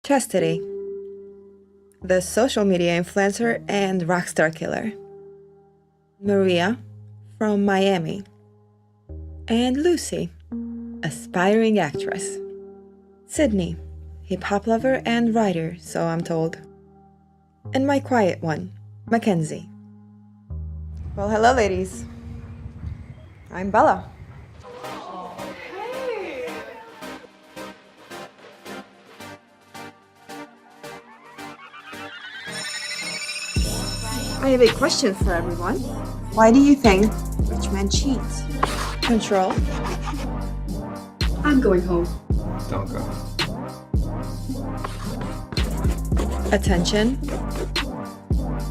Chastity, the social media influencer and rockstar killer. Maria, from Miami. And Lucy, aspiring actress. Sydney, hip-hop lover and writer, so I'm told. And my quiet one, Mackenzie. Well, hello, ladies. I'm Bella. I have a question for everyone. Why do you think rich men cheat? Control. I'm going home. Don't go. Attention.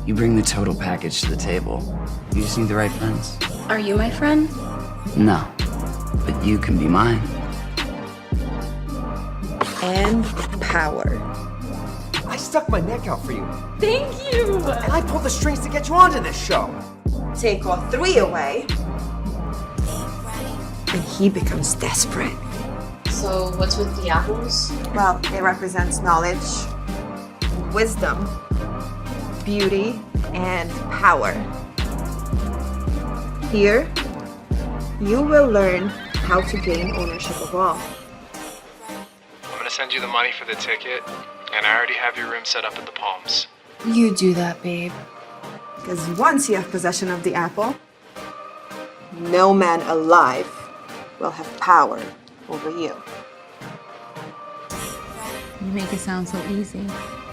You bring the total package to the table. You just need the right friends. Are you my friend? No, but you can be mine. And power. I stuck my neck out for you, Thank you! and I pulled the strings to get you onto this show. Take all three away, and he becomes desperate. So, what's with the apples? Well, it represents knowledge, wisdom, beauty, and power. Here, you will learn how to gain ownership of all. I'm gonna send you the money for the ticket, and I already have your room set up at the Palms. You do that, babe. Because once you have possession of the apple, no man alive will have power over you. You make it sound so easy.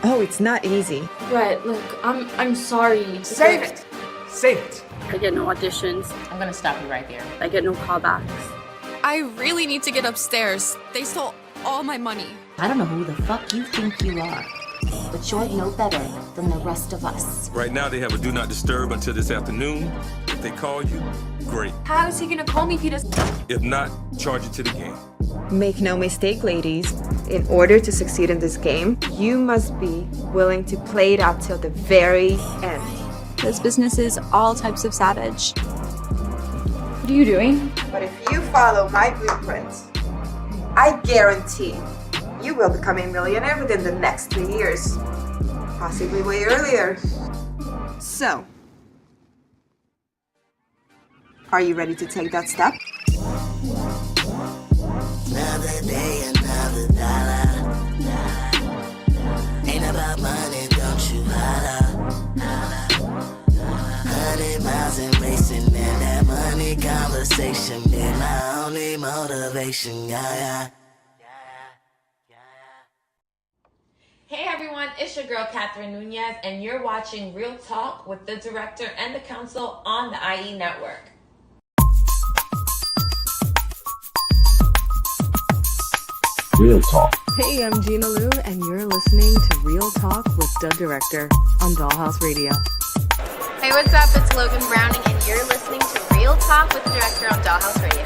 Oh, it's not easy. Brett, look, I'm sorry. Save it! Save it! I get no auditions. I'm gonna stop you right there. I get no callbacks. I really need to get upstairs. They stole all my money. I don't know who the fuck you think you are, but you're no better than the rest of us. Right now, they have a do not disturb until this afternoon. If they call you, great. How is he gonna call me if he does? If not, charge it to the game. Make no mistake, ladies. In order to succeed in this game, you must be willing to play it out till the very end. This business is all types of savage. What are you doing? But if you follow my blueprint, I guarantee you will become a millionaire within the next 3 years. Possibly way earlier. So, are you ready to take that step? Another day, another dollar. Ain't about money, don't you holla. 100 miles and racing, and that money conversation be my only motivation, yeah. Hey everyone, it's your girl Catherine Nunez, and you're watching Real Talk with the director and the counsel on the IE Network. Real Talk. Hey, I'm Gina Lou, and you're listening to Real Talk with the Director on Dollhouse Radio. Hey, what's up? It's Logan Browning, and you're listening to Real Talk with the Director on Dollhouse Radio.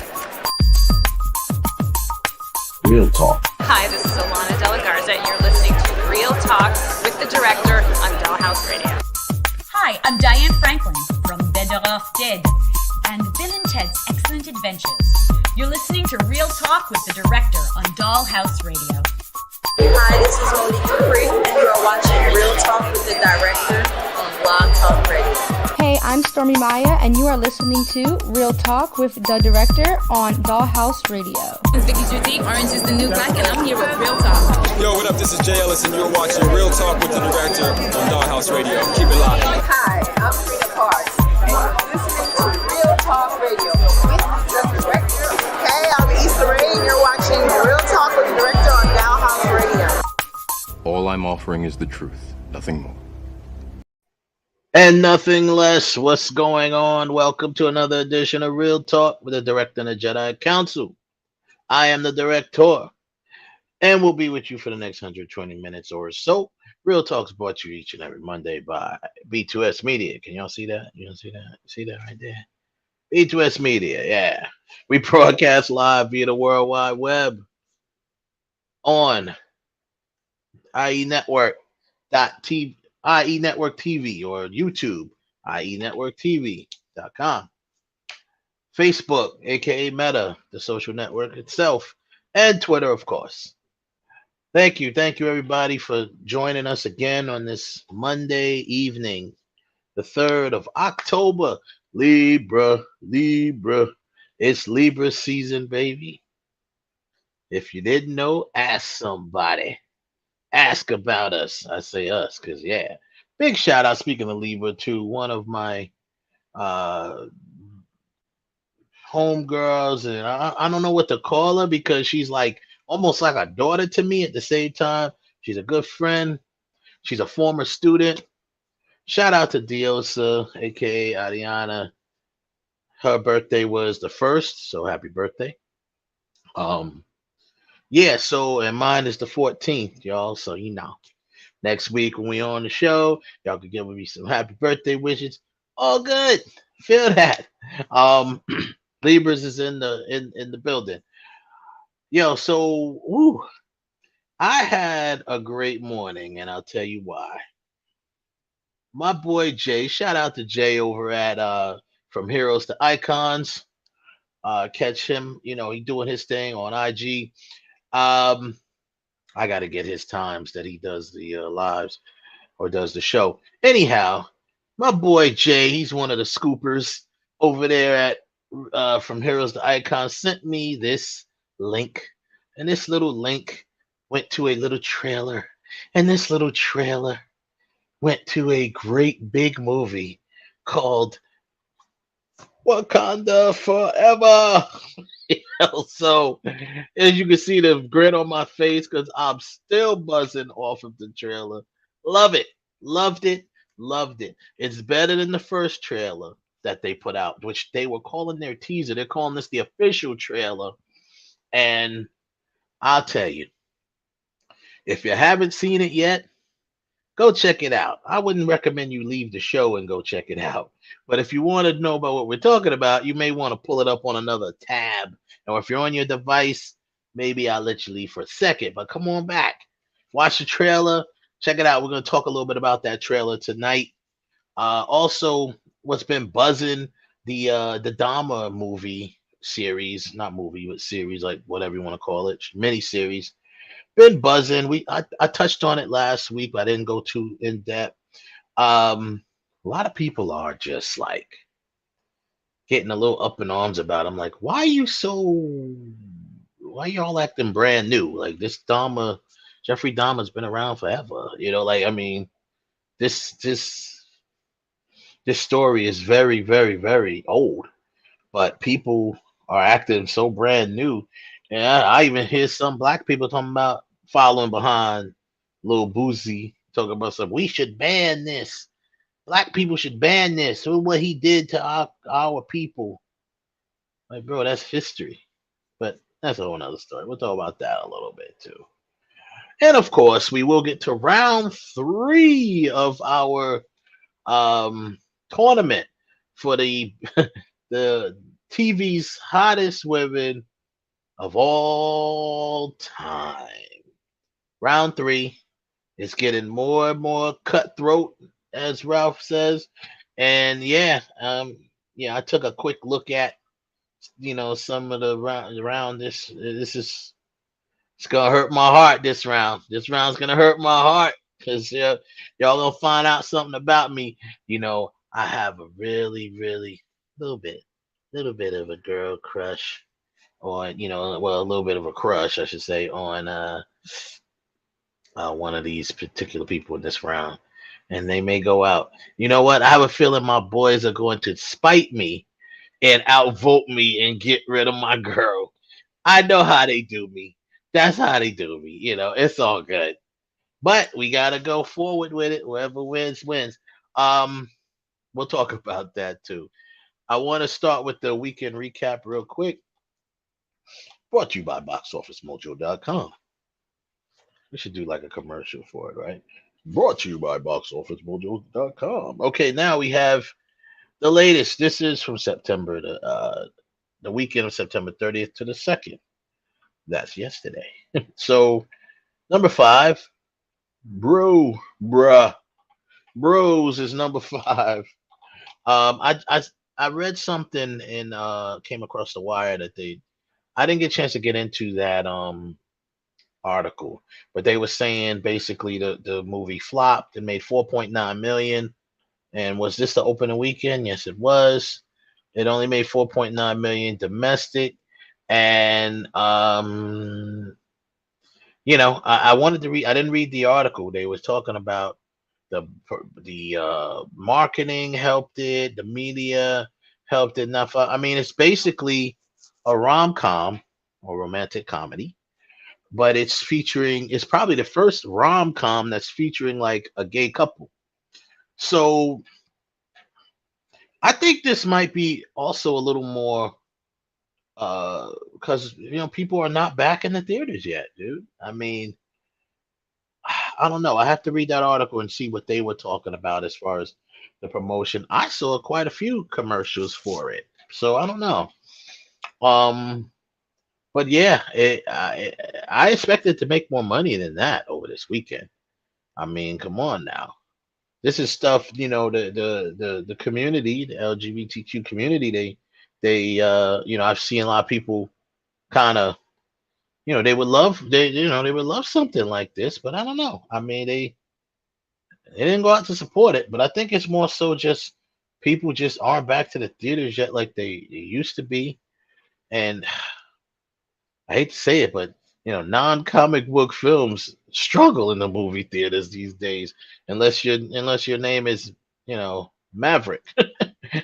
Real Talk. Hi, this is Alana De La Garza, and you're listening to Real Talk with the Director on Dollhouse Radio. Hi, I'm Diane Franklin from Better Off Dead and Bill and Ted's Excellent Adventures. You're listening to Real Talk with the Director on Dollhouse Radio. Hi, this is Monique Dupree, and you are watching Real Talk with the Director on Blog Talk Radio. Hey, I'm Stormy Maya, and you are listening to Real Talk with the Director on Dollhouse Radio. It's Vicky Judy. Orange is the new black, and I'm here with Real Talk. Yo, what up? This is Jay Ellis, and you're watching Real Talk with the Director on Dollhouse Radio. Keep it locked. Hi, I'm Rita Parks, and you're listening to Real Talk Radio with the Director. Hey, I'm Issa Rae, and you're watching Real Talk with the Director on Dollhouse Radio. All I'm offering is the truth, nothing more. And nothing less. What's going on? Welcome to another edition of Real Talk with the Director and the Jedi Council. I am the Director, and we'll be with you for the next 120 minutes or so. Real Talk's brought to you each and every Monday by B2S Media. Can y'all see that? You see that? See that right there? B2S Media, yeah. We broadcast live via the World Wide Web on IE Network TV or YouTube, IENetworkTV.com. Facebook, aka Meta, the social network itself, and Twitter, of course. Thank you, everybody, for joining us again on this Monday evening, the 3rd of October. Libra, Libra. It's Libra season, baby. If you didn't know, ask somebody. Ask about us. I say us because, yeah. Big shout out, speaking of Libra, to one of my uh homegirls, and I don't know what to call her because she's like almost like a daughter to me at the same time. She's a good friend. She's a former student. Shout out to Diosa, aka Ariana. Her birthday was the first, so happy birthday. Um, yeah, so and mine is the 14th, y'all. So next week when we on the show, y'all can give me some happy birthday wishes. All good. Feel that. Um Libras is in the building. Yo, so I had a great morning, and I'll tell you why. My boy Jay, shout out to Jay over at From Heroes to Icons. Catch him, he doing his thing on IG. Um, I got to get his times that he does the lives or does the show. Anyhow, my boy Jay, he's one of the scoopers over there at From Heroes to Icons, sent me this link, and this little link went to a little trailer, and this little trailer went to a great big movie called Wakanda Forever. So, as you can see, the grin on my face because I'm still buzzing off of the trailer. Love it. Loved it. Loved it. It's better than the first trailer that they put out, which they were calling their teaser. They're calling this the official trailer. And I'll tell you, if you haven't seen it yet, go check it out. I wouldn't recommend you leave the show and go check it out. But if you want to know about what we're talking about, you may want to pull it up on another tab. Or if you're on your device, maybe I'll let you leave for a second. But come on back. Watch the trailer. Check it out. We're going to talk a little bit about that trailer tonight. Also, what's been buzzing, the Dahmer movie series, not movie, but series, like whatever you want to call it, mini series been buzzing. I touched on it last week, but I didn't go too in depth. A lot of people are just like getting a little up in arms about it. I'm like, why y'all acting brand new? Like this Jeffrey Dahmer's been around forever. Like I mean, this story is very, very, very old, but people are acting so brand new. And I even hear some black people talking about following behind Lil Boozy, talking about some. We should ban this. Black people should ban this. Look what he did to our people. Like, bro, that's history. But that's a whole nother story. We'll talk about that a little bit too. And of course, we will get to round 3 of our tournament for the the TV's hottest women of all time. Round 3 is getting more and more cutthroat, as Ralph says. And yeah, I took a quick look at some of the round. It's gonna hurt my heart this round. This round's gonna hurt my heart because y'all gonna find out something about me. I have a really, really little bit of a girl crush on, well, a little bit of a crush, I should say, on one of these particular people in this round, and they may go out. You know what? I have a feeling my boys are going to spite me and outvote me and get rid of my girl. I know how they do me. That's how they do me. It's all good. But we gotta go forward with it. Whoever wins, wins. We'll talk about that too. I want to start with the weekend recap real quick. Brought to you by BoxOfficeMojo.com. We should do like a commercial for it, right? Brought to you by BoxOfficeMojo.com. Okay, now we have the latest. This is from September, the weekend of September 30th to the 2nd. That's yesterday. So, number 5, Bruh. Bros is number 5. I read something and came across the wire that I didn't get a chance to get into that article, but they were saying basically the movie flopped and made 4.9 million. And was this the opening weekend? Yes, it was. It only made 4.9 million domestic, and I wanted to read. I didn't read the article. They was talking about the marketing helped it, the media helped it enough. I mean, it's basically a rom com or romantic comedy, but it's featuring. It's probably the first rom com that's featuring like a gay couple. So I think this might be also a little more because people are not back in the theaters yet, dude. I mean, I don't know. I have to read that article and see what they were talking about as far as the promotion. I saw quite a few commercials for it, so I don't know. Um, but yeah, I expected to make more money than that over this weekend. I mean, come on now. This is stuff, the community, the LGBTQ community, I've seen a lot of people kind of, they would love something like this, but I don't know. I mean, they didn't go out to support it, but I think it's more so just people just aren't back to the theaters yet like they used to be. And I hate to say it, but non-comic book films struggle in the movie theaters these days, unless your name is, Maverick.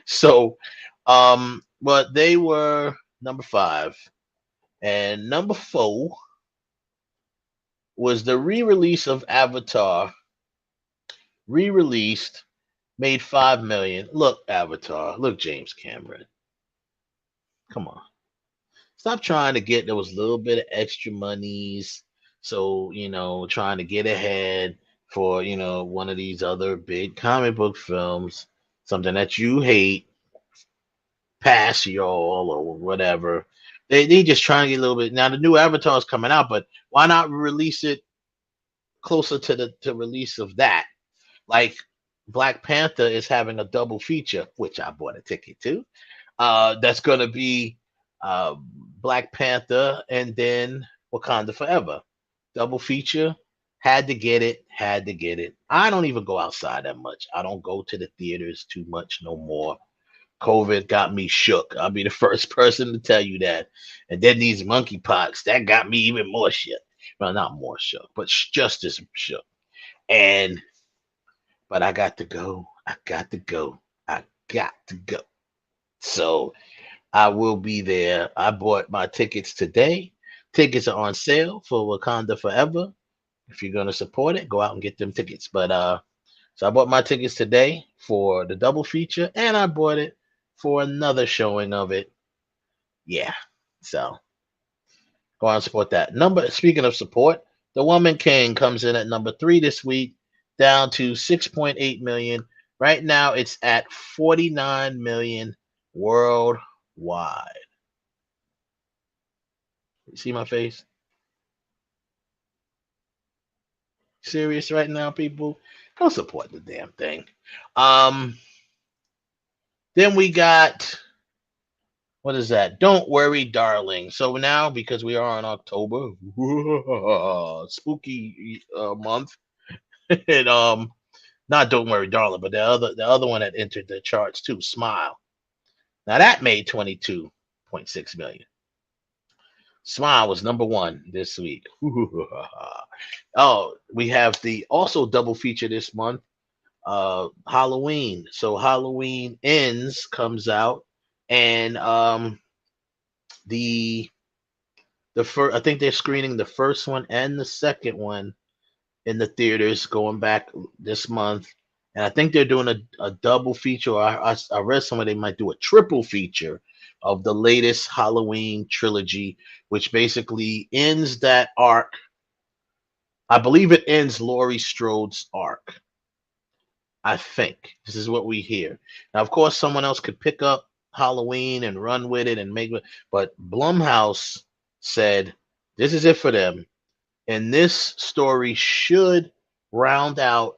So, but they were number 5, and number 4 was the re-release of Avatar, re-released, made 5 million. Look, Avatar. Look, James Cameron. Come on. Stop trying to get those little bit of extra monies. So, trying to get ahead for, one of these other big comic book films, something that you hate, pass y'all or whatever. They just trying to get a little bit. Now the new Avatar is coming out, but why not release it closer to the release of that? Like Black Panther is having a double feature, which I bought a ticket to. That's going to be Black Panther and then Wakanda Forever. Double feature. Had to get it. Had to get it. I don't even go outside that much. I don't go to the theaters too much no more. COVID got me shook. I'll be the first person to tell you that. And then these monkeypox, that got me even more shook. Well, not more shook, but just as shook. But I got to go. I got to go. I got to go. So I will be there. I bought my tickets today. Tickets are on sale for Wakanda Forever. If you're gonna support it, go out and get them tickets. But so I bought my tickets today for the double feature, and I bought it for another showing of it. Yeah. So go out and support that. Speaking of support, The Woman King comes in at number 3 this week, down to 6.8 million. Right now it's at 49 million worldwide. You see my face? Serious right now, people? Go support the damn thing. Then we got, what is that? Don't Worry, Darling. So now, because we are in October, spooky month, and not Don't Worry, Darling, but the other one that entered the charts too, Smile. Now that made 22.6 million. Smile was number 1 this week. Oh, we have the also double feature this month, Halloween. So Halloween Ends comes out, and the first, I think they're screening the first one and the second one in the theaters going back this month, and I think they're doing a double feature. I read somewhere they might do a triple feature of the latest Halloween trilogy, which basically ends that arc. I believe it ends Laurie Strode's arc. I think this is what we hear. Now, of course, someone else could pick up Halloween and run with it and make it, but Blumhouse said this is it for them, and this story should round out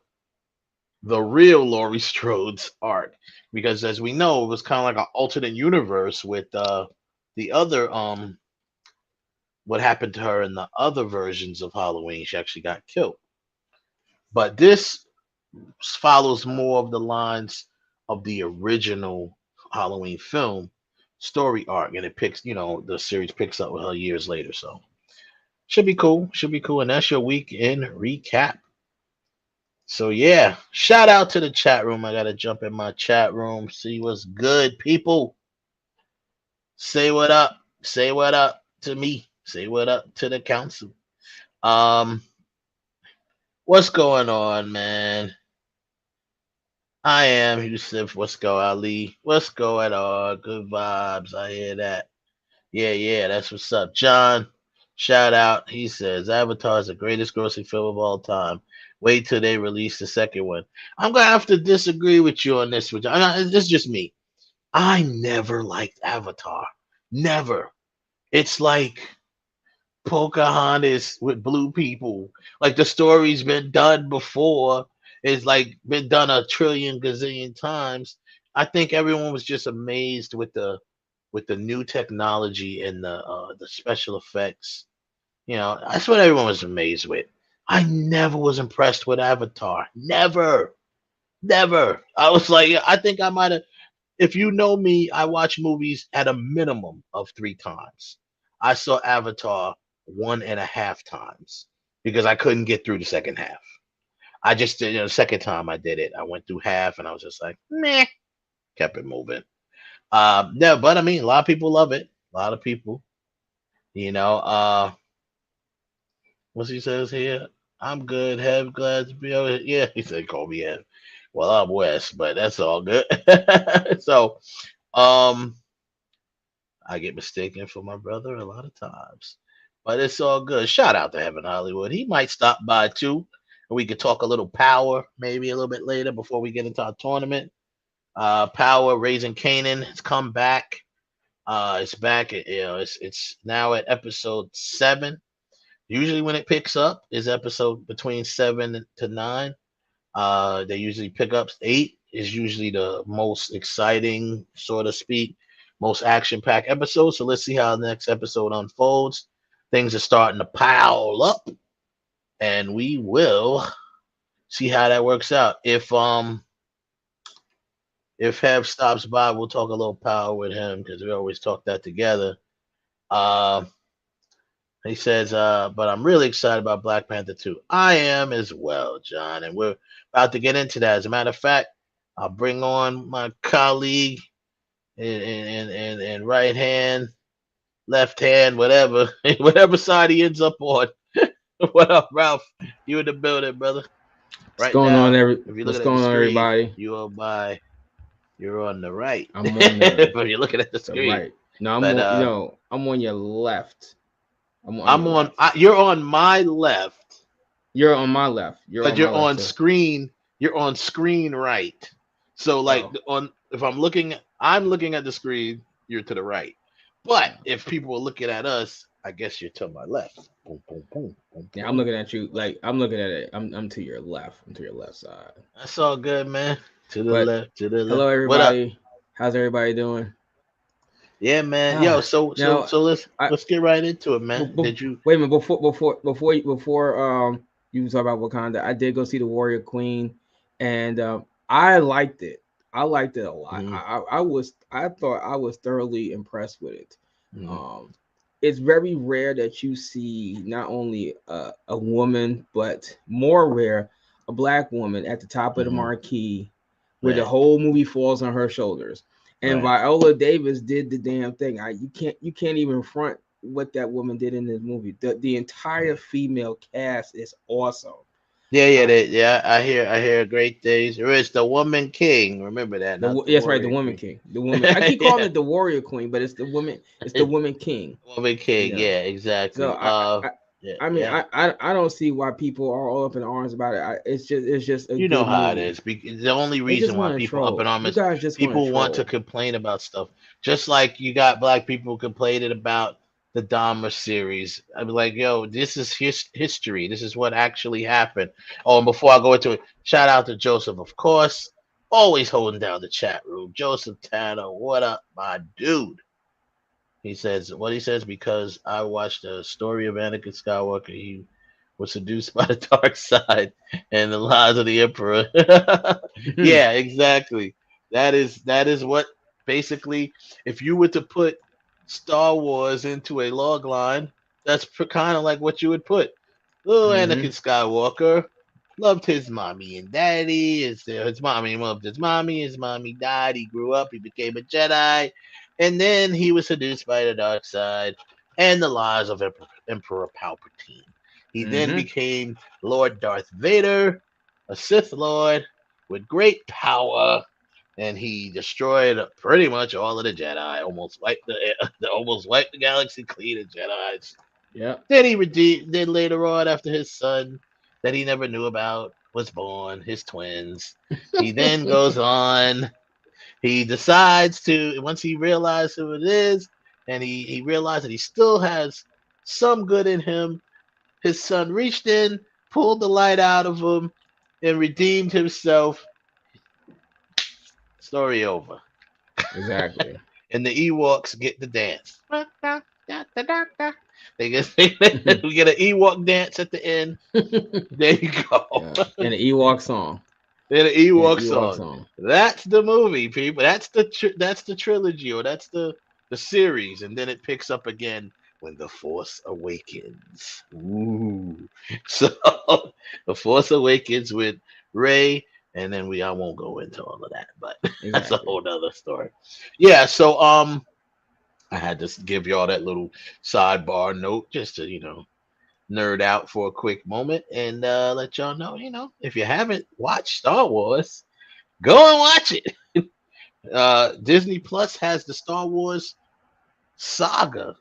the real Laurie Strode's arc, because as we know, it was kind of like an alternate universe with the other what happened to her in the other versions of Halloween. She actually got killed. But this follows more of the lines of the original Halloween film story arc, and it picks, the series picks up with her years later. So should be cool. Should be cool. And that's your weekend recap. So yeah, shout out to the chat room. I gotta jump in my chat room, see what's good, people. Say what up. Say what up to me. Say what up to the council. What's going on, man? I am Yusuf. What's go, Ali? What's going on? Good vibes. I hear that. Yeah, that's what's up. John, shout out. He says Avatar is the greatest grossing film of all time. Wait till they release the second one. I'm gonna have to disagree with you on this. This is just me. I never liked Avatar. Never. It's like Pocahontas with blue people. Like the story's been done before. It's like been done a trillion gazillion times. I think everyone was just amazed with the new technology and the special effects. That's what everyone was amazed with. I never was impressed with Avatar. Never. Never. I was like, I think I might have. If you know me, I watch movies at a minimum of 3 times. I saw Avatar 1.5 times because I couldn't get through the second half. I just did, the second time I did it, I went through half and I was just like, meh, kept it moving. No, but I mean, a lot of people love it. A lot of people, what he says here, I'm good. Have glad to be over here. Yeah, he said, call me Ev. Well, I'm West, but that's all good. So, I get mistaken for my brother a lot of times, but it's all good. Shout out to Heaven Hollywood. He might stop by too, and we could talk a little power maybe a little bit later before we get into our tournament. Power Raising Canaan has come back. It's back. It's now at episode 7. Usually when it picks up is episode between 7 to 9. They usually pick up 8 is usually the most exciting, so to speak, most action-packed episode. So let's see how the next episode unfolds. Things are starting to pile up, and we will see how that works out. If Hev stops by, we'll talk a little power with him because we always talk that together. He says, but I'm really excited about Black Panther 2. I am as well, John, and we're about to get into that. As a matter of fact, I'll bring on my colleague in right hand, left hand, whatever, whatever side he ends up on. What up, Ralph? You in the building, brother? What's going on, everybody? You're on the right. I'm on the but you're looking at the screen. Right. No, I'm on your left. You're on my left. You're on my left. You're on screen. You're on screen right. So if I'm looking at the screen, you're to the right. But if people are looking at us, I guess you're to my left. Boom, boom, boom, boom, yeah, I'm looking at you. Like I'm looking at it. I'm to your left. I'm to your left side. That's all good, man. To the left. Hello, everybody. How's everybody doing? Yeah, man. Yo, so let's get right into it, man. Did you wait a minute before you talk about Wakanda? I did go see the Warrior Queen, and I liked it. I liked it a lot. Mm-hmm. I thought I was thoroughly impressed with it. Mm-hmm. It's very rare that you see not only a woman, but more rare, a Black woman at the top of the marquee, where the whole movie falls on her shoulders. And Viola Davis did the damn thing. You can't even front what that woman did in this movie. The entire female cast is awesome. Yeah. I hear great things. There is the Woman King. Remember that? That's right, the Woman King. The woman. I keep calling it the Warrior Queen, but it's the woman. It's the Woman King. Woman King. Yeah, exactly. So I don't see why people are all up in arms about it. It's just you know how movie. It is. The only reason why people are up in arms is people want to complain about stuff. Just like you got Black people complaining about the Dahmer series. I'm like, yo, this is history. This is what actually happened. Oh, and before I go into it, shout out to Joseph, of course, always holding down the chat room. Joseph Tanner, what up, my dude? He says what he says because I watched a story of Anakin Skywalker. He was seduced by the dark side and the lies of the Emperor. Yeah, exactly. That is what basically, if you were to put Star Wars into a log line, that's kind of like what you would put. Little Anakin Skywalker loved his mommy and daddy. His mommy loved his mommy died. He grew up. He became a Jedi, and then he was seduced by the dark side and the lies of Emperor Palpatine. He then became Lord Darth Vader, a Sith Lord with great power, and he destroyed pretty much all of the Jedi. Almost wiped the galaxy clean of Jedi's. Yeah. Then he redeemed. Then later on, after his son that he never knew about was born, his twins, he then goes on. He decides to once he realized who it is, and he realized that he still has some good in him. His son reached in, pulled the light out of him, and redeemed himself. Story over. Exactly. And the Ewoks get the dance. We get an Ewok dance at the end. There you go. Yeah. And the Ewok song. And an Ewok song. That's the movie, people. That's the trilogy, or that's the series, and then it picks up again when the Force Awakens. Ooh. So the Force Awakens with Rey, and then I won't go into all of that, but that's a whole nother story. Yeah, so I had to give y'all that little sidebar note just to, nerd out for a quick moment and let y'all know, if you haven't watched Star Wars, go and watch it. Disney Plus has the Star Wars saga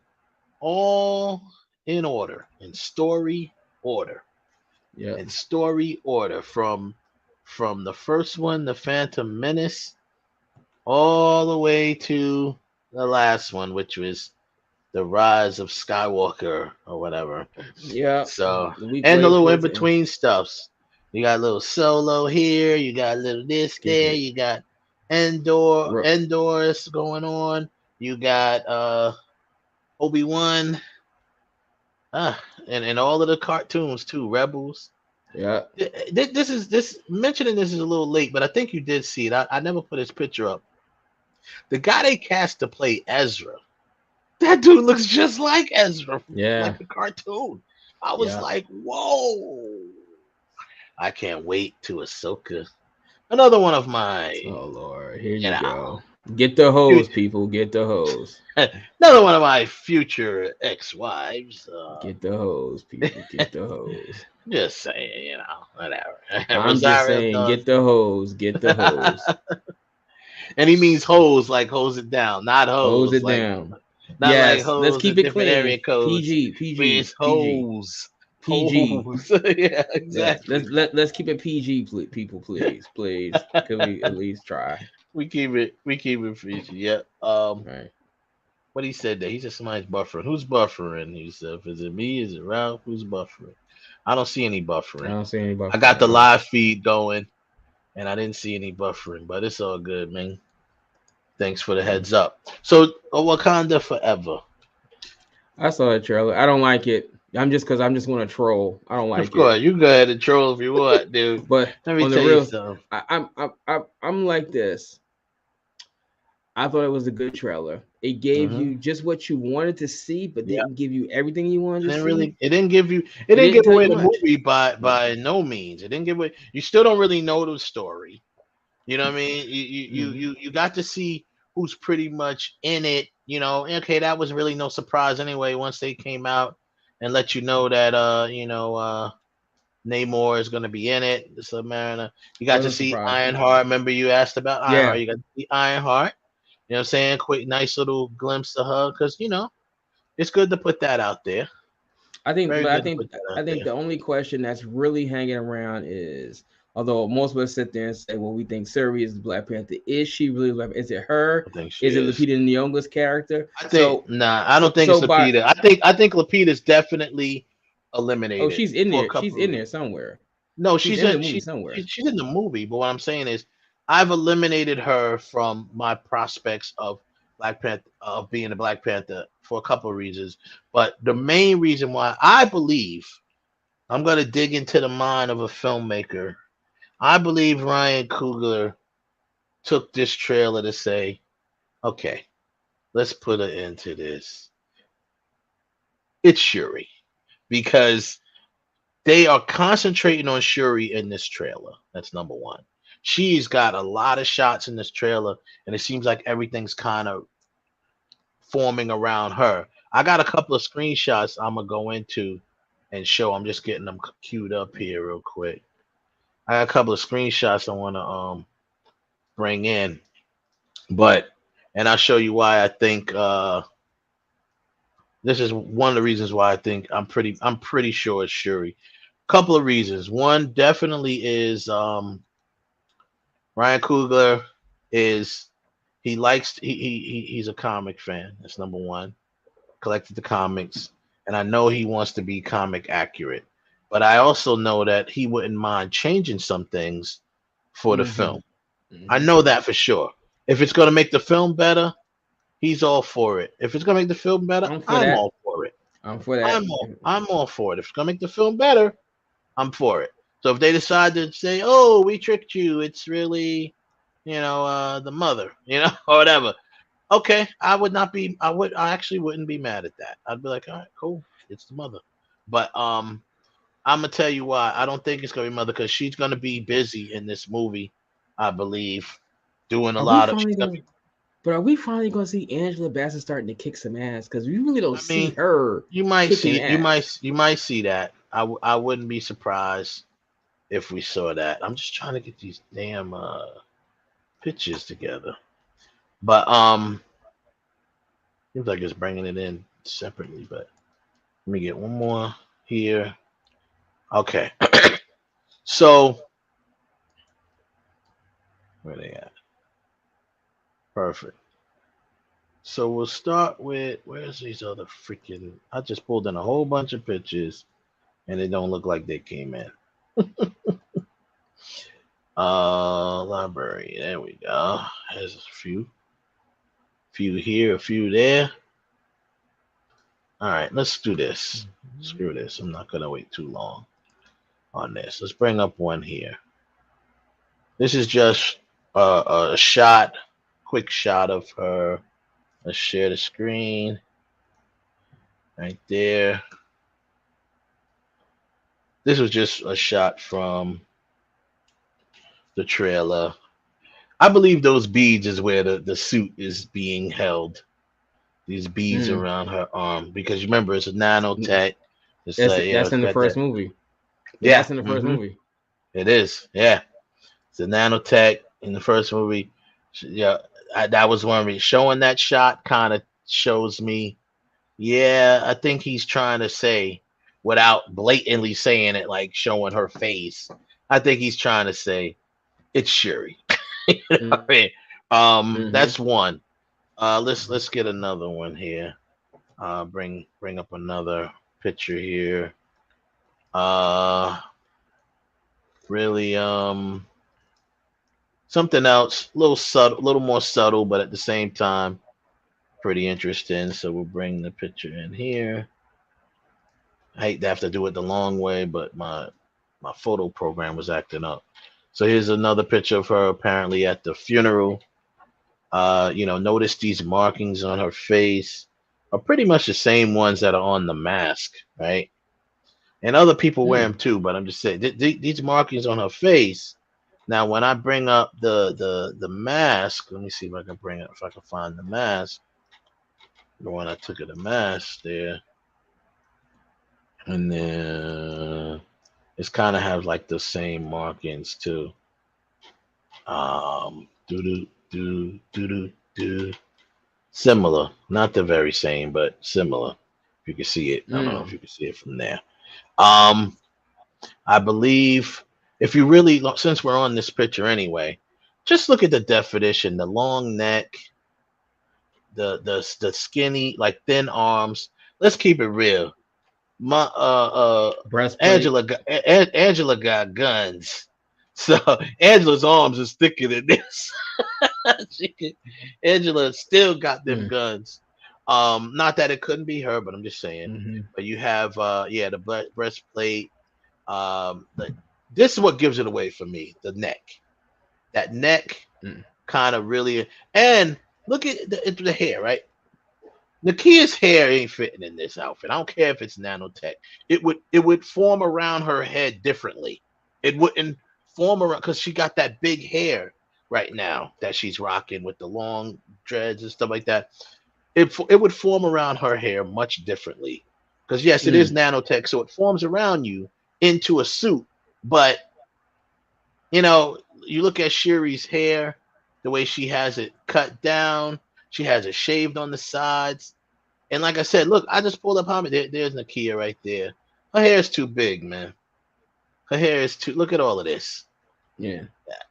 all in order, in story order. Yeah. In story order from the first one, The Phantom Menace, all the way to the last one, which was The Rise of Skywalker or whatever. Yeah. So and the little in between stuffs. You got a little Solo here, you got a little this there, you got Endor's going on, you got Obi-Wan, and all of the cartoons too, Rebels. Yeah. Mentioning this is a little late, but I think you did see it. I never put his picture up. The guy they cast to play Ezra, that dude looks just like Ezra, like the cartoon. I was like, whoa! I can't wait to Ahsoka. Another one of my. Oh Lord, here you go. Get the hose, people. Get the hose. Another one of my future ex-wives. Get the hose, people. Get the hose. Just saying, whatever. I'm just saying, get the hose. Get the hose. And he means hose like hose it down, not hose. Hose it like, down. Not yes, like hose. Let's keep it clean. Area codes. PG. It's hose. PG. Hose. Yeah, exactly. Let's keep it PG, people. Please. Can we at least try? We keep it PG. Yep. Right. What he said there? He said somebody's buffering. Who's buffering? He said, "Is it me? Is it Ralph? Who's buffering?" I don't see any buffering. I got the live feed going, and I didn't see any buffering, but it's all good, man. Thanks for the heads up. So, Wakanda Forever. I saw the trailer. I don't like it. I'm just going to troll. I don't like it. Of course, you go ahead and troll if you want, dude. But let me tell you something. I'm like this. I thought it was a good trailer. It gave you just what you wanted to see, but didn't give you everything you wanted to see. It didn't give you. It didn't give away the movie by no means. It didn't give away. You still don't really know the story. You know what I mean? You got to see who's pretty much in it. Okay, that was really no surprise anyway. Once they came out and let you know that Namor is going to be in it, the Submariner. You got to see Ironheart. Remember you asked about Ironheart. Yeah. You got to see Ironheart. You know what I'm saying? Quick, nice little glimpse of her, because it's good to put that out there. I think the only question that's really hanging around is, although most of us sit there and say, well, we think Suri is the Black Panther. Is she really Black Panther? Is it her? Is it Lupita Nyong'o's character? I don't think it's Lupita. I think Lupita's definitely eliminated. Oh, she's in there. She's in there somewhere. No, she's in the movie somewhere. She's in the movie, but what I'm saying is I've eliminated her from my prospects of Black Panther of being a Black Panther for a couple of reasons, but the main reason why I believe I'm gonna dig into the mind of a filmmaker. I believe Ryan Coogler took this trailer to say, okay, let's put an end to this. It's Shuri because they are concentrating on Shuri in this trailer. That's number one. She's got a lot of shots in this trailer, and it seems like everything's kind of forming around her. I got a couple of screenshots I'm gonna go into and show. I'm just getting them queued up here real quick. I got a couple of screenshots I want to bring in, and I'll show you why I think this is one of the reasons why I think I'm pretty sure it's Shuri. Couple of reasons. One definitely is Ryan Coogler is he's a comic fan. That's number one. Collected the comics, and I know he wants to be comic accurate. But I also know that he wouldn't mind changing some things for the film. I know that for sure. If it's going to make the film better, he's all for it. If it's going to make the film better, I'm all for it. I'm for that. I'm all for it. If it's going to make the film better, I'm for it. So if they decide to say, "Oh, we tricked you," it's really, the mother, or whatever. Okay, I actually wouldn't be mad at that. I'd be like, all right, cool, it's the mother. But I'm gonna tell you why. I don't think it's gonna be mother because she's gonna be busy in this movie, I believe, doing a lot of. But are we finally gonna see Angela Bassett starting to kick some ass? Because we really don't see her. You might see it. You might see that. I wouldn't be surprised if we saw that. I'm just trying to get these damn pictures together. But seems like it's bringing it in separately. But let me get one more here. Okay. So where they at? Perfect. So we'll start with where's these other freaking? I just pulled in a whole bunch of pictures, and they don't look like they came in. Library. There we go. There's a few here, a few there. All right, let's do this. Screw this. I'm not gonna wait too long on this. Let's bring up one here. This is just a shot, quick shot of her. Let's share the screen. Right there. This was just a shot from the trailer. I believe those beads is where the suit is being held. These beads around her arm, because you remember it's a nanotech. That's in the first movie. Yeah, that's in the first movie. It is. Yeah, it's a nanotech in the first movie. Yeah, that was one reason. Showing that shot kind of shows me. Yeah, I think he's trying to say, without blatantly saying it, like showing her face. I think he's trying to say, it's Shuri. That's one. Let's get another one here. Bring up another picture here. Really something else, a little more subtle, but at the same time pretty interesting. So we'll bring the picture in here. I hate to have to do it the long way, but my photo program was acting up. So here's another picture of her apparently at the funeral. Notice these markings on her face are pretty much the same ones that are on the mask, right? And other people wear them too, but I'm just saying these markings on her face. Now, when I bring up the mask, let me see if I can find the mask. The one I took of the mask there, and then it's kind of have like the same markings too. Similar, not the very same, but similar. If you can see it, I don't know if you can see it from there. I believe if you really, since we're on this picture anyway, just look at the definition: the long neck, the skinny, like thin arms. Let's keep it real. Angela got guns. So Angela's arms is thicker than this. Angela still got them guns. Not that it couldn't be her, but I'm just saying. But you have the breastplate. This is what gives it away for me. The neck. That neck kind of really, and look at the hair, right? Nakia's hair ain't fitting in this outfit. I don't care if it's nanotech. It would form around her head differently. It wouldn't form around because she got that big hair right now that she's rocking with the long dreads and stuff like that. It would form around her hair much differently. Because yes, it is nanotech, so it forms around you into a suit. But you know, you look at Shuri's hair, the way she has it cut down, she has it shaved on the sides. And like I said, look, I just pulled up how many. There's Nakia right there. Her hair is too big, man. Her hair is too. Look at all of this. Yeah,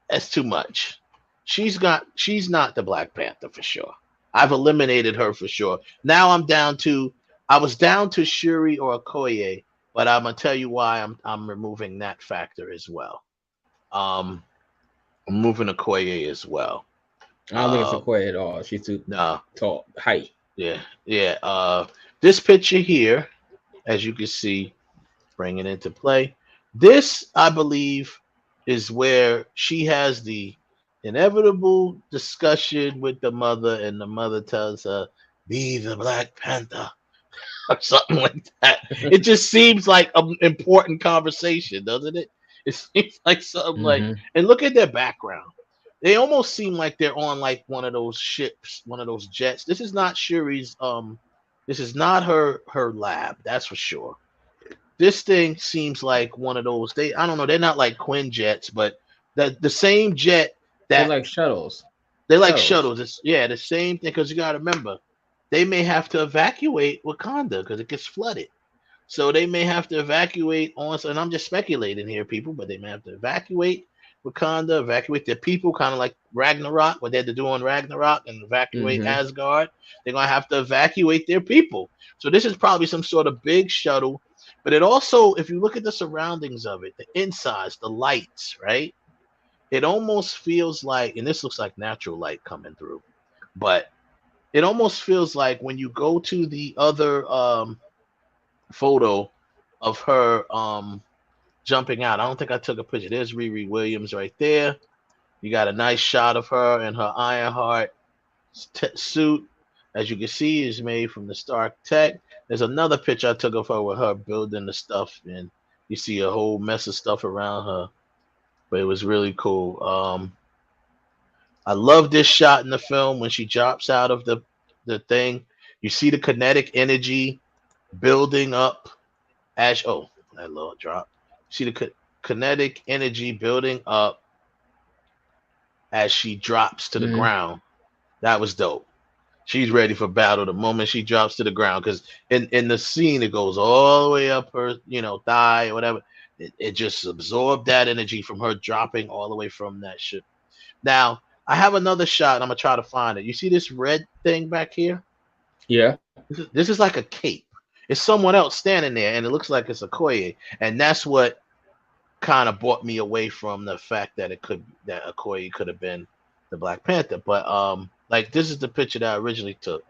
that's too much. She's not the Black Panther for sure. I've eliminated her for sure. Now I'm down to. I was down to Shuri or Okoye, but I'm gonna tell you why I'm removing that factor as well. I'm moving Okoye as well. I don't think it's Okoye at all. She's too tall, height. Yeah. This picture here, as you can see, bring it into play. This, I believe, is where she has the inevitable discussion with the mother, and the mother tells her, "Be the Black Panther," or something like that. It just seems like an important conversation, doesn't it? It seems like something like, and look at their background. They almost seem like they're on like one of those ships, one of those jets. This is not Shuri's. This is not her lab. That's for sure. This thing seems like one of those. I don't know. They're not like Quinjets, but the same jet that they're like shuttles. They're like shuttles. It's the same thing. Because you got to remember, they may have to evacuate Wakanda because it gets flooded. So they may have to evacuate on. And I'm just speculating here, people, but they may have to evacuate Wakanda, evacuate their people, kind of like Ragnarok, what they had to do on Ragnarok, and evacuate Asgard. They're gonna have to evacuate their people. So this is probably some sort of big shuttle. But it also, if you look at the surroundings of it, the insides, the lights, right? It almost feels like, and this looks like natural light coming through, but it almost feels like when you go to the other photo of her jumping out. I don't think I took a picture. There's Riri Williams right there. You got a nice shot of her in her Ironheart suit. As you can see, is made from the Stark Tech. There's another picture I took of her with her building the stuff, and you see a whole mess of stuff around her. But it was really cool. I love this shot in the film when she drops out of the thing. You see the kinetic energy building up as that little drop. See the kinetic energy building up as she drops to the ground. That was dope. She's ready for battle the moment she drops to the ground, because in the scene it goes all the way up her thigh or whatever. It just absorbed that energy from her dropping all the way from that ship. Now I have another shot. I'm gonna try to find it. You see this red thing back here? Yeah. This is like a cape. It's someone else standing there, and it looks like it's Okoye, and that's what kind of brought me away from the fact that Okoye could have been the Black Panther. But like this is the picture that I originally took.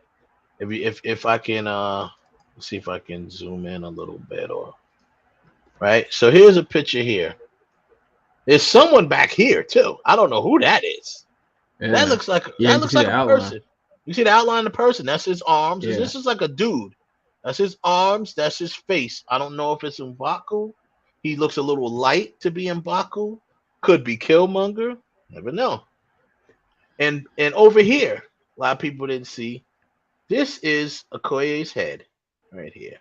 If I can let's see if I can zoom in a little bit, or right. So here's a picture here. There's someone back here too. I don't know who that is. Yeah. That looks like a person. You see the outline of the person? That's his arms. Yeah. This is like a dude. That's his arms. That's his face. I don't know if it's M'Baku. He looks a little light to be M'Baku. Could be Killmonger. Never know. And over here, a lot of people didn't see. This is Okoye's head, right here.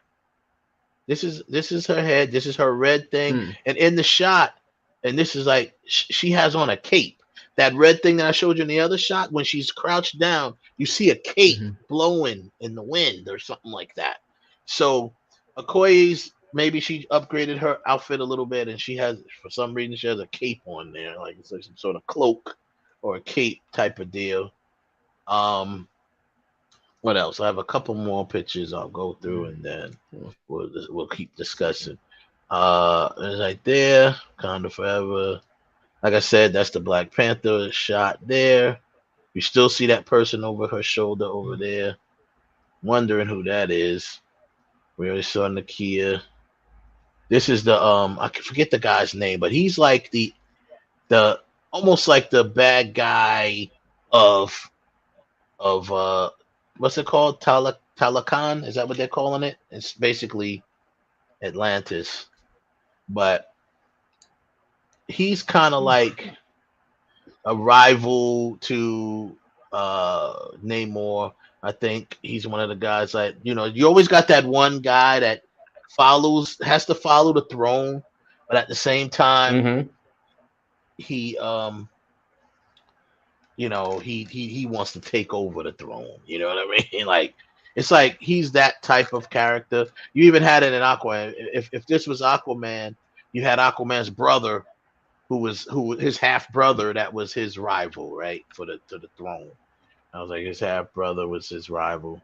This is her head. This is her red thing. And in the shot, and this is like she has on a cape. That red thing that I showed you in the other shot, when she's crouched down, you see a cape blowing in the wind or something like that. So Okoye's, maybe she upgraded her outfit a little bit, and for some reason she has a cape on there, like it's like some sort of cloak or a cape type of deal. What else? I have a couple more pictures I'll go through, and then we'll keep discussing. It's right there, Wakanda Forever. Like I said, that's the Black Panther shot there. You still see that person over her shoulder over there, wondering who that is. We already saw Nakia. This is the I can forget the guy's name, but he's like the almost like the bad guy of what's it called? Talakan? Is that what they're calling it? It's basically Atlantis. But he's kind of like a rival to Namor. I think he's one of the guys that, you always got that one guy that has to follow the throne, but at the same time he he wants to take over the throne. You know what I mean? Like it's like he's that type of character. You even had it in Aquaman. If this was Aquaman, you had Aquaman's brother, who his half brother, that was his rival, right, to the throne. I was like, his half brother was his rival.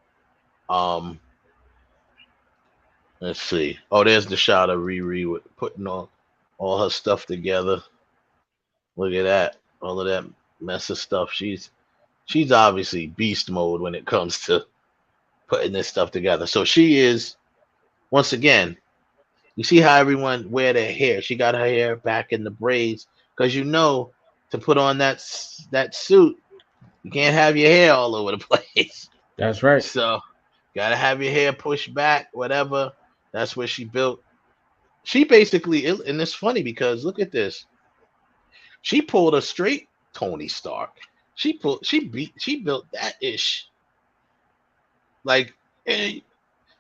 Let's see. Oh, there's the shot of Riri with putting all her stuff together. Look at that. All of that mess of stuff. She's obviously beast mode when it comes to putting this stuff together. So she is, once again, you see how everyone wear their hair. She got her hair back in the braids because to put on that suit, you can't have your hair all over the place. That's right. So gotta have your hair pushed back, whatever. That's where she built. She basically, and it's funny because look at this. She pulled a straight Tony Stark. She built that ish. Like, hey,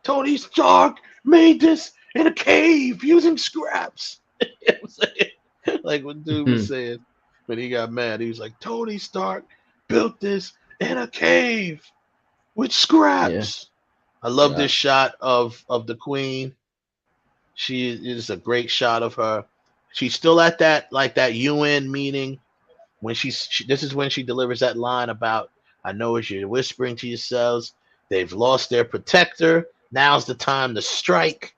Tony Stark made this in a cave using scraps. You know what I'm saying? Like what dude was saying when he got mad. He was like, Tony Stark built this in a cave with scraps. Yeah. I love this shot of the Queen. She is a great shot of her. She's still at that UN meeting when this is when she delivers that line about, I know as you're whispering to yourselves, they've lost their protector. Now's the time to strike.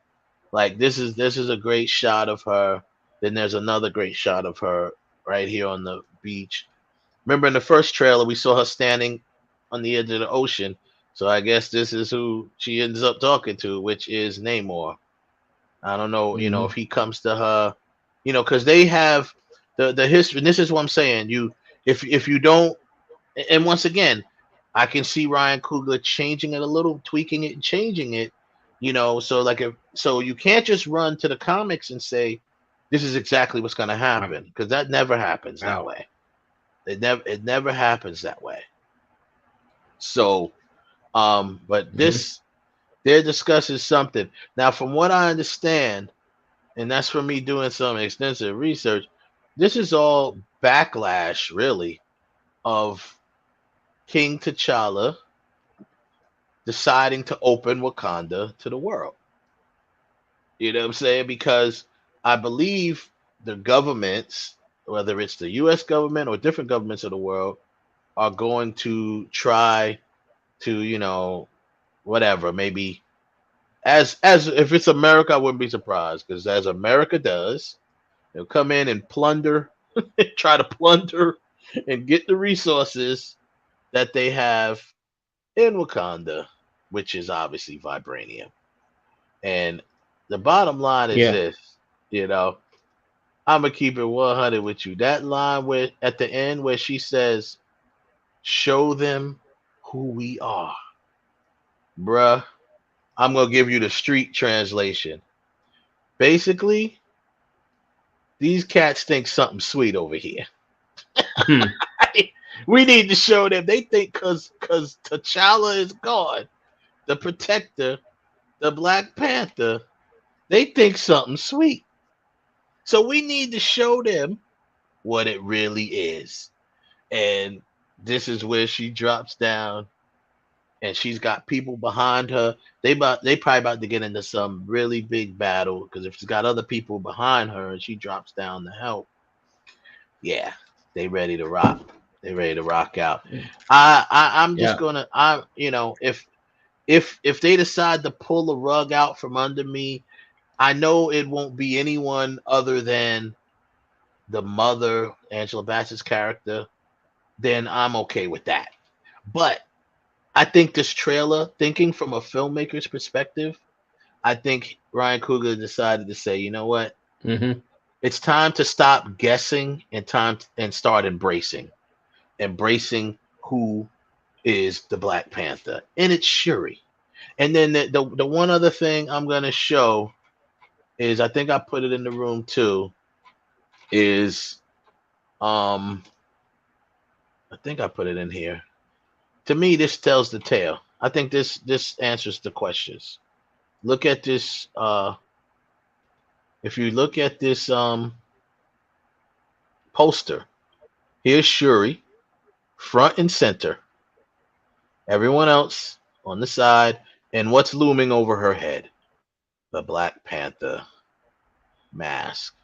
Like this is a great shot of her. Then there's another great shot of her right here on the beach. Remember in the first trailer we saw her standing on the edge of the ocean. So I guess this is who she ends up talking to, which is Namor. I don't know, if he comes to her, because they have the history. And this is what I'm saying. If you don't, and once again, I can see Ryan Coogler changing it a little, tweaking it and changing it, so you can't just run to the comics and say this is exactly what's going to happen, because that never happens that way. It never happens that way. So, but this. They're discussing something. Now, from what I understand, and that's from me doing some extensive research, this is all backlash, really, of King T'Challa deciding to open Wakanda to the world. You know what I'm saying? Because I believe the governments, whether it's the U.S. government or different governments of the world, are going to try to, whatever, maybe as if it's America, I wouldn't be surprised, because as America does, they'll come in and plunder, try to plunder and get the resources that they have in Wakanda, which is obviously vibranium. And the bottom line is this, I'm gonna keep it 100 with you. That line at the end where she says, "Show them who we are." Bruh, I'm going to give you the street translation. Basically, these cats think something sweet over here. We need to show them. They think because T'Challa is gone, the protector, the Black Panther, they think something sweet. So we need to show them what it really is. And this is where she drops down. And she's got people behind her. They probably about to get into some really big battle, because if she's got other people behind her and she drops down to help, yeah, they ready to rock. They ready to rock out. I'm just gonna if they decide to pull the rug out from under me, I know it won't be anyone other than the mother, Angela Bassett's character, then I'm okay with that. But I think this trailer, thinking from a filmmaker's perspective, I think Ryan Coogler decided to say, you know what? Mm-hmm. It's time to stop guessing and start embracing who is the Black Panther, and it's Shuri. And then the one other thing I'm gonna show is, I think I put it in the room too, is I think I put it in here. To me, this tells the tale. I think this answers the questions. Look at this. If you look at this poster, here's Shuri, front and center. Everyone else on the side, and what's looming over her head? The Black Panther mask.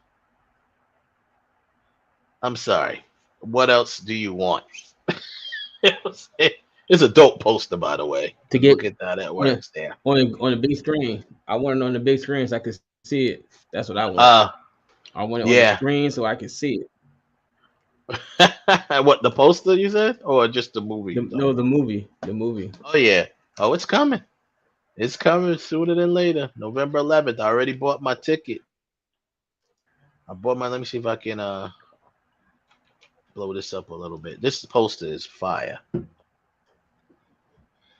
I'm sorry. What else do you want? It's a dope poster, by the way. To get Look at how that works there. on the big screen. I want it on the big screen so I can see it. That's what I want. I want it on the Yeah. screen so I can see it. What, the poster you said, or just the movie? No, the movie. The movie. Oh yeah. Oh, it's coming. It's coming sooner than later. November 11th. I already bought my ticket. Let me see if I can blow this up a little bit. This poster is fire.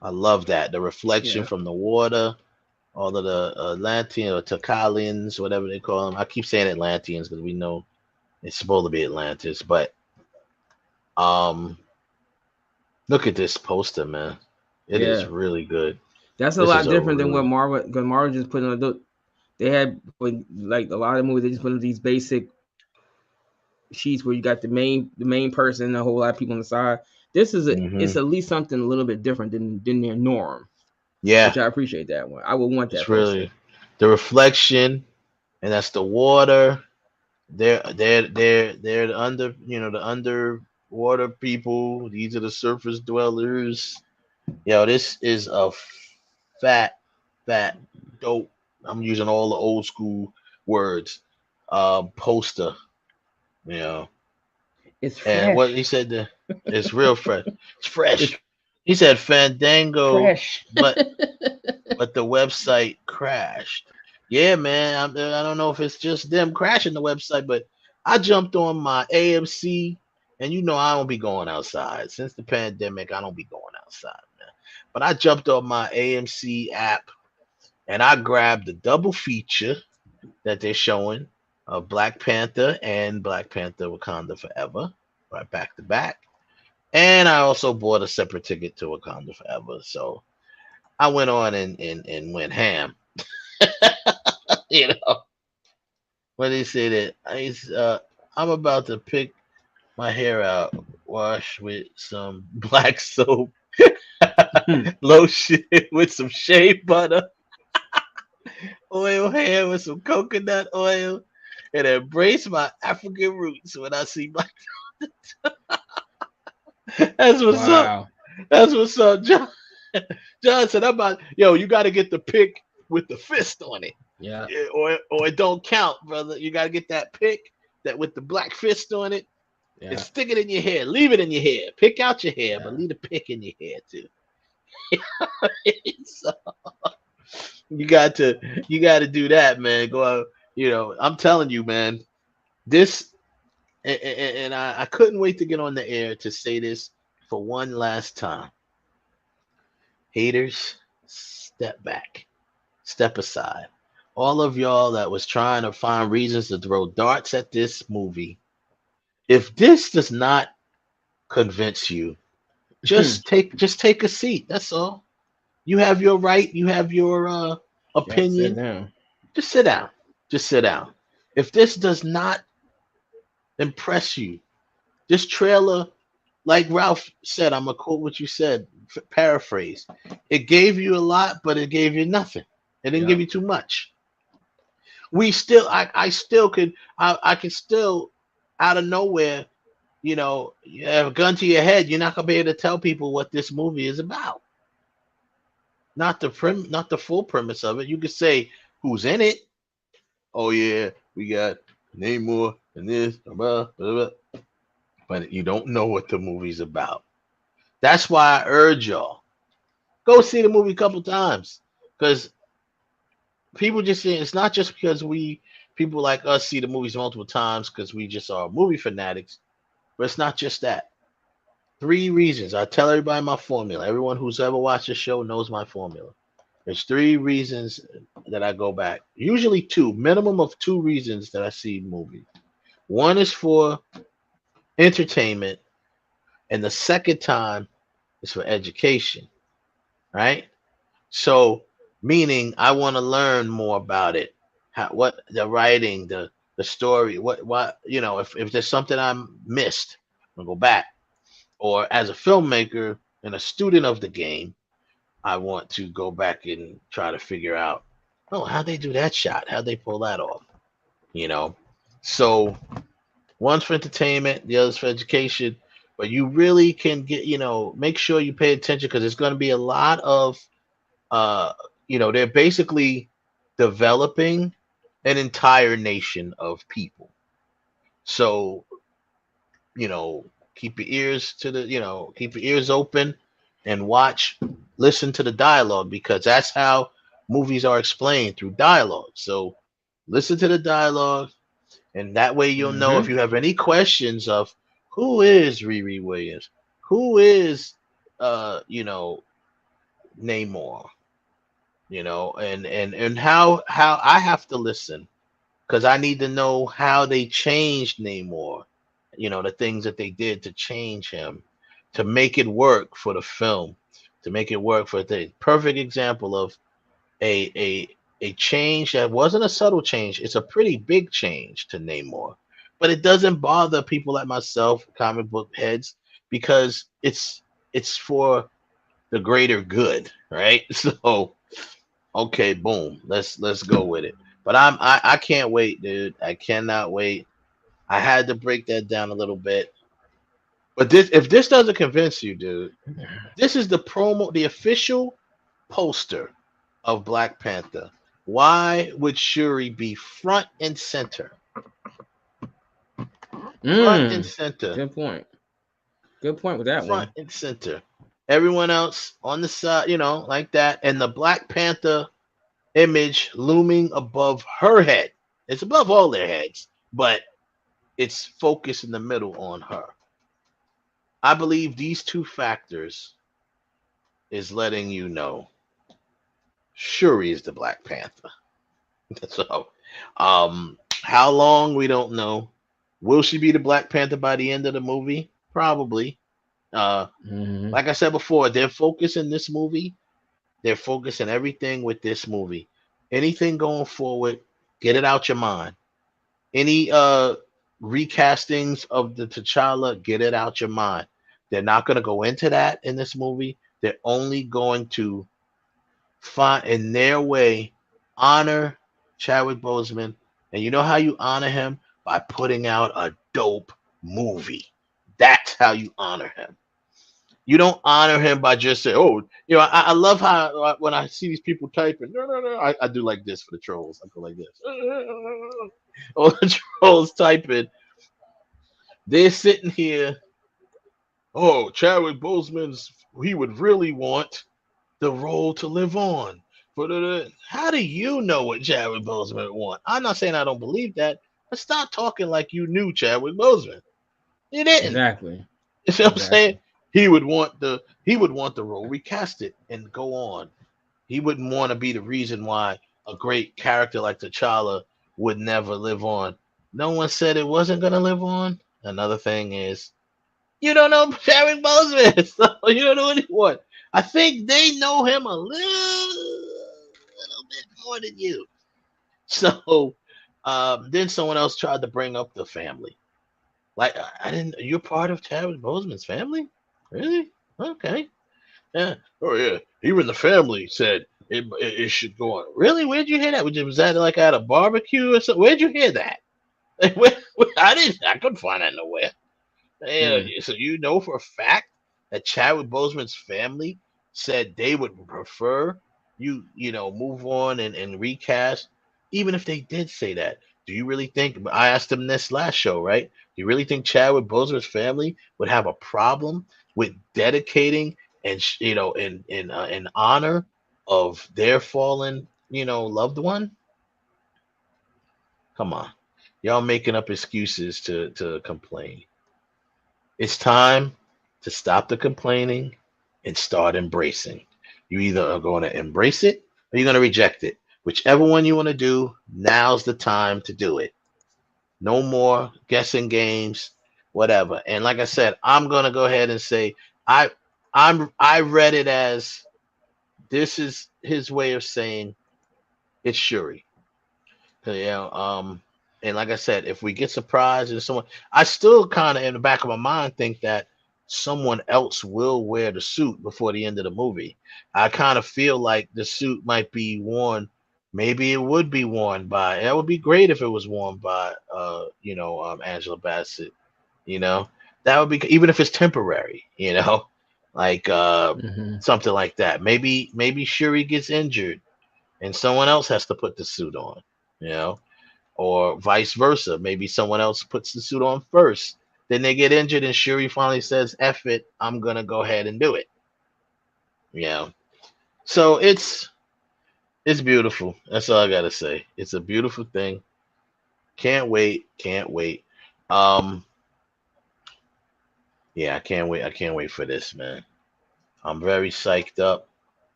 I love that. The reflection from the water, all of the Atlantean or Takalians, whatever they call them. I keep saying Atlanteans because we know it's supposed to be Atlantis, but look at this poster, man. It is really good. That's a lot different than what Marvel. Because Marvel just put on the. They had like a lot of movies. They just put on these basic sheets where you got the main person and a whole lot of people on the side. This is it's at least something a little bit different than their norm. Yeah, which I appreciate that one. I would want that. It's really the reflection, and that's the water. They're the under the underwater people. These are the surface dwellers. Yo, this is a fat dope. I'm using all the old school words. Poster. You know. It's fresh. And what he said, it's real fresh. It's fresh. He said Fandango, fresh. but the website crashed. Yeah, man. I don't know if it's just them crashing the website, but I jumped on my AMC, and I don't be going outside. Since the pandemic, I don't be going outside, man. But I jumped on my AMC app, and I grabbed the double feature that they're showing of Black Panther and Black Panther Wakanda Forever, right back to back. And I also bought a separate ticket to Wakanda Forever. So I went on and went ham. When they say that I'm about to pick my hair out, wash with some black soap, lotion with some shea butter, oil hair with some coconut oil, and embrace my African roots when I see Black. That's what's up. That's what's up, John. John said, you got to get the pick with the fist on it. Yeah. Or it don't count, brother. You got to get that pick that with the black fist on it, and stick it in your hair. Leave it in your hair. Pick out your hair, but leave the pick in your hair too. So, you got to do that, man. Go out. I'm telling you, man. This. And I couldn't wait to get on the air to say this for one last time. Haters, step back. Step aside. All of y'all that was trying to find reasons to throw darts at this movie, if this does not convince you, just take a seat. That's all. You have your right. You have your opinion. Just sit down. Just sit down. If this does not impress you, this trailer, like Ralph said, I'm gonna quote what you said, paraphrase. It gave you a lot, but it gave you nothing. It didn't give you too much. I can still out of nowhere, you have a gun to your head, you're not gonna be able to tell people what this movie is about. Not the full premise of it. You could say who's in it. Oh yeah, we got Namor, and this, blah, blah, blah, but you don't know what the movie's about. That's why I urge y'all go see the movie a couple times, because people just see it's not just because we people like us see the movies multiple times because we just are movie fanatics, but it's not just that. Three reasons. I tell everybody my formula. Everyone who's ever watched the show knows my formula. There's three reasons that I go back. Usually two, minimum of two reasons that I see movies. One is for entertainment, and the second time is for education, right? So, meaning I want to learn more about it, how, what the writing, the story, what if there's something I missed, I'll go back. Or as a filmmaker and a student of the game, I want to go back and try to figure out, oh, how'd they do that shot? How'd they pull that off? You know, so one's for entertainment, the other's for education. But you really can get, make sure you pay attention because there's going to be a lot of, they're basically developing an entire nation of people. So, keep your ears keep your ears open and listen to the dialogue because that's how movies are explained through dialogue. So listen to the dialogue, and that way you'll know if you have any questions of who is Riri Williams, who is Namor, and how I have to listen because I need to know how they changed Namor, the things that they did to change him, to make it work for the film, to make it work for the perfect example of a change that wasn't a subtle change. It's a pretty big change to Namor, but it doesn't bother people like myself, comic book heads, because it's for the greater good, right? So okay, boom, let's go with it. But I can't wait, dude. I cannot wait. I had to break that down a little bit. But if this doesn't convince you, dude, this is the official poster of Black Panther. Why would Shuri be front and center? Front and center. Good point. Good point with that Front one. and center. Everyone else on the side, like that. And the Black Panther image looming above her head. It's above all their heads, but it's focused in the middle on her. I believe these two factors is letting you know Shuri is the Black Panther. So, how long we don't know. Will she be the Black Panther by the end of the movie? Probably. Like I said before, their focus in this movie, they're focusing everything with this movie. Anything going forward, get it out your mind. Any recastings of the T'Challa, get it out your mind. They're not going to go into that in this movie. They're only going to find in their way honor Chadwick Boseman. And you know how you honor him? By putting out a dope movie. That's how you honor him. You don't honor him by just saying, oh, I love how when I see these people typing, no, I do like this for the trolls. I go like this. All the trolls typing. They're sitting here. Oh, Chadwick Boseman's, he would really want the role to live on. How do you know what Chadwick Boseman would want? I'm not saying I don't believe that, but stop talking like you knew Chadwick Boseman. You didn't. Exactly. You know what I'm saying? He would want the role recasted and go on. He wouldn't want to be the reason why a great character like T'Challa would never live on. No one said it wasn't gonna live on. Another thing is, you don't know Chadwick Boseman, so you don't know anyone. I think they know him a little bit more than you. So then someone else tried to bring up the family. Like I didn't. You're part of Chadwick Boseman's family, really? Okay. Yeah. Oh yeah. Even the family said it should go on. Really? Where'd you hear that? Was that like at a barbecue or something? Where'd you hear that? I couldn't find that nowhere. So you know for a fact that Chadwick Boseman's family said they would prefer you move on and recast, even if they did say that. Do you really think? I asked him this last show, right? Do you really think Chadwick Boseman's family would have a problem with dedicating and in honor of their fallen loved one? Come on, y'all making up excuses to complain. It's time to stop the complaining and start embracing. You either are going to embrace it or you're going to reject it. Whichever one you want to do, now's the time to do it. No more guessing games, whatever. And like I said, I'm going to go ahead and say I read it as this is his way of saying it's Shuri. And like I said, if we get surprised and someone, I still kind of in the back of my mind think that someone else will wear the suit before the end of the movie. I kind of feel like the suit might be worn. Maybe it would be worn by. That would be great if it was worn by, Angela Bassett. You know, that would be even if it's temporary. Like something like that. Maybe Shuri gets injured and someone else has to put the suit on. You know, or vice versa. Maybe someone else puts the suit on first, then they get injured, and Shuri finally says, "F it, I'm gonna go ahead and do it." So it's beautiful. That's all I gotta say. It's a beautiful thing. Can't wait. Can't wait. Um, yeah, I can't wait. I can't wait for this, man. I'm very psyched up.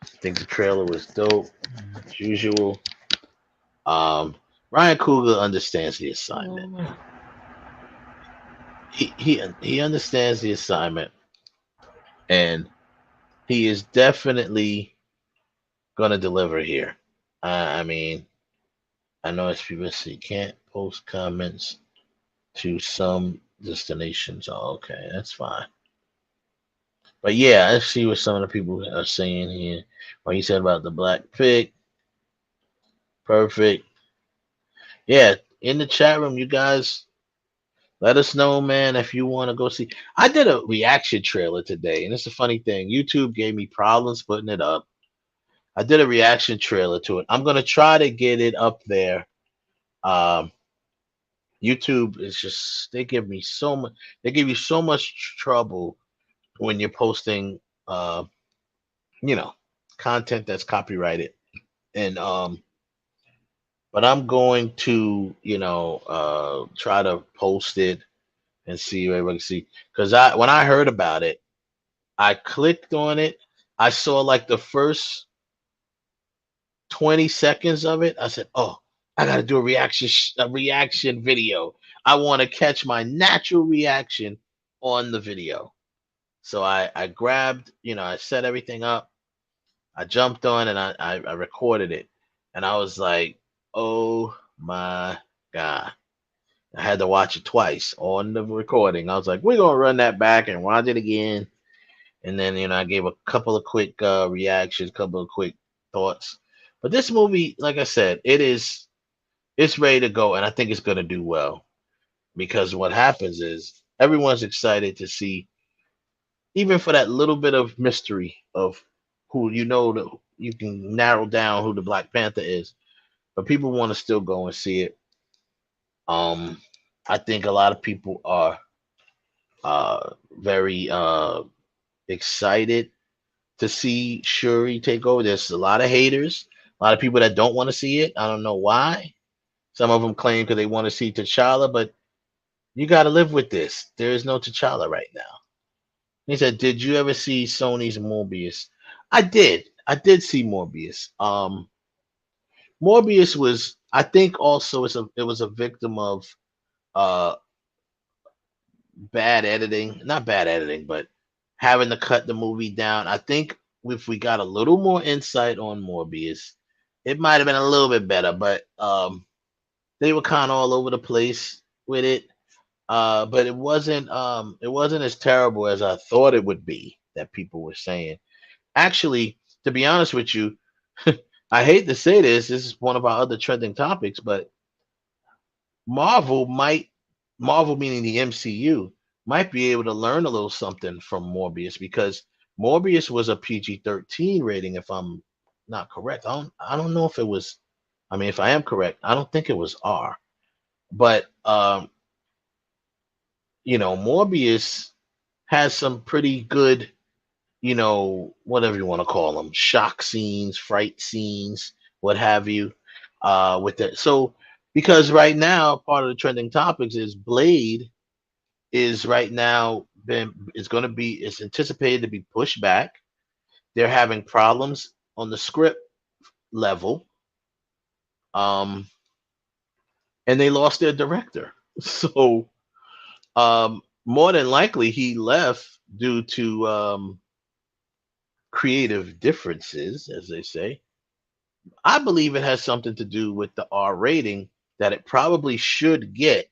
I think the trailer was dope, as usual. Um, Ryan Coogler understands the assignment. He understands the assignment, and he is definitely gonna deliver here. I mean, I know it's people say can't post comments to some destinations. Oh, okay, that's fine. But yeah, let's see what some of the people are saying here. What you said about the black pig, perfect. Yeah, in the chat room, you guys let us know, man, if you want to go see. I did a reaction trailer today, and it's a funny thing. YouTube gave me problems putting it up. I did a reaction trailer to it. I'm gonna try to get it up there. Um, YouTube is just they give me so much. They give you so much trouble when you're posting, uh, you know, content that's copyrighted. And but I'm going to, try to post it and see if everybody can see. Because when I heard about it, I clicked on it. I saw like the first 20 seconds of it. I said, "Oh, I got to do a reaction video. I want to catch my natural reaction on the video." So I grabbed, I set everything up. I jumped on and I recorded it. And I was like, "Oh my God." I had to watch it twice on the recording. I was like, "We're gonna run that back and watch it again." And then, I gave a couple of quick reactions, couple of quick thoughts. But this movie, like I said, it's ready to go, and I think it's gonna do well because what happens is everyone's excited to see, even for that little bit of mystery of who you can narrow down who the Black Panther is, but people want to still go and see it. I think a lot of people are very excited to see Shuri take over. There's a lot of haters, a lot of people that don't want to see it. I don't know why. Some of them claim because they want to see T'Challa, but you got to live with this. There is no T'Challa right now. He said, "Did you ever see Sony's Morbius?" I did. I did see Morbius. Morbius was, I think, also it was a victim of uh bad editing. Not bad editing, but having to cut the movie down. I think if we got a little more insight on Morbius, it might have been a little bit better. But they were kind of all over the place with it. But it wasn't as terrible as I thought it would be, that people were saying. Actually, to be honest with you, I hate to say this. This is one of our other trending topics, but Marvel might, Marvel meaning the MCU, might be able to learn a little something from Morbius, because Morbius was a PG-13 rating, if I'm not correct. I don't know if it was. I mean, if I am correct, I don't think it was R. But Morbius has some pretty good, whatever you want to call them, shock scenes, fright scenes, what have you, with it. So, because right now, part of the trending topics is Blade is right now it's anticipated to be pushed back. They're having problems on the script level, um, and they lost their director. So, more than likely, he left due to creative differences, as they say. I believe it has something to do with the R rating that it probably should get.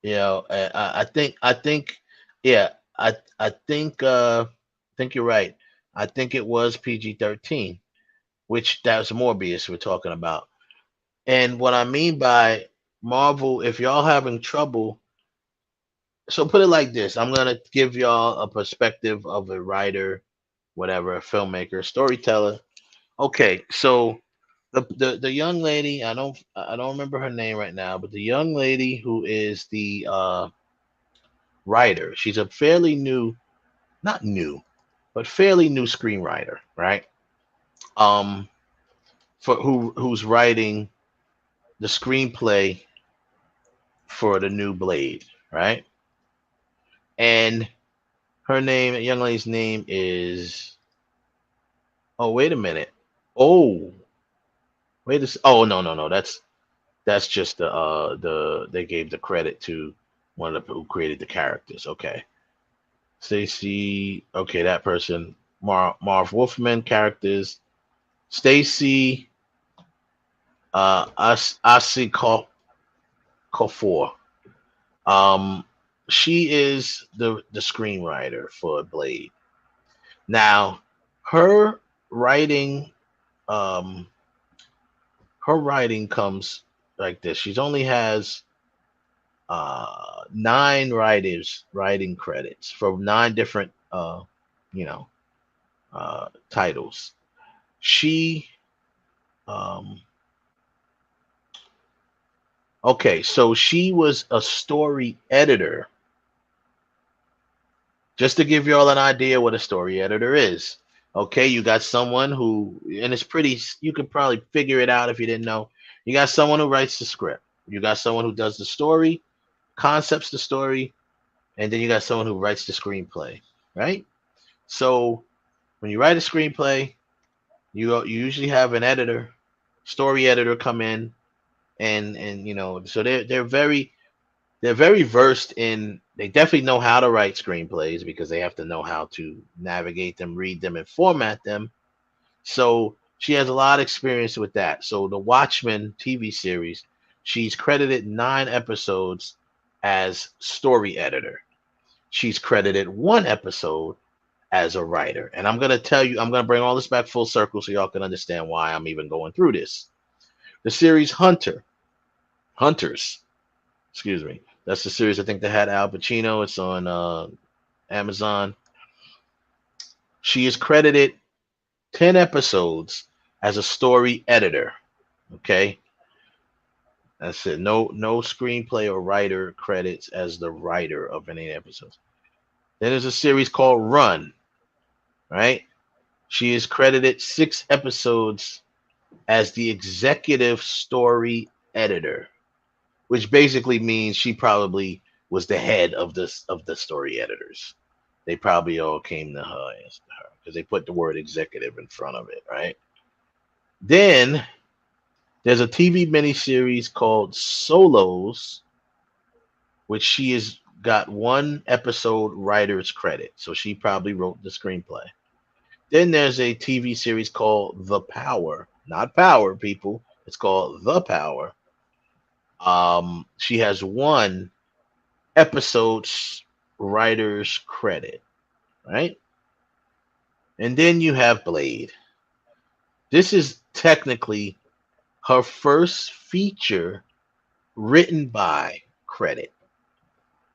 I think, yeah, I think you're right. I think it was PG-13, which that's Morbius we're talking about. And what I mean by Marvel, if y'all having trouble, so put it like this: I'm gonna give y'all a perspective of a writer, whatever, a filmmaker, storyteller. Okay, so the young lady, I don't remember her name right now, but the young lady who is the writer, she's a fairly new, not new, but fairly new screenwriter, right? Um, for who's writing the screenplay for the new Blade, right? And her name, young lady's name is. Oh, wait a minute. Oh, Oh, no, no, no. That's just they gave the credit to one of the who created the characters. Okay, Stacy. Okay, that person. Marv Wolfman characters. Stacy. Asi Kofor. Um, she is the screenwriter for Blade. Now, her writing, um, her writing comes like this. She's only has 9 writing credits for 9 different you know titles. She um okay, so she was a story editor. Just to give you all an idea what a story editor is. Okay, you got someone who, and it's pretty, you could probably figure it out if you didn't know. You got someone who writes the script. You got someone who does the story, concepts the story, and then you got someone who writes the screenplay, right? So when you write a screenplay, you usually have an editor, story editor come in, and so they're very versed in, they definitely know how to write screenplays because they have to know how to navigate them, read them, and format them. So she has a lot of experience with that. So the Watchmen TV series, she's credited 9 episodes as story editor. She's credited 1 episode as a writer. And I'm going to tell you, I'm going to bring all this back full circle so y'all can understand why I'm even going through this. The series Hunters, excuse me. That's the series I think that had Al Pacino. It's on Amazon. She is credited 10 episodes as a story editor. Okay. That's it. No screenplay or writer credits as the writer of any episodes. Then there's a series called Run, right? She is credited 6 episodes as the executive story editor, which basically means she probably was the head of the story editors. They probably all came to her because they put the word executive in front of it, right? Then there's a TV miniseries called Solos, which she has got 1 episode writer's credit. So she probably wrote the screenplay. Then there's a TV series called The Power, not Power, people. It's called The Power. She has 1 episode's writer's credit, right? And then you have Blade. This is technically her first feature written by credit.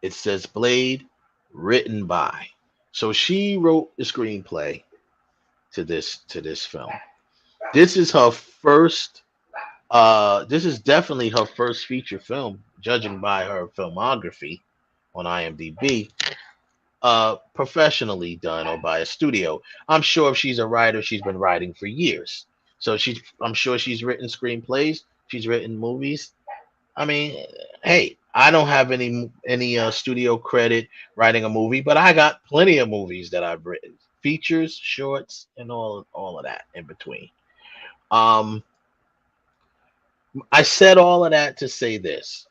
It says Blade written by. So she wrote the screenplay to this film. This is her first This is definitely her first feature film, judging by her filmography on IMDb. Professionally done or by a studio. I'm sure if she's a writer, she's been writing for years. So I'm sure she's written screenplays. She's written movies. I mean, hey, I don't have any studio credit writing a movie, but I got plenty of movies that I've written, features, shorts, and all of that in between. Um, I said all of that to say this: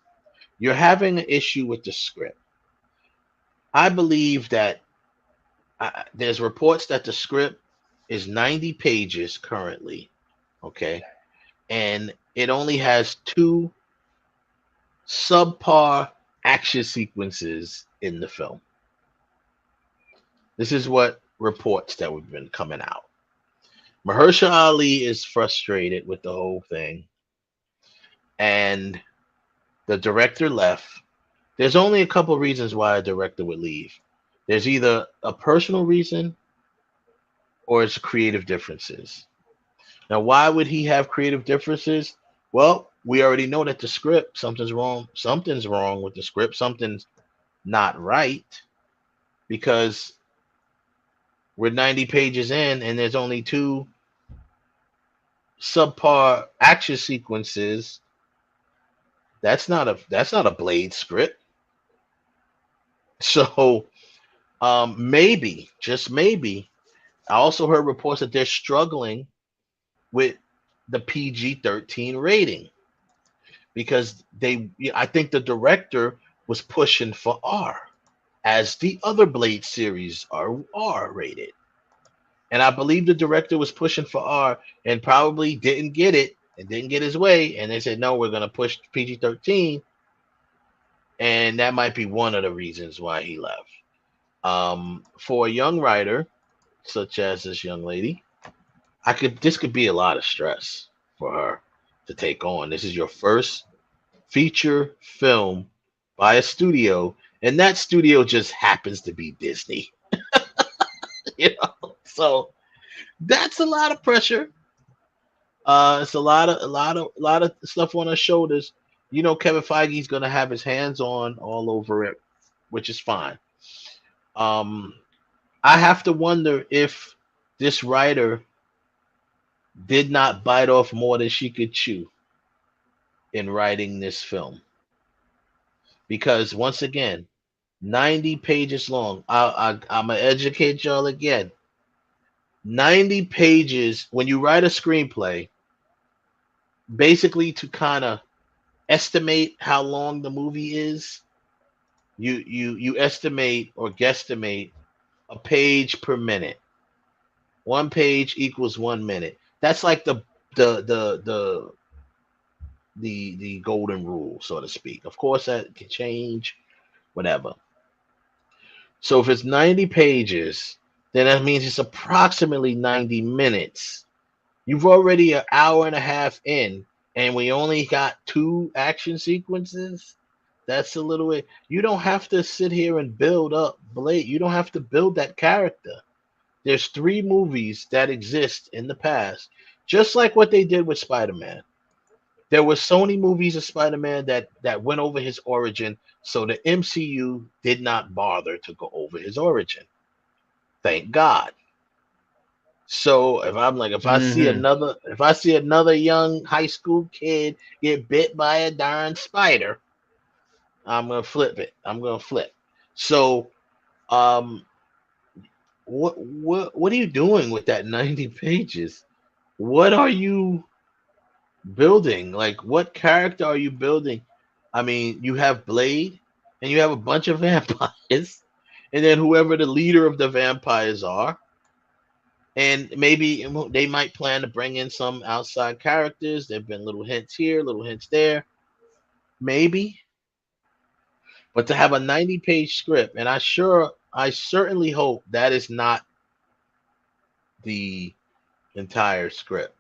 you're having an issue with the script. I believe that there's reports that the script is 90 pages currently, okay, and it only has 2 subpar action sequences in the film. This is what reports that have been coming out. Mahershala Ali is frustrated with the whole thing, and the director left. There's only a couple reasons why a director would leave. There's either a personal reason or it's creative differences. Now, why would he have creative differences? Well, we already know that the script, something's wrong. Something's wrong with the script. Something's not right because we're 90 pages in and there's only 2 subpar action sequences. That's not a Blade script. So maybe, just maybe, I also heard reports that they're struggling with the PG-13 rating because I think the director was pushing for R, as the other Blade series are R rated. And I believe the director was pushing for R and probably didn't get it and didn't get his way. And they said, no, we're going to push PG-13. And that might be one of the reasons why he left. For a young writer, such as this young lady, this could be a lot of stress for her to take on. This is your first feature film by a studio, and that studio just happens to be Disney. So that's a lot of pressure. It's a lot of stuff on her shoulders. Kevin Feige's gonna have his hands on all over it, which is fine. I have to wonder if this writer did not bite off more than she could chew in writing this film. Because once again, 90 pages long. I'm going to educate y'all again. 90 pages, when you write a screenplay, basically to kind of estimate how long the movie is, you estimate or guesstimate a page per minute. 1 page equals 1 minute. That's like the golden rule, so to speak. Of course, that can change, whatever. So if it's 90 pages, then that means it's approximately 90 minutes. You've already an hour and a half in, and we only got 2 action sequences. That's a little bit. You don't have to sit here and build up Blade. You don't have to build that character. There's 3 movies that exist in the past, just like what they did with Spider-Man. There were Sony movies of Spider-Man that went over his origin, so the MCU did not bother to go over his origin. Thank God. So if I see another young high school kid get bit by a darn spider, I'm gonna flip it. I'm gonna flip. So, what are you doing with that 90 pages? What are you building? Like, what character are you building? I mean, you have Blade and you have a bunch of vampires, and then whoever the leader of the vampires are, and maybe they might plan to bring in some outside characters. There have been little hints here, little hints there, maybe. But to have a 90-page script, and I certainly hope that is not the entire script,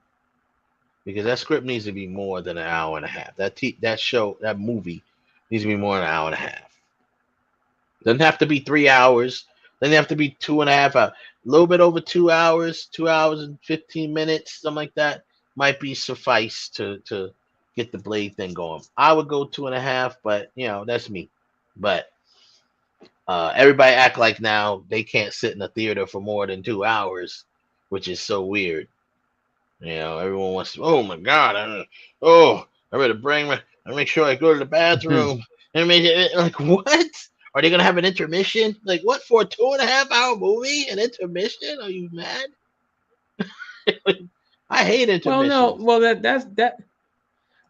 because that script needs to be more than an hour and a half. That movie needs to be more than an hour and a half. Doesn't have to be 3 hours. Doesn't have to be 2.5 hours. A little bit over 2 hours, 2 hours and 15 minutes, something like that might be suffice to get the Blade thing going. I would go 2.5, but that's me. But everybody act like now they can't sit in a theater for more than 2 hours, which is so weird. Everyone wants to. Oh my God! I better I make sure I go to the bathroom. And make it like what? Are they gonna have an intermission? Like what for a 2.5 hour movie? An intermission? Are you mad? I hate intermissions. Well, no, well that.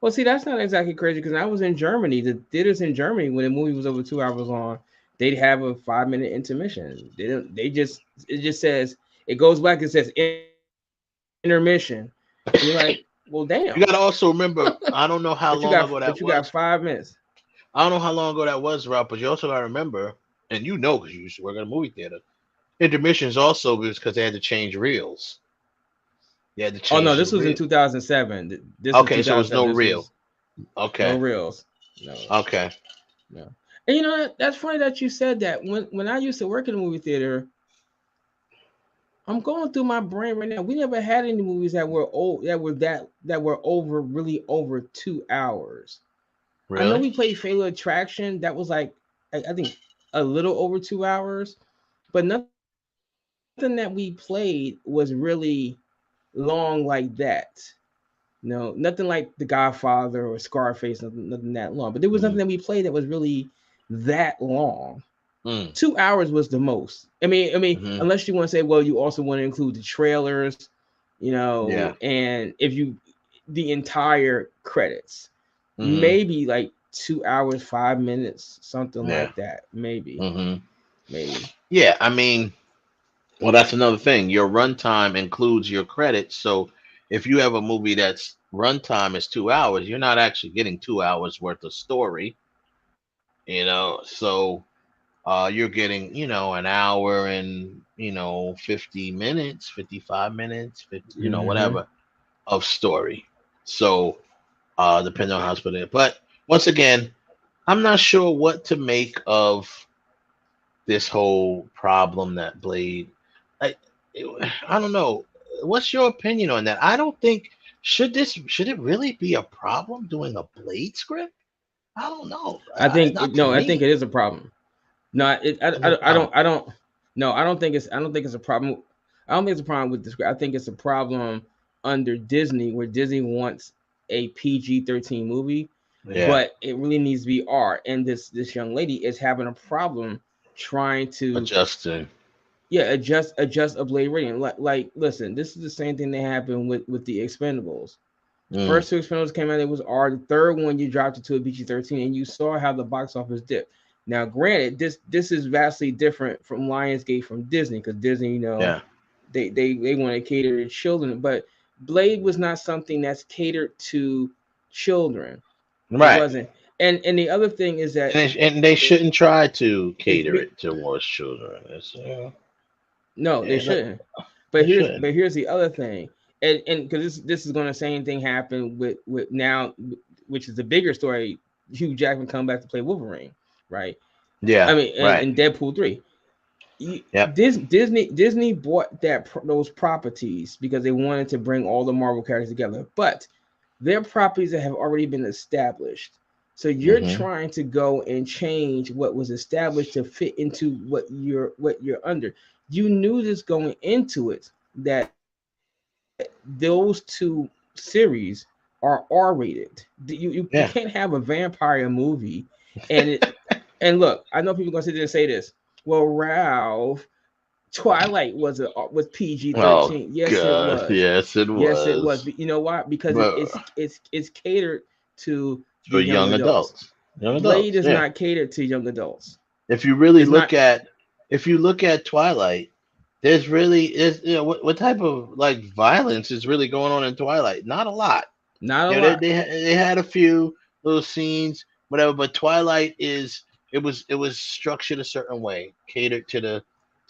Well, see, that's not exactly crazy because I was in Germany. The theaters in Germany, when the movie was over 2 hours long, they'd have a 5-minute intermission. It just says it goes back. It says intermission. And you're like, well, damn. You gotta also remember. I don't know how long ago that was. You got 5 minutes. I don't know how long ago that was, Rob. But you also gotta remember, and because you used to work at a movie theater. Intermissions also because they had to change reels. Yeah, oh no, this was in 2007. Okay, so it was no reel. Okay, no reels. No. Okay. No. And that's funny that you said that. When I used to work in a movie theater, I'm going through my brain right now. We never had any movies that were really over 2 hours. Really? I know we played Fatal Attraction. That was like I think a little over 2 hours, but nothing that we played was really long like that. No, nothing like The Godfather or Scarface, nothing that long. But there was nothing that we played that was really that long. 2 hours was the most. I mean, unless you want to say, well, you also want to include the trailers, and if the entire credits, maybe like 2 hours, 5 minutes, something like that, maybe. Maybe. Yeah, I mean. Well, that's another thing. Your runtime includes your credits. So if you have a movie that's runtime is 2 hours, you're not actually getting 2 hours worth of story. So you're getting, an hour and 50 minutes, 55 minutes, 50, whatever of story. So depending on how it's put in. But once again, I'm not sure what to make of this whole problem that Blade. I don't know. What's your opinion on that? I don't think should it really be a problem doing a Blade script? I don't know. I think I think it is a problem. No, I don't think it's a problem. I don't think it's a problem with the script. I think it's a problem under Disney where Disney wants a PG-13 movie, but it really needs to be R. And this young lady is having a problem trying to adjust a Blade rating. Like listen, this is the same thing that happened with the Expendables. First 2 Expendables came out, it was R. The third one you dropped it to a PG-13, and you saw how the box office dipped. Now, granted, this is vastly different from Lionsgate from Disney, because Disney, they want to cater to children, but Blade was not something that's catered to children. Right. It wasn't. And the other thing is that and they shouldn't try to cater it towards children. No, they shouldn't. But here's the other thing, and because this is going to same thing happen with now, which is the bigger story. Hugh Jackman come back to play Wolverine, right? Yeah, I mean, and Deadpool 3. Disney bought those properties because they wanted to bring all the Marvel characters together, but they're properties that have already been established. So you're trying to go and change what was established to fit into what you're under. You knew this going into it that those 2 series are R-rated. You can't have a vampire movie and look, I know people are gonna sit there and say this. Well, Ralph, Twilight was PG-13. Oh, yes, God. It was. Yes, it was. Yes, it was. But you know why? Because it's catered to young adults. Blade is not catered to young adults. If you really look at Twilight, there's what type of like violence is really going on in Twilight? Not a lot. Not a lot. They had a few little scenes, whatever. But Twilight it was structured a certain way, catered to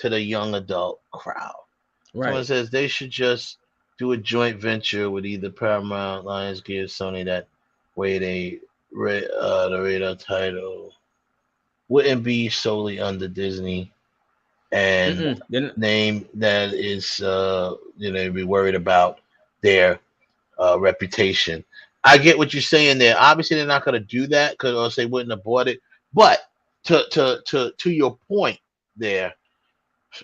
the young adult crowd. Right. Someone says they should just do a joint venture with either Paramount, Lionsgate, or Sony. That way the radar title wouldn't be solely under Disney, and name that is be worried about their reputation. I get what you're saying there. Obviously, they're not going to do that because or else they wouldn't have bought it. But to your point there,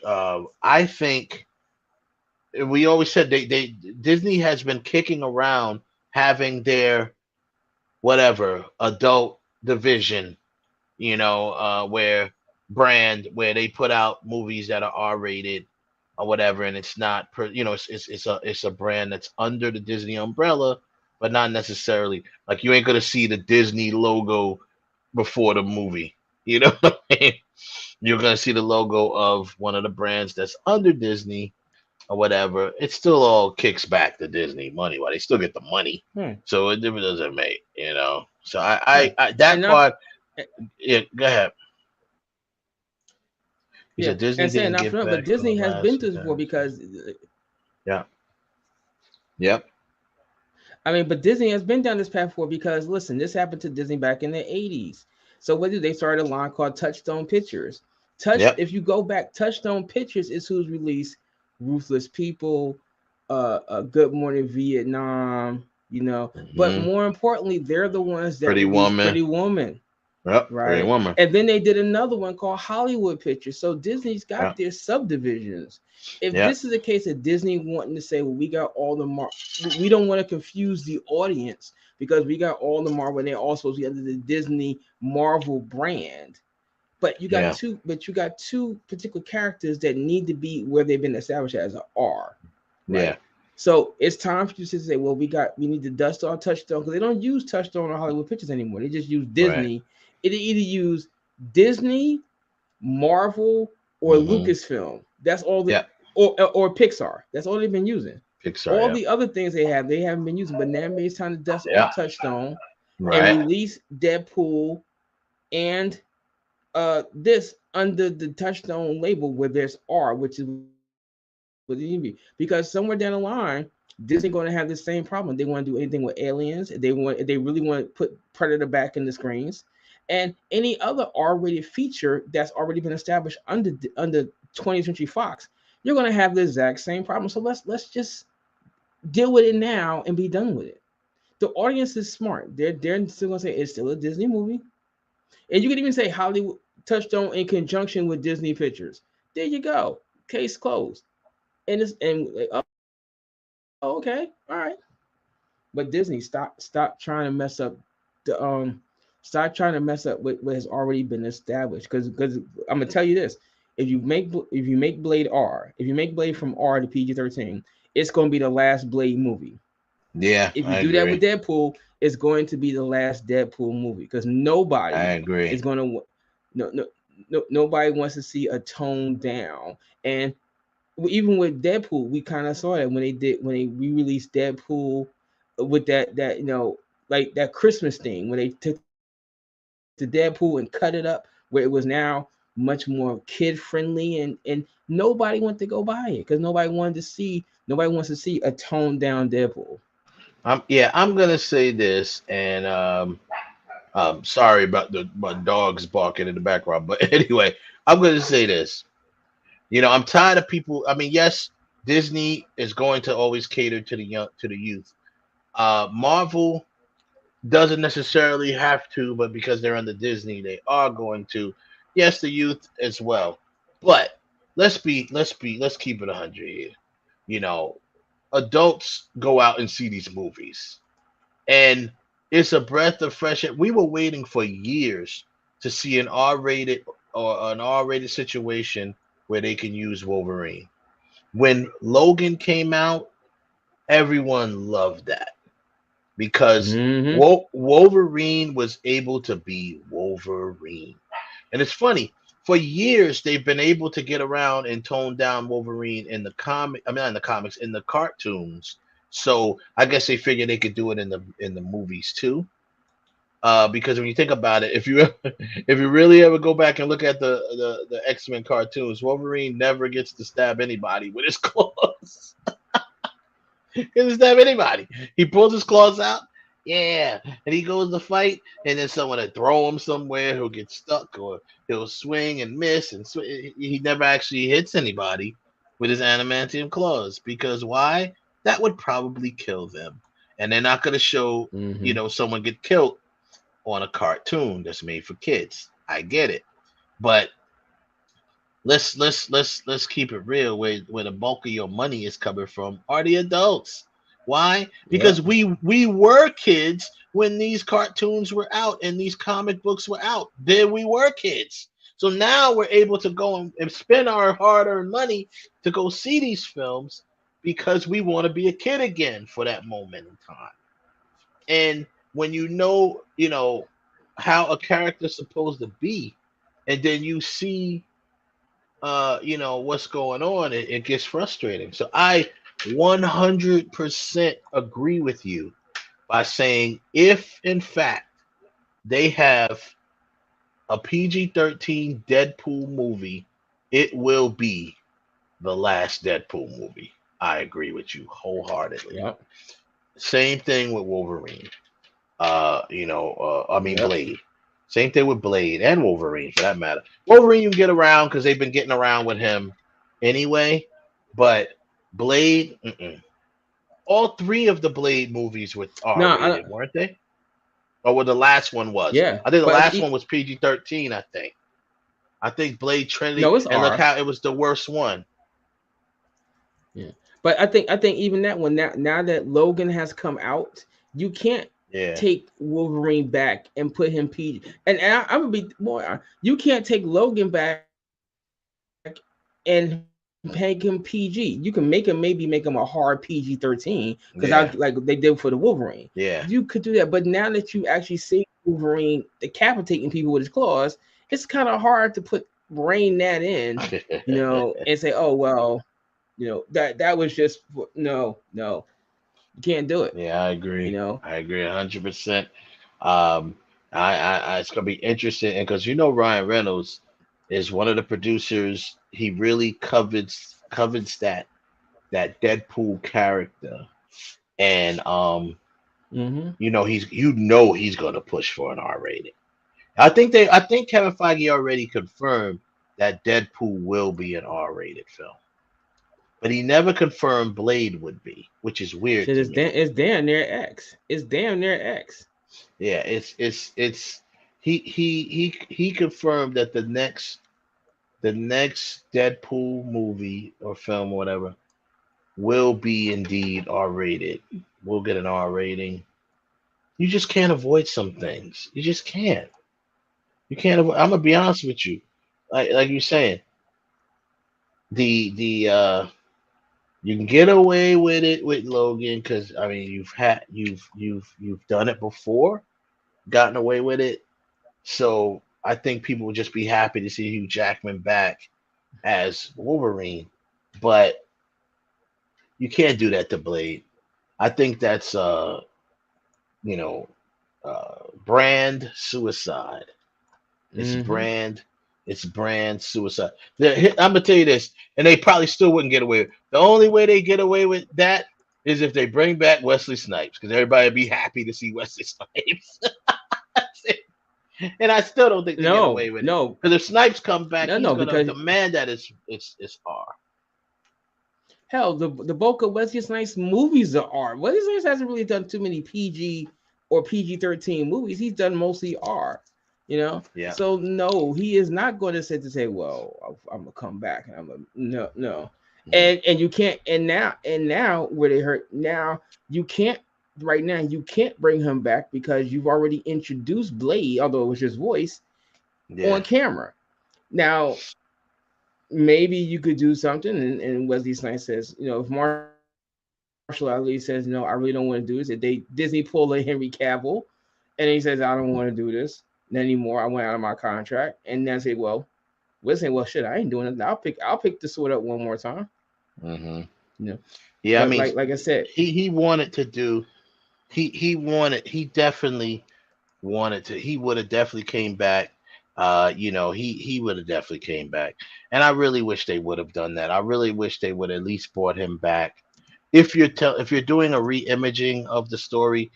I think we always said they Disney has been kicking around having their whatever adult division, where where they put out movies that are R-rated or whatever, and it's not it's a brand that's under the Disney umbrella, but not necessarily like you ain't gonna see the Disney logo before the movie. You know what I mean? You're gonna see the logo of one of the brands that's under Disney or whatever. It still all kicks back to Disney money. Why they still get the money, so it never doesn't make. So I that And not part. Yeah, go ahead. He yeah, said Disney and saying didn't not give for nothing, but back for the Disney has been last through this before time. because Yeah. Yep. I mean, but Disney has been down this path before because listen, this happened to Disney back in the 80s. So what did they started a line called Touchstone Pictures? Yep. If you go back, Touchstone Pictures is who's released Ruthless People, Good Morning Vietnam, But Mhm. more importantly, they're the ones that Pretty released Woman. Pretty Woman. Yep. Pretty Right. Woman. And then they did another one called Hollywood Pictures. So Disney's got Yep. their subdivisions. If Yep. this is a case of Disney wanting to say, well, we got all the we don't want to confuse the audience because we got all the Marvel and they're all supposed to be under the Disney Marvel brand. But you got two particular characters that need to be where they've been established as a R. Right. Yeah. So it's time for you to say, well, we need to dust off Touchstone because they don't use Touchstone or Hollywood Pictures anymore. They just use Disney. Right. It either use Disney, Marvel, or Lucasfilm. That's all the or Pixar. That's all they've been using. Pixar. All Yeah. the other things they haven't been using. But now it's time to dust off Touchstone Right. and release Deadpool and this under the Touchstone label where there's R, which is what it need to be. Because somewhere down the line, Disney going to have the same problem. They want to do anything with aliens. They really want to put Predator back in the screens, and any other R-rated feature that's already been established under 20th Century Fox. You're going to have the exact same problem. So let's just deal with it now and be done with it. The audience is smart. They're still going to say it's still a Disney movie, and you can even say Hollywood Touchstone in conjunction with Disney Pictures. There you go. Case closed. Okay, all right. But Disney, stop trying to mess up the stop trying to mess up what has already been established. Because I'm gonna tell you this: if you make Blade R, if you make Blade from R to PG-13, it's gonna be the last Blade movie. Yeah. If you do that with Deadpool, it's going to be the last Deadpool movie because nobody is gonna nobody wants to see a tone down. And even with Deadpool, we kind of saw that when they re-released Deadpool with that like that Christmas thing when they took the Deadpool and cut it up where it was now much more kid friendly and nobody wanted to go buy it because nobody wants to see a toned down Deadpool. I'm gonna say this, and sorry about my dogs barking in the background, but anyway, I'm gonna say this. I'm tired of people. I mean, yes, Disney is going to always cater to the youth. Marvel doesn't necessarily have to, but because they're under Disney, they are going to. Yes, the youth as well. But let's keep it 100 here. Adults go out and see these movies, and it's a breath of fresh air. We were waiting for years to see an R-rated situation where they can use Wolverine. When Logan came out, everyone loved that because Wolverine was able to be Wolverine. And it's funny, for years they've been able to get around and tone down Wolverine in the in the cartoons. So I guess they figured they could do it in the movies too. Because when you think about it, if you really ever go back and look at the X-Men cartoons, Wolverine never gets to stab anybody with his claws. He doesn't stab anybody. He pulls his claws out, and he goes to fight, and then someone will throw him somewhere, he'll get stuck, or he'll swing and miss, and he never actually hits anybody with his adamantium claws. Because why? That would probably kill them. and they're not going to show someone get killed on a cartoon that's made for kids. I get it, but let's keep it real. Where the bulk of your money is coming from are the adults. Why? Because we were kids when these cartoons were out and these comic books were out. Then we were kids. So now we're able to go and spend our hard-earned money to go see these films because we want to be a kid again for that moment in time. And when you know how a character's supposed to be, and then you see what's going on, it gets frustrating. So I 100% agree with you by saying if in fact they have a PG-13 Deadpool movie, it will be the last Deadpool movie. I agree with you wholeheartedly. Yep. Same thing with Wolverine. Blade. Same thing with Blade and Wolverine, for that matter. Wolverine, you can get around because they've been getting around with him anyway. But Blade, all three of the Blade movies were R-rated, weren't they? Or what the last one was? Yeah, I think the last one was PG-13. I think Blade Trinity. No, it's and R. look how it was the worst one. Yeah, but I think even that one now that Logan has come out, you can't take Wolverine back and put him PG. And I'm gonna be more. You can't take Logan back and make him PG. You can maybe make him a hard PG-13 because like they did for the Wolverine. Yeah, you could do that. But now that you actually see Wolverine decapitating people with his claws, it's kind of hard to rein that in, and say, oh well, that was just no, you can't do it. Yeah, I agree. I agree 100%. I it's gonna be interesting, and because Ryan Reynolds is one of the producers. He really covets that Deadpool character, and he's gonna push for an R rating. I think Kevin Feige already confirmed that Deadpool will be an R rated film, but he never confirmed Blade would be, which is weird. It's damn near X. It's damn near X. Yeah, it's he confirmed that the next Deadpool movie or film or whatever will be indeed R rated. We'll get an R rating. You just can't avoid some things. You just can't. You can't avoid. I'm gonna be honest with you, like you're saying. The you can get away with it with Logan because you've done it before, gotten away with it. So I think people would just be happy to see Hugh Jackman back as Wolverine, but you can't do that to Blade. I think that's brand suicide. It's brand suicide. I'm gonna tell you this, and they probably still wouldn't get away with it. The only way they get away with that is if they bring back Wesley Snipes, because everybody would be happy to see Wesley Snipes. That's it. And I still don't think they get away with it. Because if Snipes come back, he's gonna demand that it's R. Hell, the bulk of Wesley Snipes movies are R. Wesley Snipes hasn't really done too many PG or PG-13 movies. He's done mostly R. Yeah. So no, he is not going to sit to say, well, I'm gonna come back and I'm gonna no. Mm-hmm. And you can't. And now where they hurt now, you can't. Right now, you can't bring him back because you've already introduced Blade, although it was his voice, on camera. Now, maybe you could do something, and Wesley Snipes says, if Marshall Ali says, no, I really don't want to do this. If Disney pull a Henry Cavill, and he says, I don't want to do this anymore. I went out of my contract, and then say, we'll say, well, shit, I ain't doing it. I'll pick the sword up one more time. Mm-hmm. Yeah, but like I said, he wanted to do. He definitely wanted to. He would have definitely came back. He would have definitely came back. And I really wish they would have done that. I really wish they would at least brought him back. If you're doing a re-imaging of the story,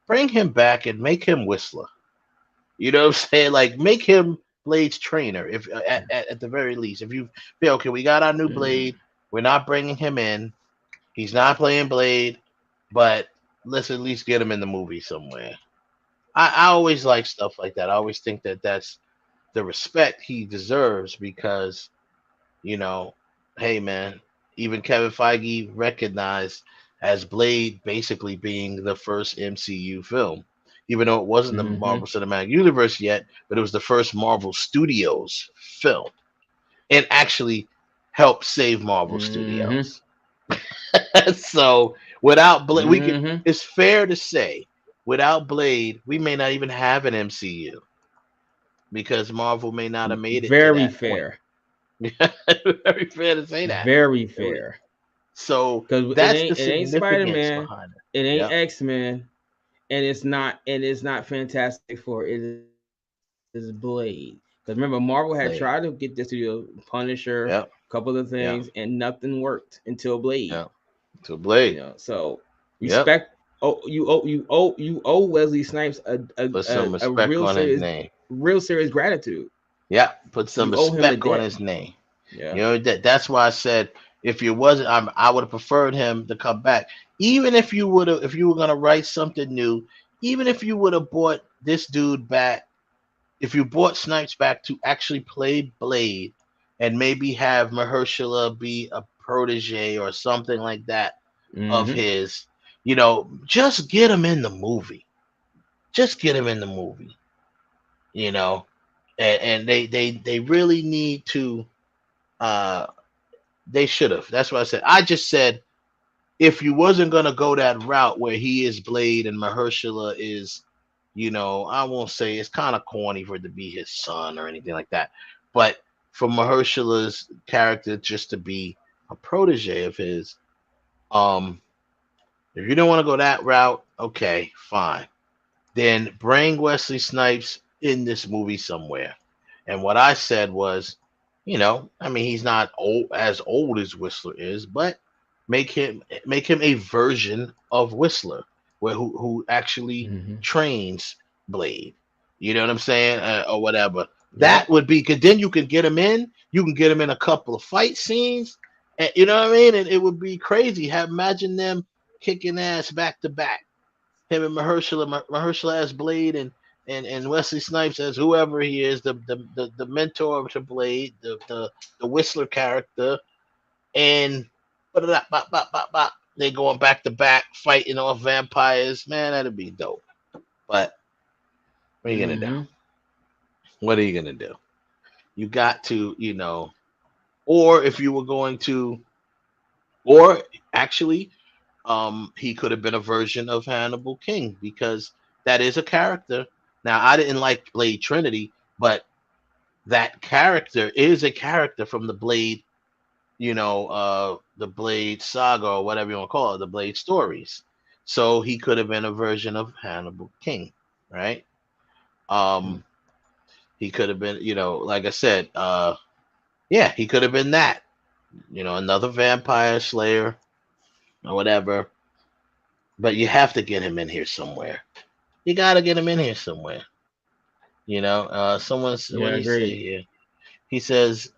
bring him back and make him Whistler. You know what I'm saying? Like, make him Blade's trainer. If at the very least, if you feel okay, we got our new Blade. We're not bringing him in. He's not playing Blade, but let's at least get him in the movie somewhere. I always like stuff like that. I always think that that's the respect he deserves because, you know, hey man, even Kevin Feige recognized as Blade basically being the first MCU film, even though it wasn't the Mm-hmm. Marvel Cinematic Universe yet, but it was the first Marvel Studios film, and actually helped save Marvel Mm-hmm. Studios. So without Blade, we could. Mm-hmm. It's fair to say, without Blade, we may not even have an MCU because Marvel may not have made it to Very that point. fair. Very fair to say that. Very fair. So Because that's the it ain't Spider significance Man, behind it. it ain't Yep. X-Men, and it's not Fantastic Four. It is Blade. Because remember, Marvel had Blade. tried to get this to Punisher, Yep. a couple of Yep. things, and nothing worked until Blade. Yep. To Blade. You know, so Yep. respect. Oh, you owe Wesley Snipes Put some a respect on his name. real serious gratitude. Yeah. Put some You owe him a respect on debt. his name. Yeah. You know that's why I said if you wasn't, I would have preferred him to come back. Even if you would have, if you were gonna write something new, even if you would have brought this dude back, if you brought Snipes back to actually play Blade, and maybe have Mahershala be a protege or something like that of Mm-hmm. his, you know, just get him in the movie. Just get him in the movie. You know, and they really need to. They should have. That's what I said. I just said if you wasn't gonna go that route where he is Blade and Mahershala is, you know, I won't say it's kind of corny for it to be his son or anything like that, but for Mahershala's character just to be a protege of his, if you don't want to go that route, okay, fine. Then bring Wesley Snipes in this movie somewhere. And what I said was, you know, I mean, he's not old as Whistler is, but make him a version of Whistler, who actually Mm-hmm. trains Blade. You know what I'm saying, or whatever. Yep. That would be good. Then you can get him in. You can get him in a couple of fight scenes, and you know what I mean. And it would be crazy. Imagine them kicking ass back to back. Him and Mahershala as Blade, and Wesley Snipes as whoever he is, the mentor to Blade, the Whistler character, and they going back to back fighting off vampires. Man, that'd be dope. But what are you gonna do? Mm-hmm. What are you gonna do? You got to, you know, or if you were going to, or actually, he could have been a version of Hannibal King because that is a character. Now, I didn't like Blade Trinity, but that character is a character from the Blade, you know, the Blade saga or whatever you want to call it, the Blade stories. So he could have been a version of Hannibal King, right? He could have been, you know, like I said, yeah, he could have been that, you know, another vampire slayer or whatever. But you have to get him in here somewhere. You got to get him in here somewhere. You know, someone's, what Yeah, did he say agreed. here? He says,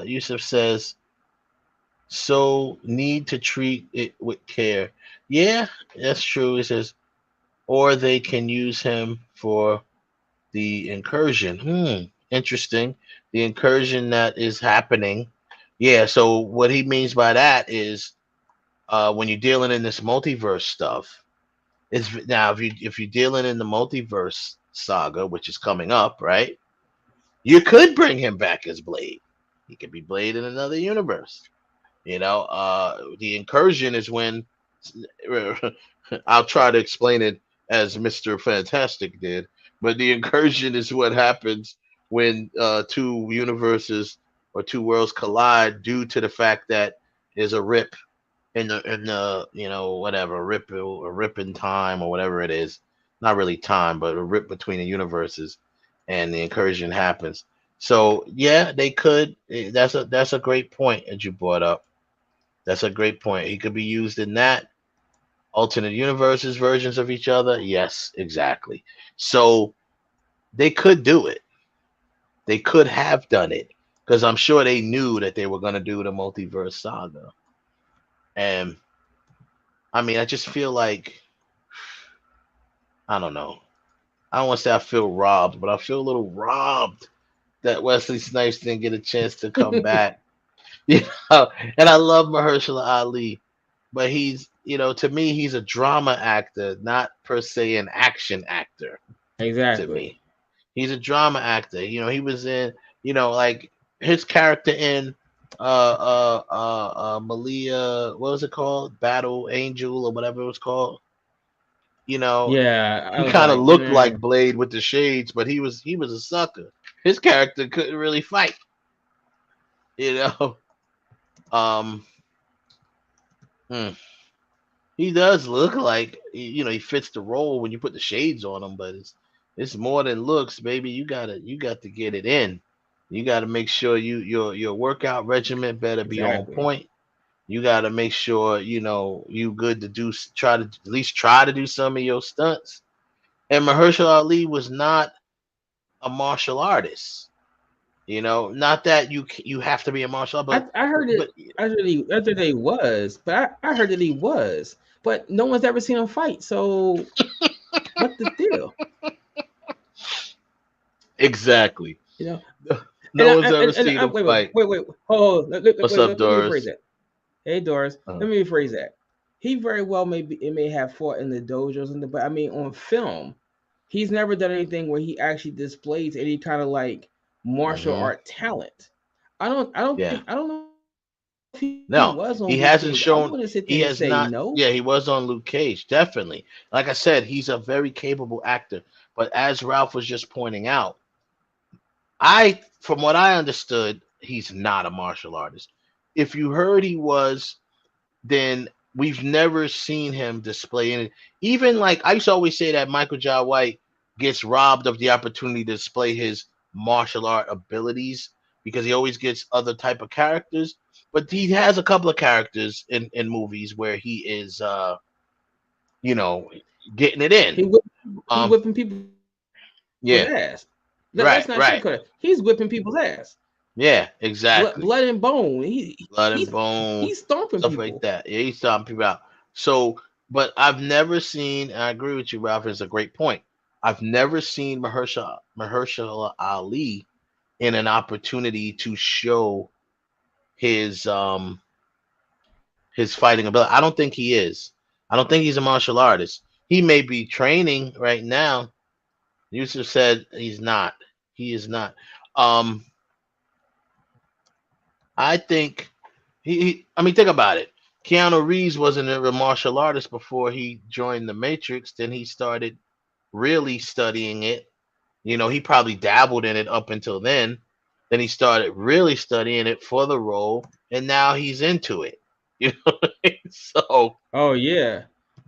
Yusuf says, so need to treat it with care. Yeah, that's true. He says, or they can use him for the incursion. Interesting. The incursion that is happening. Yeah, so what he means by that is when you're dealing in this multiverse stuff, it's now if you're dealing in the multiverse saga, which is coming up, right? You could bring him back as Blade. He could be Blade in another universe. You know, the incursion is when I'll try to explain it as Mr. Fantastic did, but the incursion is what happens when two universes or two worlds collide due to the fact that there's a rip in the you know whatever rip in time or whatever it is, not really time but a rip between the universes, and the incursion happens. So yeah, they could. That's a great point that you brought up. That's a great point. He could be used in that alternate universes, versions of each other. Yes, exactly. So they could do it. They could have done it because I'm sure they knew that they were going to do the multiverse saga. And I mean, I just feel like I don't know. I don't want to say I feel robbed, but I feel a little robbed that Wesley Snipes didn't get a chance to come back. You know, and I love Mahershala Ali, but to me, he's a drama actor, not per se an action actor. To Exactly. me, he's a drama actor. He was in, like his character in Malia, what was it called? Battle Angel or whatever it was called. Yeah, I He was kind of like, looked like Blade with the shades, but he was a sucker. His character couldn't really fight. You know, um, hmm. He does look like he fits the role when you put the shades on him, but it's more than looks, baby. You got to get it in. You got to make sure your workout regimen better be on exactly. point. You got to make sure you good to try to at least try to do some of your stunts. And Mahershala Ali was not a martial artist. Not that you have to be a martial artist, I heard it. but I heard that he was, but I heard that he was, but no one's ever seen him fight. So what's the deal? exactly. You know. And No one's ever seen him fight. wait. Hold on. What's up, Let me rephrase Doris? that. Hey, Doris. Let me rephrase that. He very well may have fought in the dojos but I mean on film, he's never done anything where he actually displays any kind of like martial Mm-hmm. art talent. I don't know if he No, was on he Luke hasn't Cage. I'm shown. gonna sit He there and has say not. no. Yeah, he was on Luke Cage, definitely. Like I said, he's a very capable actor. But as Ralph was just pointing out, from what I understood, he's not a martial artist. If you heard he was, then we've never seen him display any. Even like I used to always say that Michael Jai White gets robbed of the opportunity to display his martial art abilities because he always gets other type of characters. But he has a couple of characters in movies where he is, you know, getting it in. He whipping people's Yeah, ass. Let's right, not right. sugarcoat it. He's whipping people's ass. Yeah, exactly. Blood and bone. Blood and bone, He's stomping stuff like people. that. Yeah, he's stomping people out. So, but I've never seen, and I agree with you, Ralph, it's a great point. I've never seen Mahershala Ali in an opportunity to show his his fighting ability. I don't think he is. I don't think he's a martial artist. He may be training right now. Yusuf said he's not. He is not. Um, I think I mean, think about it. Keanu Reeves wasn't a martial artist before he joined the Matrix. Then he started really studying it. He probably dabbled in it up until then. Then he started really studying it for the role, and now he's into it. You know, so Oh yeah.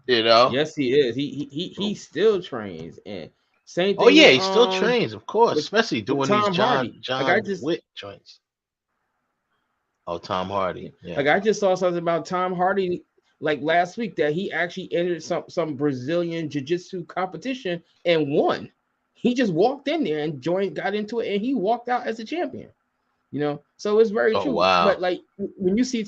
you know. Yes, he is. He still trains, and same Oh thing yeah, he still trains, of course, with especially with doing these Tom John Hardy. John Wick joints. Oh, Tom Hardy. Yeah. I just saw something about Tom Hardy like last week that he actually entered some Brazilian jiu-jitsu competition and won. He just walked in there and got into it, and he walked out as a champion. So it's very Oh true. wow. But like when you see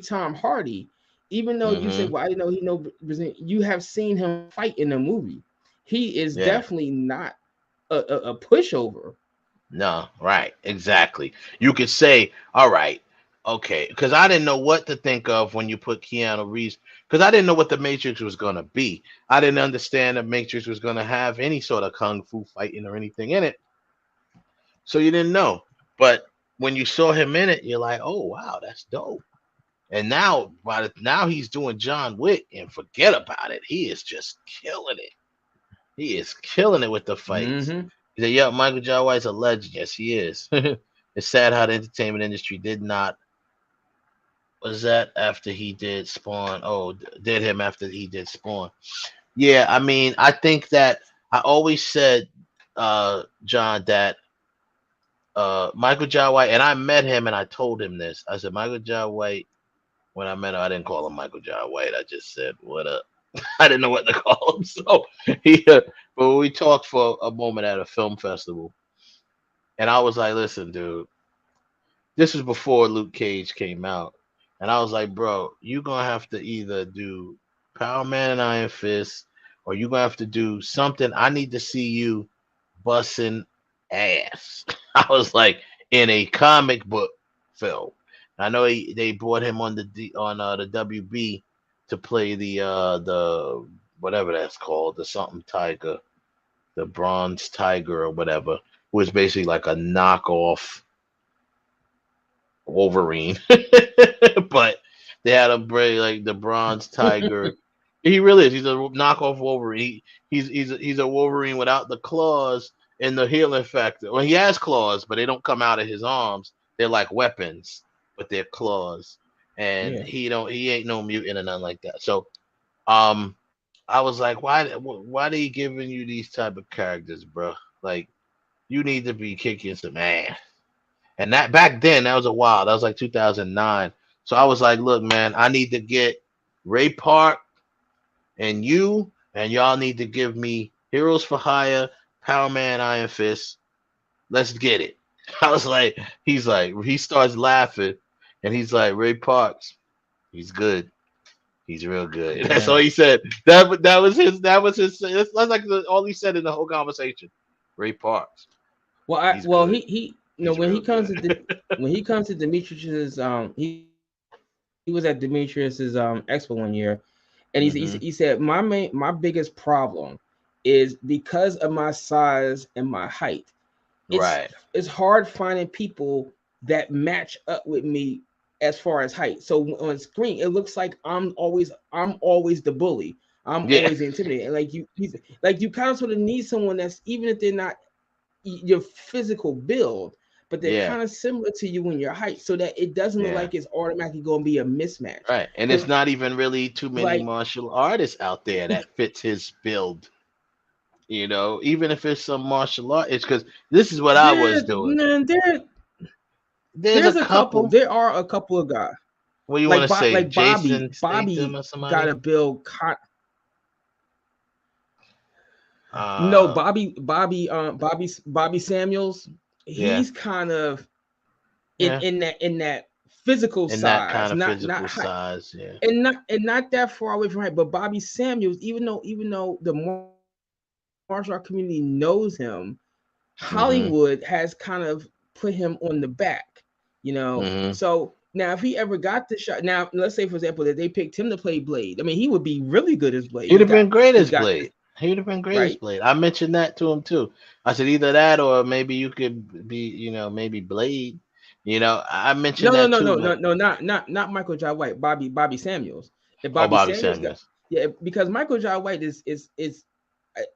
Tom Hardy, even though you say, Mm-hmm. "Well, I know he know," you have seen him fight in the movie. He is Yeah. definitely not a pushover. No, right, exactly. You could say, all right, okay, because I didn't know what to think of when you put Keanu Reeves, because I didn't know what the Matrix was gonna be. I didn't understand the Matrix was gonna have any sort of kung fu fighting or anything in it. So you didn't know. But when you saw him in it, you're like, oh wow, that's dope. And now he's doing John Wick, and forget about it. He is just killing it. He is killing it with the fights. Mm-hmm. He said, yeah, Michael Jai White's a legend. Yes, he is. It's sad how the entertainment industry did not. Was that after he did Spawn? Oh, did him after he did Spawn. Yeah, I mean, I think that I always said, John, that Michael Jai White, and I met him and I told him this. I said, Michael Jai White, when I met him, I didn't call him Michael Jai White. I just said, what up? I didn't know what to call him. So but we talked for a moment at a film festival. And I was like, listen, dude, this was before Luke Cage came out. And I was like, bro, you're going to have to either do Power Man and Iron Fist, or you're gonna have to do something. I need to see you busting ass. I was like, in a comic book film. I know they brought him on the WB to play the whatever that's called, the something tiger, the bronze tiger or whatever, who was basically like a knockoff Wolverine. But they had him bring like the bronze tiger. He really is. He's a knockoff Wolverine. He's a Wolverine without the claws and the healing factor. Well, he has claws, but they don't come out of his arms. They're like weapons, but they're claws. And Yeah. he ain't no mutant or nothing like that. So um I was like, why they giving you these type of characters, bro? Like, you need to be kicking some ass. And that back then, that was a while. That was like 2009. So I was like, look, man, I need to get Ray Park and you, and y'all need to give me Heroes for Hire, Power Man, Iron Fist. Let's get it. I was like, he starts laughing, and he's like, Ray Parks, he's good. He's real good. That's all he said. That was his. That's like all he said in the whole conversation. Ray Parks. Well, he when he comes to Demetrius's he was at Demetrius's expo one year, and he said my biggest problem is because of my size and my height. It's hard finding people that match up with me as far as height. So on screen, it looks like I'm always the bully. I'm always intimidating. Like you kind of sort of need someone that's, even if they're not your physical build, but they're kind of similar to you in your height, so that it doesn't look like it's automatically going to be a mismatch. Right, and it's not even really too many martial artists out there that fits his build. You know, even if it's some martial art, it's because this is what I was doing. There's a couple. There are a couple of guys. What do you want to say? Like Jason Bobby or somebody? got to build. No, Bobby Samuels. He's kind of in that physical size, that kind of not physical height, size, and not that far away from height. But Bobby Samuels, even though the martial art community knows him, Hollywood has kind of put him on the back, you know. So now, if he ever got the shot, now let's say, for example, that they picked him to play Blade. I mean, he would be really good as Blade. He'd have been great as Blade. He'd have been great as Blade. I mentioned that to him too. I said either that or maybe you could be, maybe Blade. I mentioned No, not Michael Jai White. Bobby Samuels. If Bobby Samuels. Because Michael Jai White is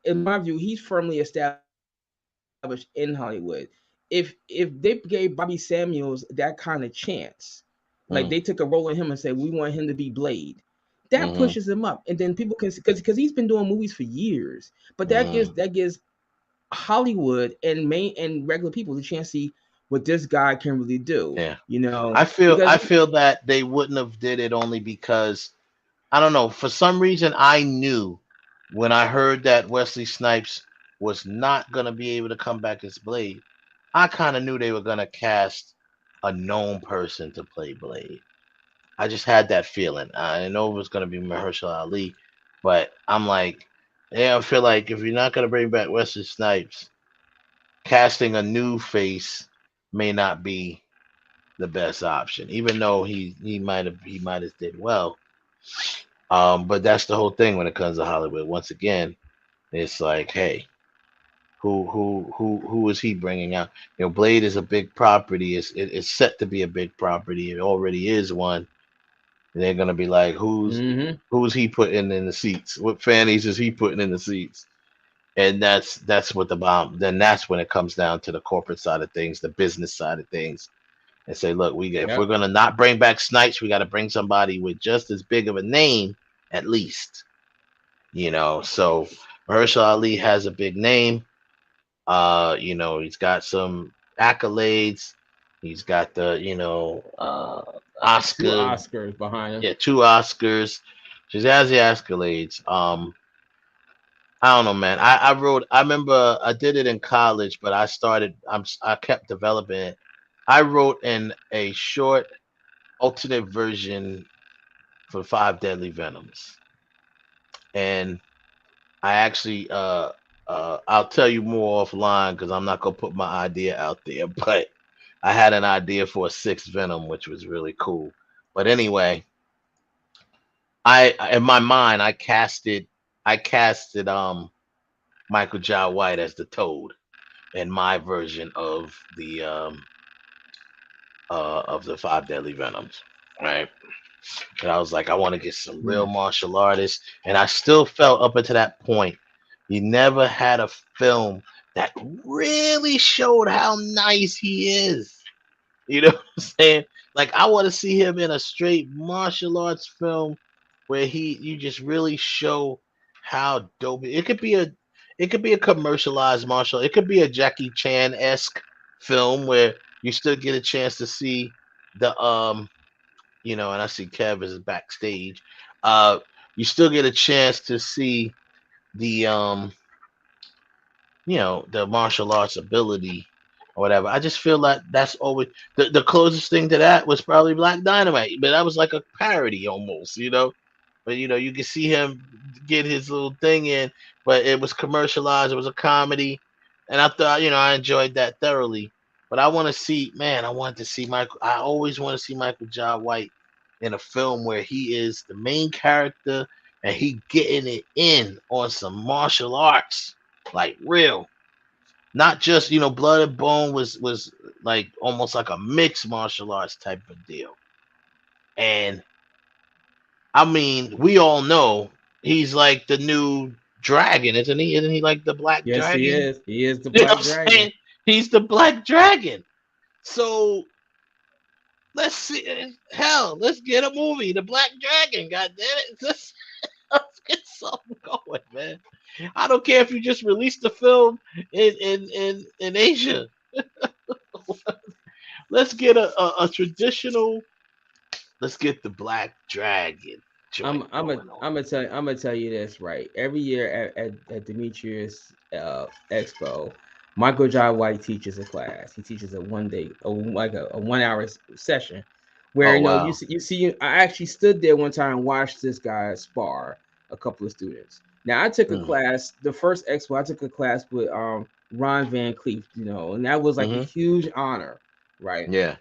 in my view, he's firmly established in Hollywood. If they gave Bobby Samuels that kind of chance, like they took a role in him and said, we want him to be Blade, that pushes him up, and then people can, because he's been doing movies for years, but that gives Hollywood and regular people the chance to see what this guy can really do. I feel that they wouldn't have did it only because, I don't know, for some reason I knew when I heard that Wesley Snipes was not going to be able to come back as Blade, I kind of knew they were going to cast a known person to play Blade. I just had that feeling. I know it was going to be Mahershala Ali, but I'm like, I feel like if you're not going to bring back Wesley Snipes, casting a new face may not be the best option, even though he might have did well. But that's the whole thing when it comes to Hollywood. Once again, it's like, hey, who is he bringing out? Blade is a big property. It's set to be a big property. It already is one. And they're gonna be like, who's he putting in the seats? What fannies is he putting in the seats? And that's what the bomb. Then that's when it comes down to the corporate side of things, the business side of things, and say, look, if we're gonna not bring back Snipes, we got to bring somebody with just as big of a name, at least. So Mahershala Ali has a big name. He's got some accolades. He's got the Oscar. 2 Oscars behind him. Yeah, 2 Oscars. She has the accolades. I don't know, man. I remember I did it in college, but I kept developing it. I wrote in a short alternate version for 5 Deadly Venoms. and I actually I'll tell you more offline because I'm not gonna put my idea out there, but I had an idea for a sixth Venom, which was really cool. But anyway, I in my mind I casted Michael Jai White as the Toad in my version of the Five Deadly Venoms, right? And I was like, I want to get some real martial artists, and I still felt up until that point, he never had a film that really showed how nice he is. You know what I'm saying? Like I want to see him in a straight martial arts film where you just really show how dope it could be a commercialized martial. It could be a Jackie Chan esque film where you still get a chance to see the and I see Kev is backstage. Uh, you still get a chance to see the the martial arts ability or whatever. I just feel like that's always the closest thing to that was probably Black Dynamite, but that was like a parody almost. But you can see him get his little thing in, but it was commercialized. It was a comedy, and I thought I enjoyed that thoroughly. But I want to see, man. I wanted to see Michael. I always want to see Michael Jai White in a film where he is the main character and he getting it in on some martial arts, like real, not just Blood and Bone was like almost like a mixed martial arts type of deal. And I mean, we all know he's like the new dragon, isn't he? Isn't he like the black Yes, he dragon? is. He is the You know Black what I'm Dragon. saying? He's the black dragon. So let's see. Hell, let's get a movie, The Black Dragon. God damn it. Let's get something going, man. I don't care if you just release the film in Asia. Let's get a traditional. Let's get the Black Dragon. I'm gonna tell you this, right. Every year at Demetrius Expo, Michael Jai White teaches a class. He teaches a 1 day, like a 1 hour session, where Oh you wow. see. I actually stood there one time and watched this guy spar a couple of students. Now I took a class, the first expo. I took a class with Ron Van Cleef, and that was like a huge honor, right? Yeah.